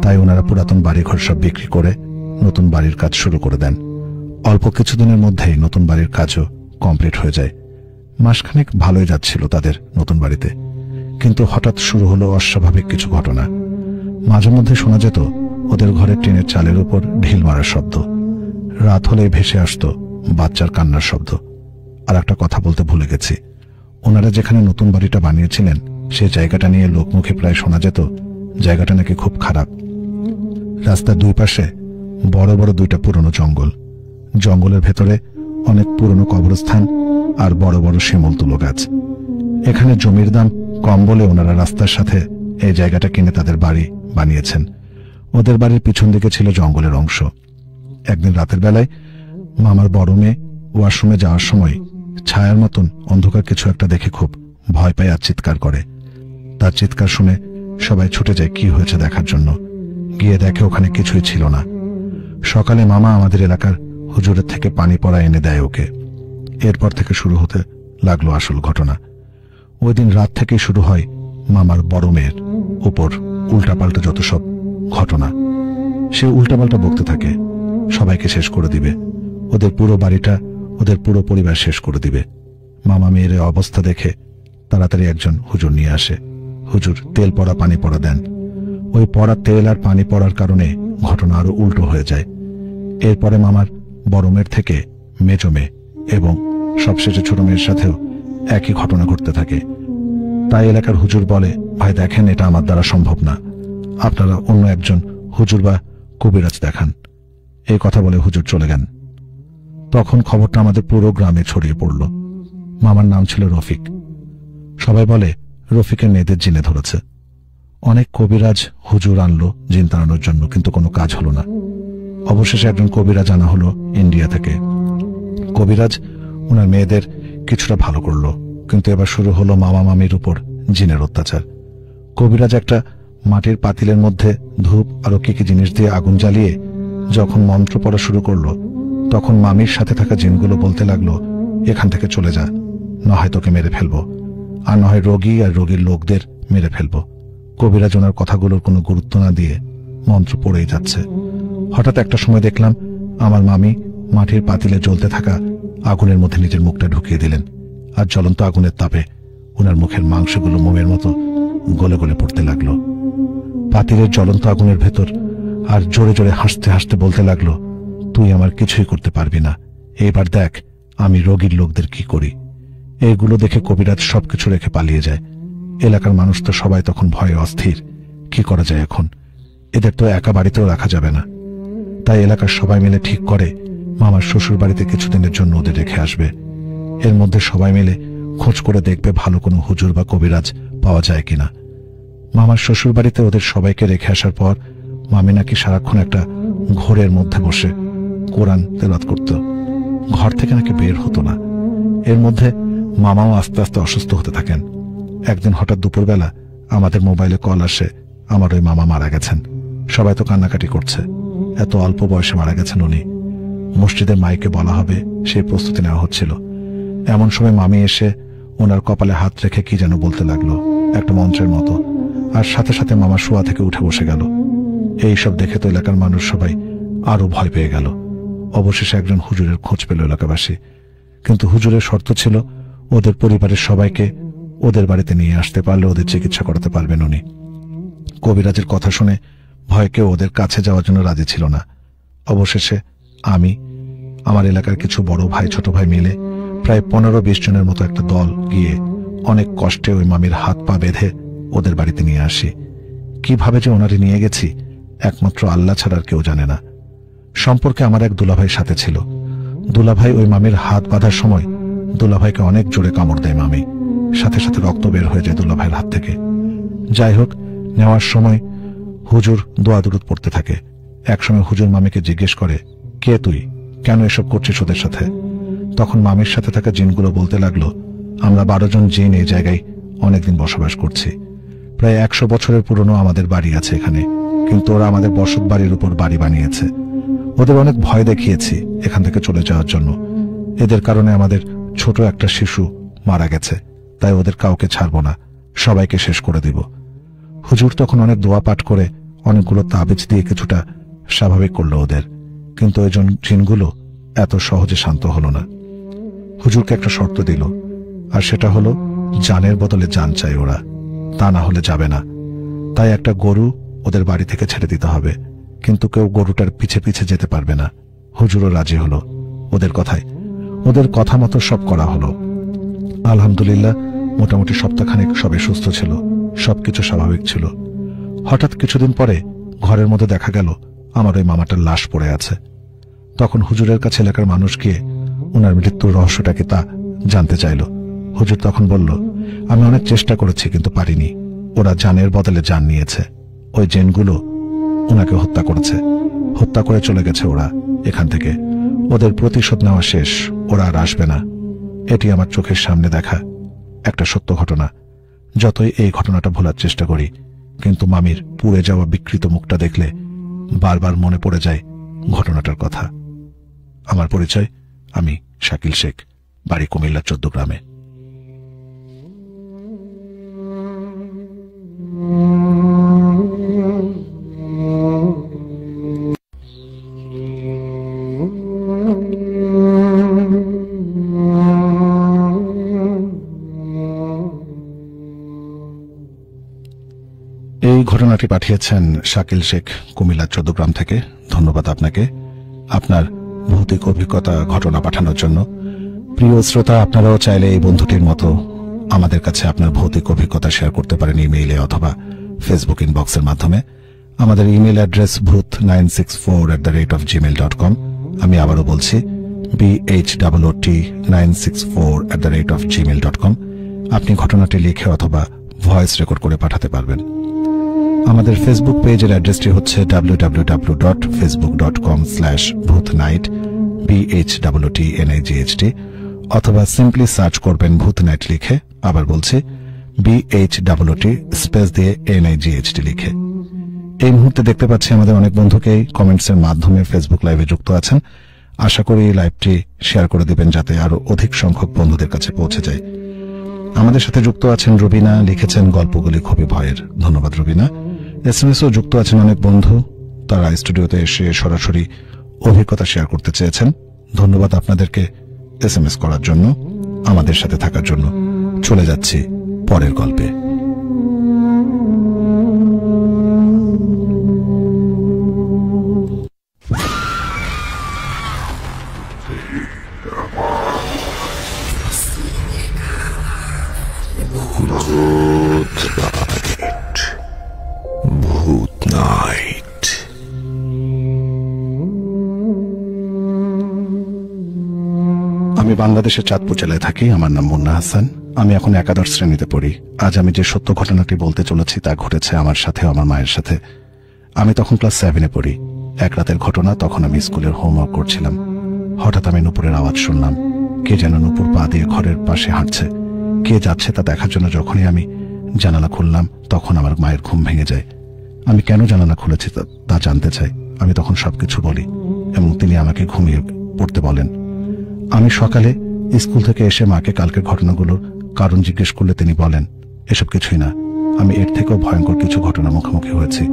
তাই ওনারা পুরাতন বাড়িঘর সব বিক্রি করে নতুন বাড়ির কাজ শুরু করে দেন। অল্প কিছুদিনের মধ্যেই নতুন বাড়ির কাজও কমপ্লিট হয়ে যায়। মাসখানেক ভালোই যাচ্ছিল তাদের নতুন বাড়িতে, কিন্তু হঠাৎ শুরু হলো অস্বাভাবিক কিছু ঘটনা। মাঝে মধ্যে শোনা যেত ওদের ঘরের টিনের চালের উপর ঢিল মারার শব্দ। রাত হলেই ভেসে আসতো বাচ্চার কান্নার শব্দ। আর একটা কথা বলতে ভুলে গেছি, ওনারা যেখানে নতুন বাড়িটা বানিয়েছিলেন সেই জায়গাটা নিয়ে লোকমুখে প্রায় শোনা যেত জায়গাটা নাকি খুব খারাপ। রাস্তার দুই পাশে বড় বড় দুইটা পুরনো জঙ্গল, জঙ্গলের ভেতরে অনেক পুরনো কবরস্থান আর বড় বড় শিমুল তুলো গাছ। এখানে জমির দাম কম বলে ওনারা রাস্তার সাথে এই জায়গাটা কিনে তাদের বাড়ি বানিয়েছেন। ওদের বাড়ির পিছন দিকে ছিল জঙ্গলের অংশ। একদিন রাতের বেলায় মামার বড় মেয়ে ওয়াশরুমে যাওয়ার সময় ছায়ার মতন অন্ধকার কিছু একটা দেখে খুব ভয় পায় আর চিৎকার করে। তার চিৎকার শুনে সবাই ছুটে যায় কি হয়েছে দেখার জন্য। গিয়ে দেখে ওখানে কিছুই ছিল না। সকালে মামা আমাদের এলাকার হুজুরের থেকে পানি পড়া এনে দেয় ওকে। এরপর থেকে শুরু হতে লাগলো আসল ঘটনা। ওই দিন রাত থেকেই শুরু হয় মামার বড় মেয়ের উপর উল্টাপাল্টা যত সব ঘটনা। সে উল্টাপাল্টা বকতে থাকে, সবাইকে শেষ করে দিবে, ওদের পুরো বাড়িটা, ওদের পুরো পরিবার শেষ করে দিবে। মামা মেয়ের অবস্থা দেখে তাড়াতাড়ি একজন হুজুর নিয়ে আসে। হুজুর তেল পড়া পানি পড়া দেন। ওই পড়া তেল আর পানি পড়ার কারণে ঘটনা আরো উল্টো হয়ে যায়। এরপরে মামার বড় মেয়ের থেকে মেজো মেয়ে এবং সবশেষে ছোট মেয়ের সাথেও একই ঘটনা ঘটতে থাকে। তাই এলাকার হুজুর বলে, ভাই দেখেন এটা আমার দ্বারা সম্ভব না, আপনারা অন্য একজন হুজুর বা কবিরাজ দেখান। এই কথা বলে হুজুর চলে গেন। তখন খবরটা আমাদের পুরো গ্রামে ছড়িয়ে পড়ল। মামার নাম ছিল রফিক। সবাই বলে রফিকের মেয়েদের জিনে ধরেছে। অনেক কবিরাজ হুজুর আনলো জিন তাড়ানোর জন্য, কিন্তু কোনো কাজ হলো না। অবশেষে একজন কবিরাজ আনা হলো ইন্ডিয়া থেকে। কবিরাজ ওনার মেয়েদের কিছুটা ভালো করলো, কিন্তু এবার শুরু হলো মামা মামির উপর জিনের অত্যাচার। কবিরাজ একটা মাটির পাতিলের মধ্যে ধূপ আরো কি কি জিনিস দিয়ে আগুন জ্বালিয়ে যখন মন্ত্র পড়া শুরু করলো, তখন মামির সাথে থাকা জিনগুলো বলতে লাগলো, এখান থেকে চলে যা, নয় তোকে মেরে ফেলবো, আর নয় রোগী আর রোগীর লোকদের মেরে ফেলবো। কবিরাজ ওনার কথাগুলোর কোনো গুরুত্ব না দিয়ে মন্ত্র পড়েই যাচ্ছে। হঠাৎ একটা সময় দেখলাম আমার মামি মাটির পাতিলে জ্বলতে থাকা আগুনের মধ্যে নিজের মুখটা ঢুকিয়ে দিলেন, আর জ্বলন্ত আগুনের তাপে ওনার মুখের মাংসগুলো মোমের মতো গলে গলে পড়তে লাগলো। পাতিলের জ্বলন্ত আগুনের ভেতর আর জোরে জোরে হাসতে হাসতে বলতে লাগলো, তুই আমার কিছুই করতে পারবি না, এইবার দেখ আমি রোগীর লোকদের কি করি। এইগুলো দেখে কবিরাজ সবকিছু রেখে পালিয়ে যায়। এলাকার মানুষ তো সবাই তখন ভয়ে অস্থির, কি করা যায় এখন, এদের তো একা বাড়িতেও রাখা যাবে না। তাই এলাকার সবাই মিলে ঠিক করে মামার শ্বশুর বাড়িতে কিছুদিনের জন্য ওদের রেখে আসবে। এর মধ্যে সবাই মিলে খোঁজ করে দেখবে ভালো কোনো হুজুর বা কবিরাজ পাওয়া যায় কিনা। মামার শ্বশুর বাড়িতে ওদের সবাইকে রেখে আসার পর মামি নাকি সারাক্ষণ একটা ঘোরের মধ্যে বসে কোরআন তেলাওয়াত করত, ঘর থেকে নাকি বের হতো না। এর মধ্যে মামাও আস্তে আস্তে অসুস্থ হতে থাকেন। একদিন হঠাৎ দুপুরবেলা আমাদের মোবাইলে কল আসে, আমার ওই মামা মারা গেছেন। সবাই তো কান্নাকাটি করছে, এত অল্প বয়সে মারা গেছেন উনি। মসজিদের মাইকে বলা হবে সেই প্রস্তুতি নেওয়া হচ্ছিল। এমন সময় মামি এসে ওনার কপালে হাত রেখে কি যেন বলতে লাগলো, একটা মন্ত্রের মতো, আর সাথে সাথে মামা শোয়া থেকে উঠে বসে গেল। এইসব দেখে তো এলাকার মানুষ সবাই আরো ভয় পেয়ে গেল। অবশেষে একজন হুজুরের খোঁজ পেল এলাকাবাসী, কিন্তু হুজুরের শর্ত ছিল ওদের পরিবারের সবাইকে ওদের বাড়িতে নিয়ে আসতে পারলে ওদের চিকিৎসা করাতে পারবেন উনি। কবিরাজের কথা শুনে ভয় কেউ ওদের কাছে যাওয়ার জন্য রাজি ছিল না। অবশেষে আমি, আমার এলাকার কিছু বড় ভাই ছোট ভাই মিলে প্রায় 15-20 জনের মতো একটা দল গিয়ে অনেক কষ্টে ওই মামির হাত পা বেঁধে ওদের বাড়িতে নিয়ে আসি। কিভাবে যে ওনারে নিয়ে গেছি একমাত্র আল্লাহ ছাড়া আর কেউ জানে না। সম্পর্কে আমার এক দুলাভাই সাথে ছিল। দুলাভাই ওই মামির হাত বাঁধার সময় দুলাভাইকে অনেক জোরে কামড় দেয় মামি, সাথে সাথে রক্ত বের হয়ে যায় দুলাভাইয়ের হাত থেকে। যাই হোক, নেওয়ার সময় হুজুর দোয়া দুরুদ পড়তে থাকে। একসময় হুজুর মামিকে জিজ্ঞেস করে, কে তুই, কেন এসব করছিস ওদের সাথে? তখন মামির সাথে থাকা জিনগুলো বলতে লাগলো, আমরা 12 জন জিন এই জায়গায় অনেকদিন বসবাস করছি। প্রায় 100 বছরের পুরনো আমাদের বাড়ি আছে এখানে, কিন্তু ওরা আমাদের বসত বাড়ির উপর বাড়ি বানিয়েছে। ওদের অনেক ভয় দেখিয়েছি এখান থেকে চলে যাওয়ার জন্য। এদের কারণে আমাদের ছোট একটা শিশু মারা গেছে, তাই ওদের কাউকে ছাড়ব না, সবাইকে শেষ করে দিব। হুজুর তখন অনেক দোয়া পাঠ করে অনেকগুলো তাবিজ দিয়ে কিছুটা স্বাভাবিক করলো ওদের, কিন্তু ওই জিনগুলো এত সহজে শান্ত হলো না। হুজুরকে একটা শর্ত দিল, আর সেটা হলো জানের বদলে জান চাই ওরা, তা না হলে যাবে না। তাই একটা গরু ওদের বাড়ি থেকে ছেড়ে দিতে হবে, কিন্তু কেউ গরুটার পিছে পিছে যেতে পারবে না। হুজুরও রাজি হলো ওদের কথা মতো সব করা হলো। আলহামদুলিল্লাহ, মোটামুটি সপ্তাহখানেক সবাই সুস্থ ছিল, সবকিছু স্বাভাবিক ছিল। হঠাৎ কিছুদিন পরে ঘরের মধ্যে দেখা গেল আমার ওই মামাটার লাশ পড়ে আছে। তখন হুজুরের কাছে এলাকার মানুষ গিয়ে ওনার মৃত্যুর রহস্যটা কি তা জানতে চাইল। হুজুর তখন বলল, আমি অনেক চেষ্টা করেছি কিন্তু পারিনি, ওরা জানের বদলে জান নিয়েছে। ওই জিনগুলো ওনাকে হত্যা করেছে, হত্যা করে চলে গেছে ওরা এখান থেকে। ওদের প্রতিশোধ নেওয়া শেষ, ওরা আর আসবে না। এটি আমার চোখের সামনে দেখা একটা সত্য ঘটনা। যতই এই ঘটনাটা ভোলার চেষ্টা করি, কিন্তু মামির পুড়ে যাওয়া বিকৃত মুখটা দেখলে বারবার মনে পড়ে যায় ঘটনাটার কথা। আমার পরিচয়, আমি শাকিল শেখ, বাড়ি কুমিল্লা 14 গ্রামে। এই ঘটনাটি পাঠিয়েছেন শাকিল শেখ, কুমিল্লা 14 গ্রাম থেকে। ধন্যবাদ আপনাকে আপনার ভৌতিক অভিজ্ঞতা ঘটনা পাঠানোর জন্য। প্রিয় শ্রোতা, আপনারাও চাইলে এই বন্ধুটির মতো আমাদের কাছে আপনার ভৌতিক অভিজ্ঞতা শেয়ার করতে পারেন ইমেইলে অথবা ফেসবুক ইনবক্সের মাধ্যমে। আমাদের ইমেইল অ্যাড্রেস bhuth964@gmail.com। আমি আবারও বলছি, bhuot964@gmail.com। আপনি ঘটনাটি লিখে অথবা ভয়েস রেকর্ড করে পাঠাতে পারবেন। আমাদের ফেসবুক পেজের অ্যাড্রেসটি হচ্ছে www.facebook.com/bhuthnight, BHOOTNIGHT, অথবা সিম্পলি সার্চ করবেন ভূত নাইট লিখে। আবার বলছি, BHOOT স্পেস দিয়ে NIGHT লিখে। এই মুহূর্তে দেখতে পাচ্ছি আমাদের অনেক বন্ধুকেই কমেন্টসের মাধ্যমে ফেসবুক লাইভে যুক্ত আছেন। আশা করি এই লাইভটি শেয়ার করে দিবেন যাতে আরো অধিক সংখ্যক বন্ধুদের কাছে পৌঁছে যায়। আমাদের সাথে যুক্ত আছেন রুবিনা, লিখেছেন গল্পগুলি খুবই ভয়ের। ধন্যবাদ রুবিনা। SMS-ও যুক্ত আছেন অনেক বন্ধু, তারা স্টুডিওতে এসে সরাসরি অভিজ্ঞতা শেয়ার করতে চেয়েছেন। ধন্যবাদ আপনাদেরকে SMS করার জন্য, আমাদের সাথে থাকার জন্য। চলে যাচ্ছি পরের গল্পে। ভূত নাইট। আমি বাংলাদেশের চাঁদপুর জেলায় থাকি। আমার নাম মুন্না হাসান। আমি এখন একাদশ শ্রেণীতে পড়ি। আজ আমি যে সত্য ঘটনাটি বলতে চলেছি তা ঘটেছে আমার সাথে, আমার মায়ের সাথে। আমি তখন ক্লাস 7-এ পড়ি। এক রাতের ঘটনা, তখন আমি স্কুলের হোমওয়ার্ক করছিলাম। হঠাৎ আমি নুপুরের আওয়াজ শুনলাম। কে যেন নুপুর পা দিয়ে ঘরের পাশে হাঁটছে। কে যাচ্ছে তা দেখার জন্য যখনই আমি জানালা খুললাম, তখন আমার মায়ের ঘুম ভেঙে যায়। আমি কেন জানালা খুলেছি তা জানতে চাই। আমি তখন সবকিছু বলি এবং তিনি আমাকে ঘুমিয়ে পড়তে বলেন। আমি সকালে স্কুল থেকে এসে মাকে কালকের ঘটনাগুলোর কারণ জিজ্ঞেস করলে তিনি বলেন, এসব কিছুই না, আমি এর থেকেও ভয়ঙ্কর কিছু ঘটনা মুখোমুখি হয়েছি।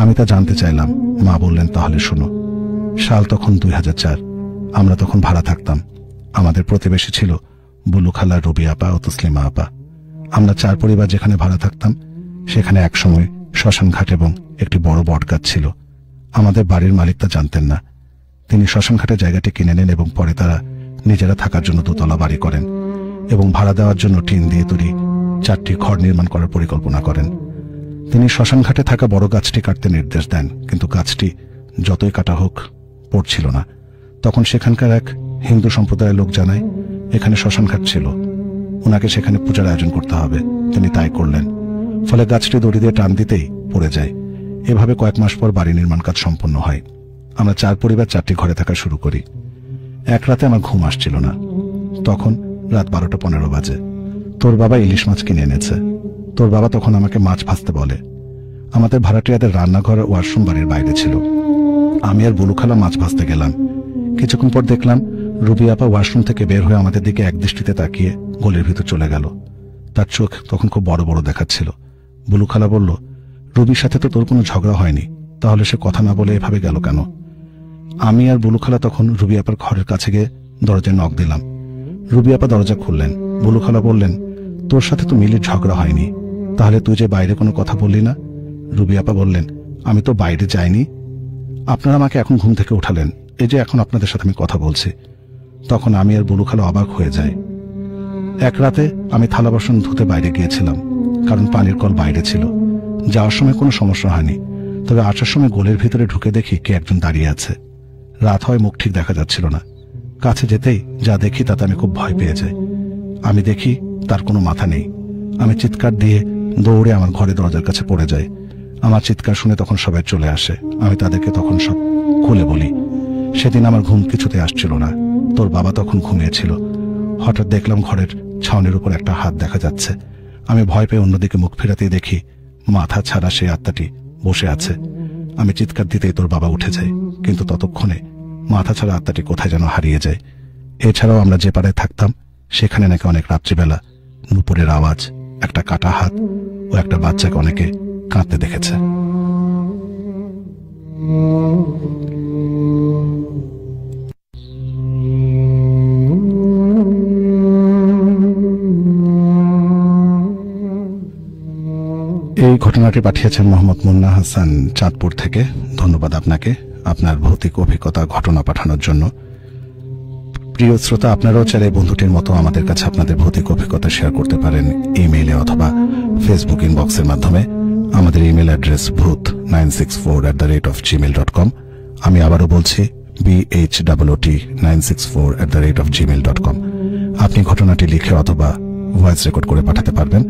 আমি তা জানতে চাইলাম। মা বললেন, তাহলে শোনো। সাল তখন 2004। আমরা তখন ভাড়া থাকতাম। আমাদের প্রতিবেশী ছিল বুলু খালা, রবি আপা ও তসলিমা আপা। আমরা 4 পরিবার যেখানে ভাড়া থাকতাম, সেখানে একসময় শ্মশান ঘাট এবং একটি বড় বটগাছ ছিল। আমাদের বাড়ির মালিক তা জানতেন না। তিনি শ্মশান ঘাটের জায়গাটি কিনে নেন এবং পরে তারা নিজেরা থাকার জন্য 2 তলা বাড়ি করেন এবং ভাড়া দেওয়ার জন্য টিন দিয়ে তৈরি 4টি ঘর নির্মাণ করার পরিকল্পনা করেন। তিনি শ্মশান ঘাটে থাকা বড় গাছটি কাটতে নির্দেশ দেন, কিন্তু গাছটি যতই কাটা হোক পড়ছিল না। তখন সেখানকার এক হিন্দু সম্প্রদায়ের লোক জানায় এখানে শ্মশান ঘাট ছিল, ওনাকে সেখানে পূজার আয়োজন করতে হবে। তিনি তাই করলেন। ফলে গাছটি দড়ি দিয়ে টান দিতেই পড়ে যায়। এভাবে কয়েক মাস পর বাড়ি নির্মাণ কাজ সম্পন্ন হয়। আমরা 4 পরিবার 4টি ঘরে থাকা শুরু করি। এক রাতে আমার ঘুম আসছিল না। তখন রাত 12:15 বাজে। তোর বাবা ইলিশ মাছ কিনে এনেছে। তোর বাবা তখন আমাকে মাছ ভাজতে বলে। আমাদের ভাড়াটিয়াদের রান্নাঘর ওয়াশরুম বাড়ির বাইরে ছিল। আমি আর বুলু খালা মাছ ভাজতে গেলাম। কিছুক্ষণ পর দেখলাম রুবি আপা ওয়াশরুম থেকে বের হয়ে আমাদের দিকে একদৃষ্টিতে তাকিয়ে গলির ভিতর চলে গেল। তার চোখ তখন খুব বড় বড় দেখাচ্ছিল। বুলু খালা বলল, রুবির সাথে তো তোর কোনো ঝগড়া হয়নি, তাহলে সে কথা না বলে এভাবে গেল কেন? আমি আর বুলু খালা তখন রুবি আপার ঘরের কাছে গিয়ে দরজায় নক দিলাম। রুবি আপা দরজা খুললেন। বুলু খালা বললেন, তোর সাথে তো মিলির ঝগড়া হয়নি, তাহলে তুই যে বাইরে কোনো কথা বললি না? রুবি আপা বললেন, আমি তো বাইরে যাইনি, আপনারা আমাকে এখন ঘুম থেকে উঠালেন, এই যে এখন আপনাদের সাথে আমি কথা বলছি। তখন আমি আর বুলু খালা অবাক হয়ে যাই। এক রাতে আমি থালা বাসন ধুতে বাইরে গিয়েছিলাম, কারণ পানির কল বাইরে ছিল। যাওয়ার সময় কোনো সমস্যা হয়নি, তবে আসার সময় গোলের ভিতরে ঢুকে দেখি কে একজন দাঁড়িয়ে আছে। রাত হয়, মুখ ঠিক দেখা যাচ্ছিল না। কাছে যেতেই যা দেখি তাতে আমি খুব ভয় পেয়ে যাই। আমি দেখি তার কোনো মাথা নেই। আমি চিৎকার দিয়ে দৌড়ে আমার ঘরে দরজার কাছে পড়ে যাই। আমার চিৎকার শুনে তখন সবাই চলে আসে। আমি তাদেরকে তখন সব খুলে বলি। সেদিন আমার ঘুম কিছুতে আসছিল না। তোর বাবা তখন ঘুমিয়েছিল। হঠাৎ দেখলাম ঘরের ছাউনির উপর একটা হাত দেখা যাচ্ছে। আমি ভয় পেয়ে অন্যদিকে মুখ ফেরাতেই দেখি মাথা ছাড়া সেই আত্মাটি বসে আছে। আমি চিৎকার দিতেই তোর বাবা উঠে যায়, কিন্তু ততক্ষণে মাথা ছাড়া আত্মাটি কোথায় যেন হারিয়ে যায়। এছাড়াও আমরা যে পাড়ায় থাকতাম সেখানে নাকি অনেক রাত্রিবেলা নুপুরের আওয়াজ, একটা কাটা হাত ও একটা বাচ্চাকে অনেকে কাঁদতে দেখেছে। এই ঘটনাটি পাঠিয়েছেন মোহাম্মদ মুন্না হাসান চাঁদপুর থেকে। ধন্যবাদ আপনাকে আপনার ভৌতিক অভিজ্ঞতা ঘটনা পাঠানোর জন্য। প্রিয় শ্রোতা, আপনারাও চাইলে বন্ধুটির মতো আমাদের কাছে আপনাদের ভৌতিক অভিজ্ঞতা শেয়ার করতে পারেন ইমেইলে অথবা ফেসবুক ইনবক্সের মাধ্যমে। আমাদের ইমেল অ্যাড্রেস bhuth964@gmail.com। আমি আবারও বলছি bhuot964@gmail.com। আপনি ঘটনাটি লিখে অথবা ভয়েস রেকর্ড করে পাঠাতে পারবেন।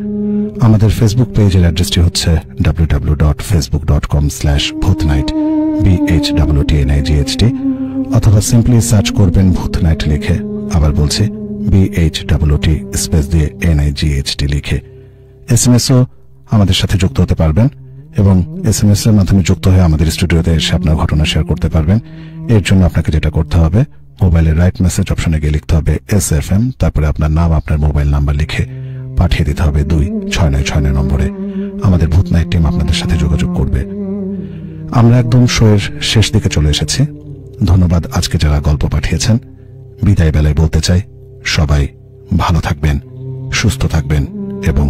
আমাদের ফেসবুক পেজের অ্যাড্রেসটি হচ্ছে www.facebook.com/bhuthnight BHOOTNIGHT, অথবা সিম্পলি সার্চ করবেন ভূত নাইট লিখে। আবার বলছি BHOOT স্পেস দিয়ে NIGHT লিখে। SMS-ও আমাদের সাথে যুক্ত হতে পারবেন এবং SMS এর মাধ্যমে যুক্ত হয়ে আমাদের স্টুডিওতে এসে আপনার ঘটনা শেয়ার করতে পারবেন। এর জন্য আপনাকে যেটা করতে হবে, মোবাইলের রাইট মেসেজ অপশনে গিয়ে লিখতে হবে SFM, তারপরে আপনার নাম, আপনার মোবাইল নাম্বার লিখে পাঠিয়ে দিতে হবে 2696 নম্বরে। আমাদের ভূত নাইট টিম আপনাদের সাথে যোগাযোগ করবে। আমরা একদম শোয়ের শেষ দিকে চলে এসেছি। ধন্যবাদ আজকে যারা গল্প পাঠিয়েছেন। বিদায় বেলায় বলতে চাই, সবাই ভালো থাকবেন, সুস্থ থাকবেন এবং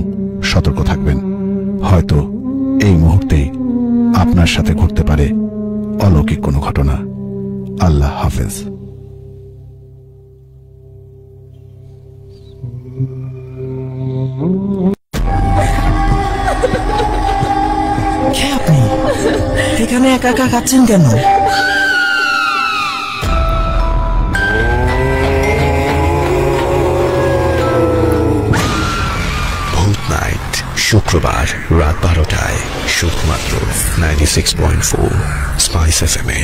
সতর্ক থাকবেন। হয়তো এই মুহূর্তেই আপনার সাথে ঘটতে পারে অলৌকিক কোনো ঘটনা। আল্লাহ হাফেজ। কে আপনি? এখানে একা একা কাঁদছেন কেন? ভূত নাইট শুক্রবার রাত 12টায় শুধুমাত্র 96.4 স্পাইস FM-এ।